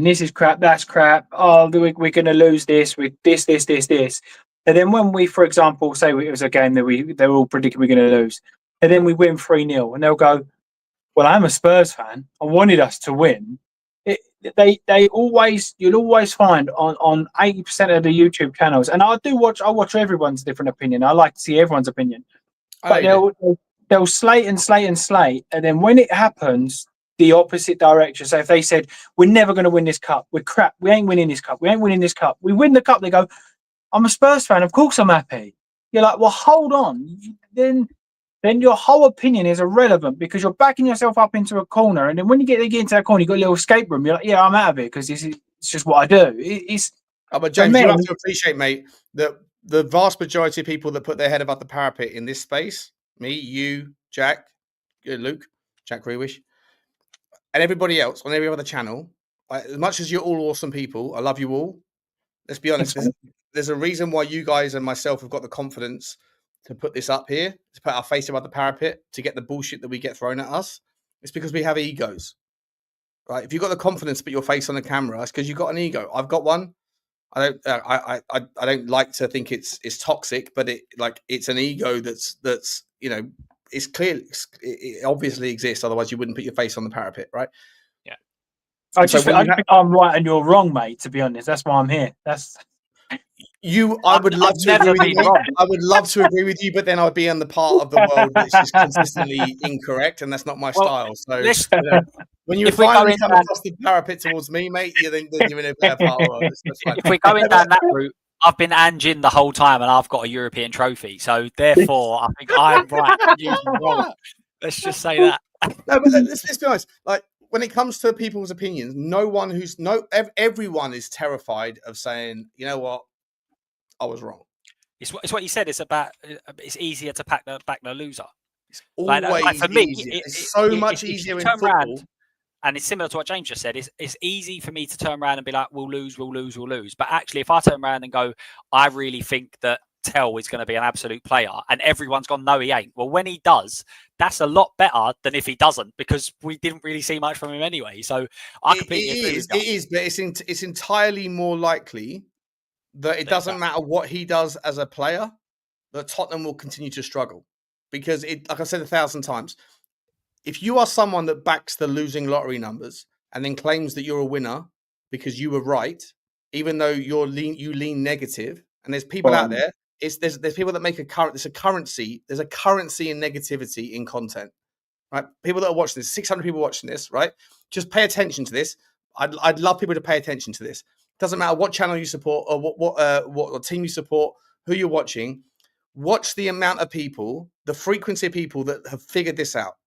this is crap, that's crap. Oh, we're going to lose this with this. And then when we, for example, say it was a game that they're all predicting we're going to lose, and then we win 3-0, and they'll go, well, I'm a Spurs fan. I wanted us to win. You'll always find on 80% of the YouTube channels, and I watch everyone's different opinion. I like to see everyone's opinion. But they'll slate, and then when it happens, the opposite direction. So if they said, we're never going to win this cup, we're crap, we ain't winning this cup, we win the cup, they go, I'm a Spurs fan, of course I'm happy. You're like, well, hold on. Then your whole opinion is irrelevant, because you're backing yourself up into a corner. And then when you get into that corner, you've got a little escape room. You're like, yeah, I'm out of it because it's just what I do. But James, you have to appreciate, mate, that the vast majority of people that put their head above the parapet in this space, me, you, Jack, Luke, Jack Grealish, and everybody else on every other channel, as much as you're all awesome people, I love you all. Let's be honest, there's a reason why you guys and myself have got the confidence to put this up here, to put our face above the parapet, to get the bullshit that we get thrown at us. It's because we have egos, right? If you've got the confidence to put your face on the camera, it's because you've got an ego. I've got one. I don't like to think it's toxic, but it's an ego that's it's clear. It obviously exists. Otherwise, you wouldn't put your face on the parapet, right? Yeah. I think I'm right and you're wrong, mate. To be honest, that's why I'm here. I would love to agree with you. I would love to agree with you, but then I'd be on the part of the world that's just consistently incorrect, and that's not my style. So when you finally come across the parapet towards me, mate, then you're in a better part of the world. If we're going down that route, I've been Ange the whole time, and I've got a European trophy. So therefore, I think I'm right. You're wrong. Let's just say that. No, but let's be honest. Like when it comes to people's opinions, everyone is terrified of saying, you know what, I was wrong. It's what you said. It's about it's easier to back the loser. It's always for me, easier. It's so much easier in football. And it's similar to what James just said. It's easy for me to turn around and be like, we'll lose. But actually, if I turn around and go, I really think that Tell is going to be an absolute player, and everyone's gone, no, he ain't. Well, when he does, that's a lot better than if he doesn't, because we didn't really see much from him anyway. So I completely agree with that. It is, but it's entirely more likely that it doesn't matter what he does as a player, that Tottenham will continue to struggle. Because, like I said 1,000 times, if you are someone that backs the losing lottery numbers and then claims that you're a winner because you were right, even though you lean negative, and there's people out there, there's people that make there's a currency in negativity in content, right? People that are watching this, 600 people watching this, right? Just pay attention to this. I'd love people to pay attention to this. Doesn't matter what channel you support or what team you support, who you're watching. Watch the amount of people, the frequency of people that have figured this out.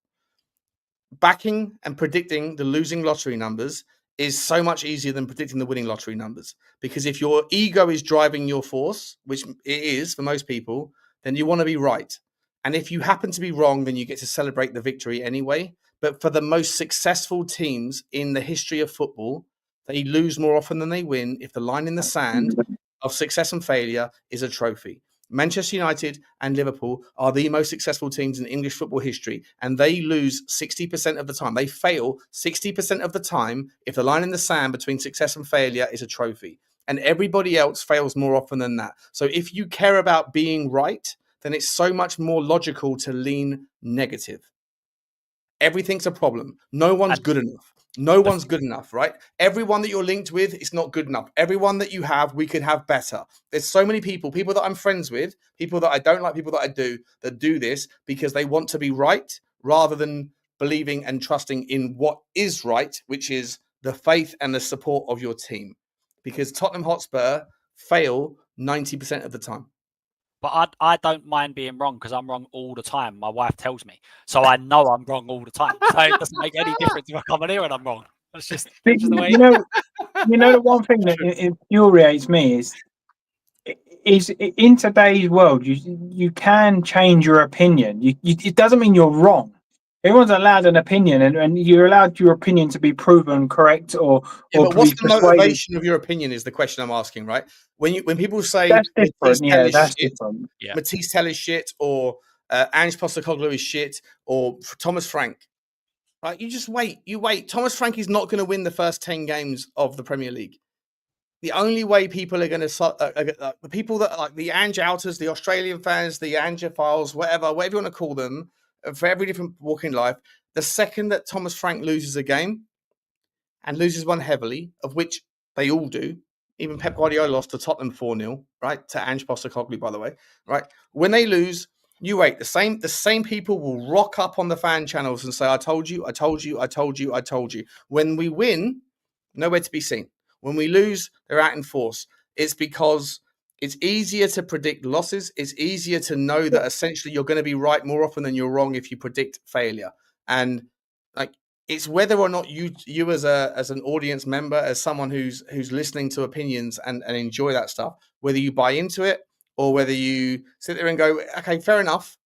Backing and predicting the losing lottery numbers is so much easier than predicting the winning lottery numbers. Because if your ego is driving your force, which it is for most people, then you want to be right. And if you happen to be wrong, then you get to celebrate the victory anyway. But for the most successful teams in the history of football, they lose more often than they win if the line in the sand of success and failure is a trophy. Manchester United and Liverpool are the most successful teams in English football history, and they lose 60% of the time. They fail 60% of the time if the line in the sand between success and failure is a trophy. And everybody else fails more often than that. So if you care about being right, then it's so much more logical to lean negative. Everything's a problem. No one's good enough. No one's good enough, right? Everyone that you're linked with is not good enough. Everyone that you have, we could have better. There's so many people that I'm friends with, people that I don't like, people that I do, that do this because they want to be right rather than believing and trusting in what is right, which is the faith and the support of your team. Because Tottenham Hotspur fail 90% of the time. But I don't mind being wrong because I'm wrong all the time. My wife tells me. So I know I'm wrong all the time. So it doesn't make any difference if I come in here and I'm wrong. That's just the way you know, the one thing that infuriates me is in today's world, you can change your opinion. It doesn't mean you're wrong. Everyone's allowed an opinion, and you're allowed your opinion to be proven correct or but what's the motivation of your opinion is the question I'm asking, right? When people say that's different, Matisse Tell is shit, or Ange Postecoglou is shit, or Thomas Frank, right? You just wait. You wait. Thomas Frank is not going to win the first 10 games of the Premier League. The only way people are going to the people that like the Ange outers, the Australian fans, the Angephiles, whatever you want to call them, for every different walk in life, the second that Thomas Frank loses a game and loses one heavily, of which they all do, even Pep Guardiola lost to Tottenham 4-0, right? To Ange Postecoglou, by the way, right? When they lose, you wait. The same people will rock up on the fan channels and say, I told you, I told you, I told you, I told you. When we win, nowhere to be seen. When we lose, they're out in force. It's because it's easier to predict losses. It's easier to know that essentially you're going to be right more often than you're wrong if you predict failure. And like it's whether or not you as an audience member, as someone who's listening to opinions and enjoy that stuff, whether you buy into it or whether you sit there and go, okay, fair enough.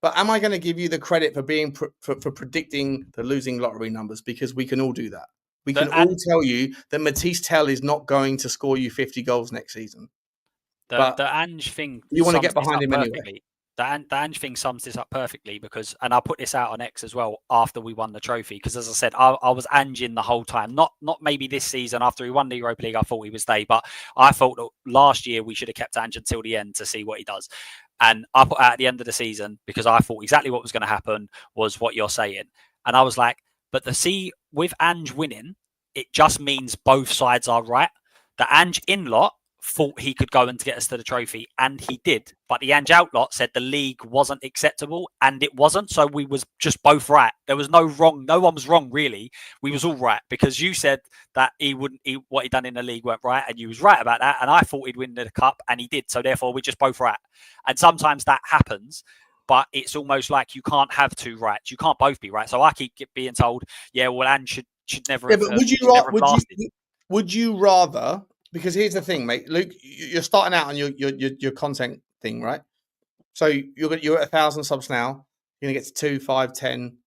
But am I going to give you the credit for being for predicting the losing lottery numbers? Because we can all do that. We can all tell you that Matisse Tell is not going to score you 50 goals next season. The Ange thing, you want to get behind him perfectly. Anyway. The Ange thing sums this up perfectly because, and I put this out on X as well after we won the trophy, because as I said, I was Anging the whole time. Not maybe this season after he won the Europa League, I thought he would stay, but I thought that last year we should have kept Ange until the end to see what he does. And I put out at the end of the season because I thought exactly what was going to happen was what you're saying. And I was like, but with Ange winning, it just means both sides are right. The Ange in lot thought he could go and get us to the trophy, and he did. But the Ange out lot said the league wasn't acceptable, and it wasn't. So we was just both right. There was no wrong. No one was wrong, really. We was all right because you said that what he done in the league weren't right, and you was right about that. And I thought he'd win the cup, and he did. So therefore, we're just both right. And sometimes that happens. But it's almost like you can't have two rights. You can't both be right. So I keep being told, yeah, well, Ange should never Yeah, have, but would you should never have lasted. would you rather? Because here's the thing, mate. Luke, you're starting out on your content thing, right? So you're at 1,000 subs now. You're gonna get to 2, 5, 10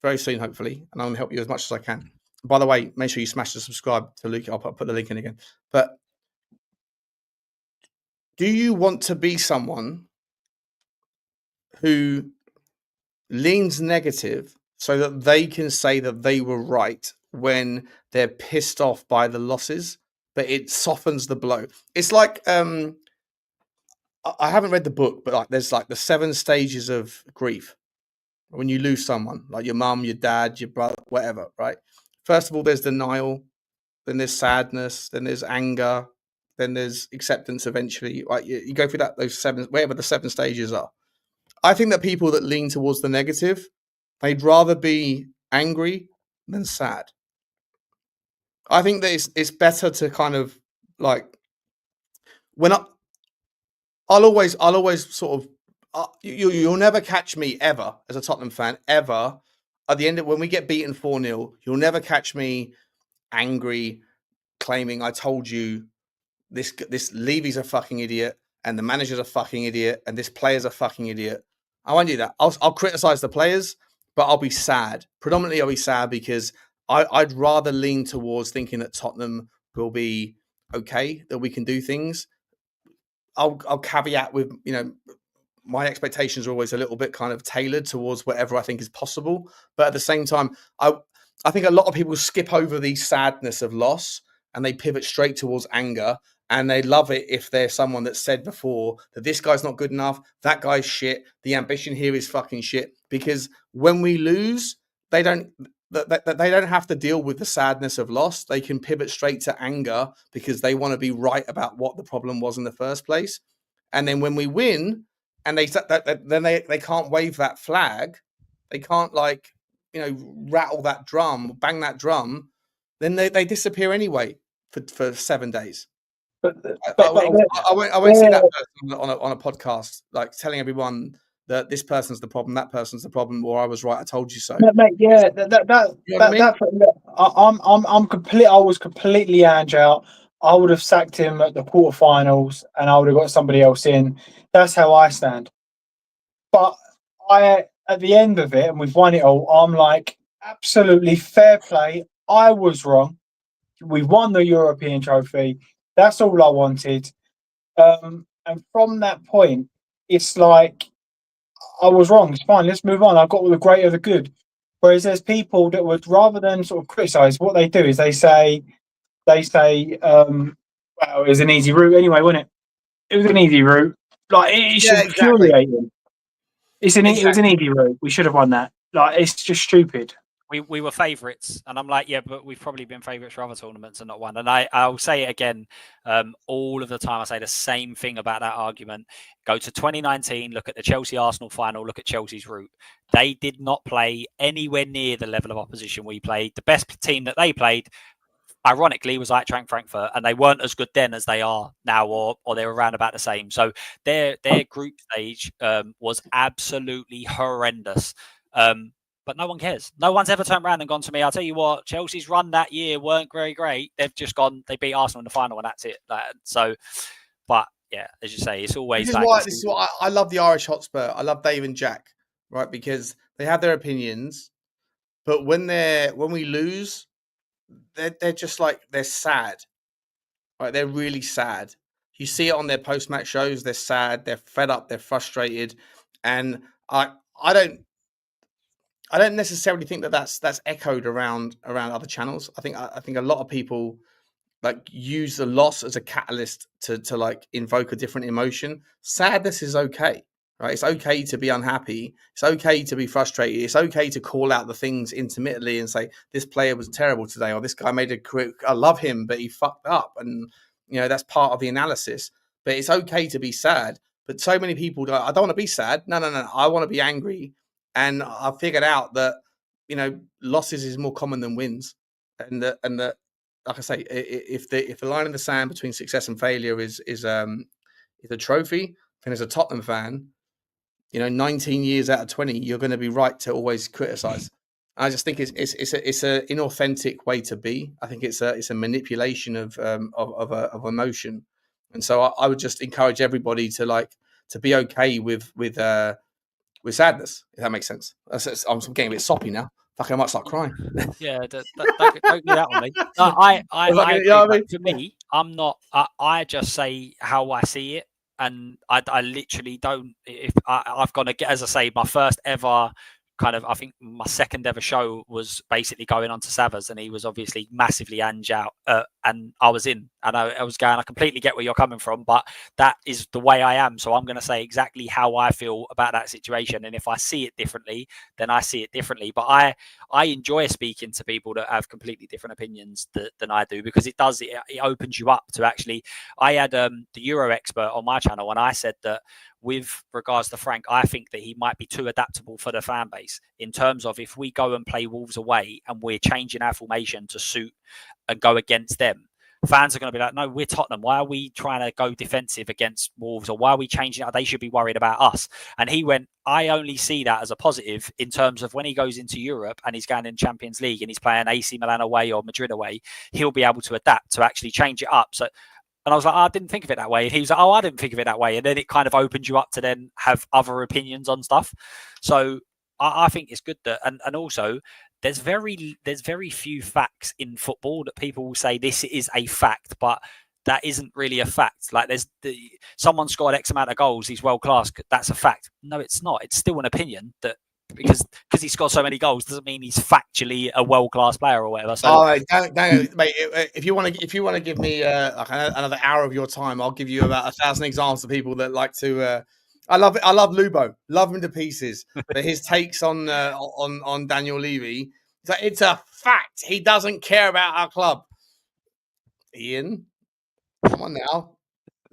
very soon, hopefully, and I'm gonna help you as much as I can. By the way, make sure you smash the subscribe to Luke. I'll put the link in again. But do you want to be someone who leans negative so that they can say that they were right when they're pissed off by the losses, but it softens the blow? It's like I haven't read the book, but like there's like the 7 stages of grief when you lose someone, like your mum, your dad, your brother, whatever, right? First of all, there's denial, then there's sadness, then there's anger, then there's acceptance eventually. Right? You go through those 7, wherever the 7 stages are. I think that people that lean towards the negative, they'd rather be angry than sad. I think that it's better to kind of like when I'll always sort of you'll never catch me ever as a Tottenham fan ever at the end of when we get beaten 4-0. You'll never catch me angry, claiming I told you this Levy's a fucking idiot and the manager's a fucking idiot and this player's a fucking idiot. I won't do that. I'll criticize the players, but I'll be sad. Predominantly, I'll be sad because I'd rather lean towards thinking that Tottenham will be okay, that we can do things. I'll caveat with, my expectations are always a little bit kind of tailored towards whatever I think is possible. But at the same time, I think a lot of people skip over the sadness of loss and they pivot straight towards anger. And they love it if they're someone that said before that this guy's not good enough, that guy's shit, the ambition here is fucking shit. Because when we lose, they don't have to deal with the sadness of loss. They can pivot straight to anger because they want to be right about what the problem was in the first place. And then when we win, and they can't wave that flag, they can't rattle that drum, bang that drum, then they disappear anyway for 7 days. I won't see that person on a podcast like telling everyone that this person's the problem, that person's the problem, or I was right, I told you so. Mate, yeah, I was completely Ange out. I would have sacked him at the quarterfinals, and I would have got somebody else in. That's how I stand. But at the end of it, and we've won it all, I'm like, absolutely fair play. I was wrong. We won the European trophy. That's all I wanted. And from that point, it's like, I was wrong. It's fine. Let's move on. I've got the great of the good. Whereas there's people that would, rather than sort of criticize, what they do is they say, well, it was an easy route anyway, wasn't it? It was an easy route. Like, it's just infuriating. It was an easy route. We should have won that. Like, it's just stupid. We were favourites, and I'm like, yeah, but we've probably been favourites for other tournaments and not won. And I'll say it again, all of the time. I say the same thing about that argument. Go to 2019, look at the Chelsea-Arsenal final, look at Chelsea's route. They did not play anywhere near the level of opposition we played. The best team that they played, ironically, was Eintracht Frankfurt, and they weren't as good then as they are now, or they were around about the same. So their group stage was absolutely horrendous. But no one cares. No one's ever turned around and gone to me, I'll tell you what, Chelsea's run that year weren't very great. They've just gone, they beat Arsenal in the final and that's it. But yeah, as you say, it's always this is why I love the Irish Hotspur. I love Dave and Jack, right? Because they have their opinions, but when we lose, they're just like, they're sad. Right? They're really sad. You see it on their post-match shows, they're sad, they're fed up, they're frustrated. And I don't necessarily think that's echoed around other channels. I think a lot of people like use the loss as a catalyst to like invoke a different emotion. Sadness is okay, right? It's okay to be unhappy. It's okay to be frustrated. It's okay to call out the things intermittently and say this player was terrible today, or this guy made a career. I love him, but he fucked up, and that's part of the analysis. But it's okay to be sad. But so many people go, I don't want to be sad. No. I want to be angry. And I figured out that, losses is more common than wins. And that, like I say, if the line in the sand between success and failure is a trophy, then as a Tottenham fan, 19 years out of 20, you're going to be right to always criticize. I just think it's a inauthentic way to be. I think it's a manipulation of emotion, and so I would just encourage everybody to be okay with sadness, if that makes sense. I'm getting a bit soppy now. Fucking, I might start crying. Yeah, don't do that on me. No, I agree, you know what I mean? for me, I'm not. I just say how I see it, and I literally don't. If I've got to get, as I say, my first ever kind of, I think my second ever show was basically going on to Savas, and he was obviously massively out, and I was in, and I was going, I completely get where you're coming from, but that is the way I am. So I'm going to say exactly how I feel about that situation. And if I see it differently, then I see it differently. But I enjoy speaking to people that have completely different opinions than I do, because it opens you up to actually. I had the Euro expert on my channel, and I said that with regards to Frank, I think that he might be too adaptable for the fan base, in terms of if we go and play Wolves away and we're changing our formation to suit and go against them, fans are going to be like, no, we're Tottenham. Why are we trying to go defensive against Wolves? Or why are we changing it? They should be worried about us. And he went, I only see that as a positive in terms of when he goes into Europe and he's going in Champions League and he's playing AC Milan away or Madrid away, he'll be able to adapt to actually change it up. So, and I was like, I didn't think of it that way. And he was like, oh, I didn't think of it that way. And then it kind of opens you up to then have other opinions on stuff. So I think it's good that, and also there's very few facts in football that people will say this is a fact, but that isn't really a fact. Like someone scored X amount of goals, he's world class. That's a fact. No, it's not. It's still an opinion that. Because he scored so many goals doesn't mean he's factually a world class player or whatever. So, don't, mate. If you want to give me another hour of your time, I'll give you about 1,000 examples of people that like to. I love Lubo, love him to pieces. But his takes on Daniel Levy, it's a fact. He doesn't care about our club. Ian, come on now.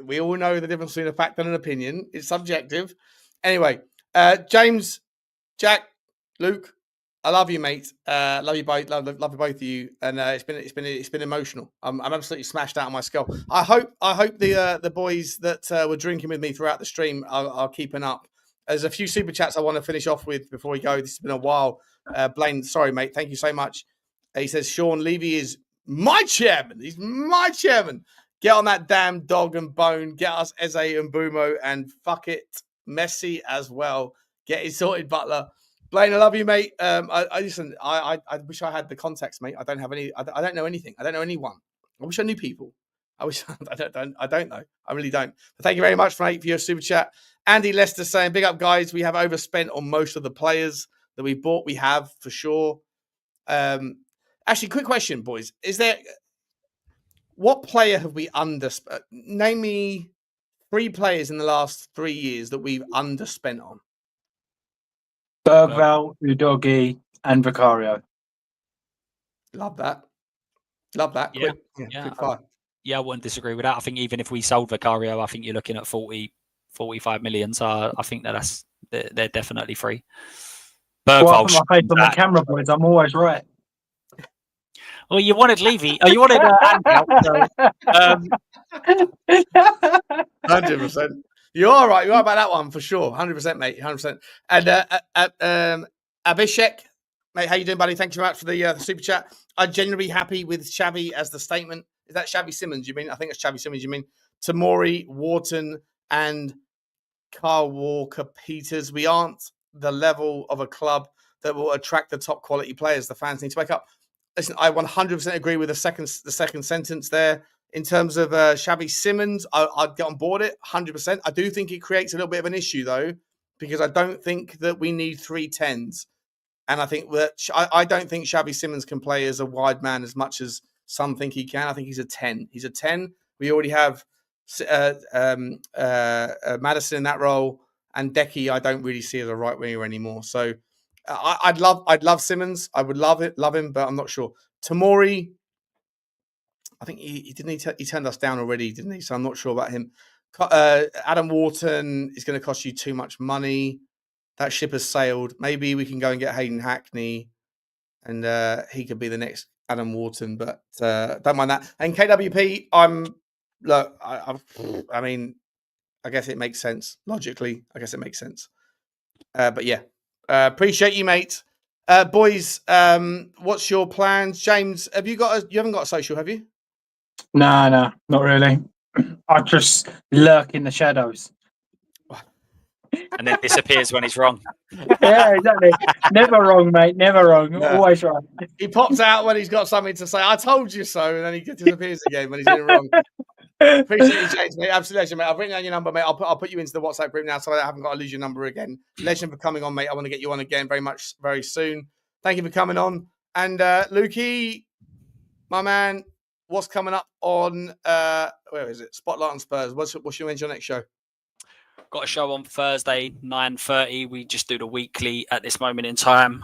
We all know the difference between a fact and an opinion. It's subjective. Anyway, James. Jack, Luke, I love you, mate. Love you both. Love both of you. And it's been emotional. I'm absolutely smashed out of my skull. I hope the boys that were drinking with me throughout the stream are keeping up. There's a few super chats I want to finish off with before we go. This has been a while. Blaine, sorry, mate. Thank you so much. He says Sean Levy is my chairman. He's my chairman. Get on that damn dog and bone. Get us Eze and Mbeumo, and fuck it, Messi as well. Get it sorted, Butler. Blaine, I love you, mate. I listen. I wish I had the contacts, mate. I don't have any. I don't know anything. I don't know anyone. I wish I knew people. I wish I don't know. I really don't. But thank you very much, mate, for your super chat. Andy Lester saying, "Big up, guys. We have overspent on most of the players that we bought. We have for sure." Actually, quick question, boys: what player have we underspent? Name me 3 players in the last 3 years that we've underspent on. Berghvall, Udogie, and Vicario. Love that. Yeah. Quick fire. Yeah, I wouldn't disagree with that. I think even if we sold Vicario, I think you're looking at 45 million. So I think they're definitely free. Well, I put my face on the camera, boys. I'm always right. Well, you wanted Levy. Oh, you wanted Andy. 100%. You are right. You are about that one for sure. 100%, mate. 100%. And Abhishek, mate, how you doing, buddy? Thanks very much for the super chat. I'm genuinely happy with Xavi as the statement. Is that Xavi Simons? You mean? I think it's Xavi Simons. You mean Tomori, Wharton, and Kyle Walker-Peters? We aren't the level of a club that will attract the top quality players. The fans need to wake up. Listen, I 100% agree with the second sentence there. In terms of Xavi Simons, I'd get on board it 100%. I do think it creates a little bit of an issue, though, because I don't think that we need 3 10s. And I think that I don't think Xavi Simons can play as a wide man as much as some think he can. I think he's a 10. He's a 10. We already have Maddison in that role, and Decky I don't really see as a right winger anymore. So I'd love Simons. I would love him, but I'm not sure. Tomori, I think he turned us down already, didn't he? So I'm not sure about him. Adam Wharton is going to cost you too much money. That ship has sailed. Maybe we can go and get Hayden Hackney, and he could be the next Adam Wharton. But don't mind that. And KWP, I mean, I guess it makes sense logically. I guess it makes sense. But yeah, appreciate you, mate. Boys, what's your plans? James, you haven't got a social, have you? No, not really. I just lurk in the shadows. And then disappears when he's wrong. Yeah, exactly. Never wrong, mate. Never wrong. No. Always right. He pops out when he's got something to say. I told you so, and then he disappears again when he's doing wrong. Appreciate you, James, mate. Absolute legend, mate. I've written down your number, mate. I'll put you into the WhatsApp group now, so I haven't got to lose your number again. Legend for coming on, mate. I want to get you on again very soon. Thank you for coming on. And Lukey, my man, what's coming up on where is it? Spotlight on Spurs. What's your next show? Got a show on Thursday, 9:30. We just do the weekly at this moment in time.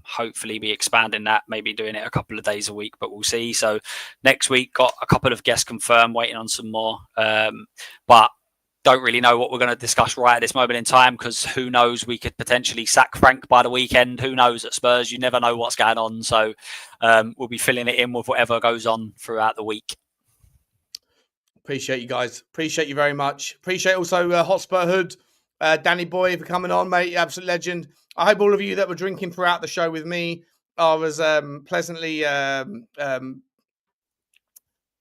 Hopefully be expanding that, maybe doing it a couple of days a week, but we'll see. So next week, got a couple of guests confirmed, waiting on some more. But don't really know what we're going to discuss right at this moment in time, because who knows, we could potentially sack Frank by the weekend. Who knows at Spurs? You never know what's going on. So we'll be filling it in with whatever goes on throughout the week. Appreciate you guys. Appreciate you very much. Appreciate also Hotspur Hood, Danny Boy for coming on, mate. Absolute legend. I hope all of you that were drinking throughout the show with me are as pleasantly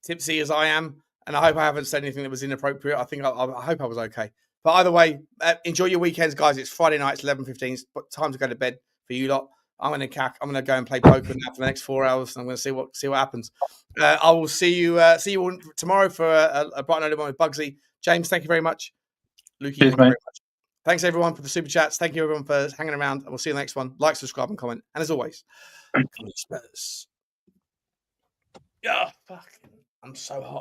tipsy as I am. And I hope I haven't said anything that was inappropriate. I hope I was okay. But either way, enjoy your weekends, guys. It's Friday night. It's 11:15. It's time to go to bed for you lot. I'm going to go and play poker now for the next 4 hours. And I'm going to see what happens. I will see you all tomorrow for a bright and early one with Bugsy. James, thank you very much. Lukey, thank you very much. Thanks everyone for the super chats. Thank you everyone for hanging around. And we'll see you in the next one. Like, subscribe, and comment. And as always, Spurs. Yeah, fuck. I'm so hot.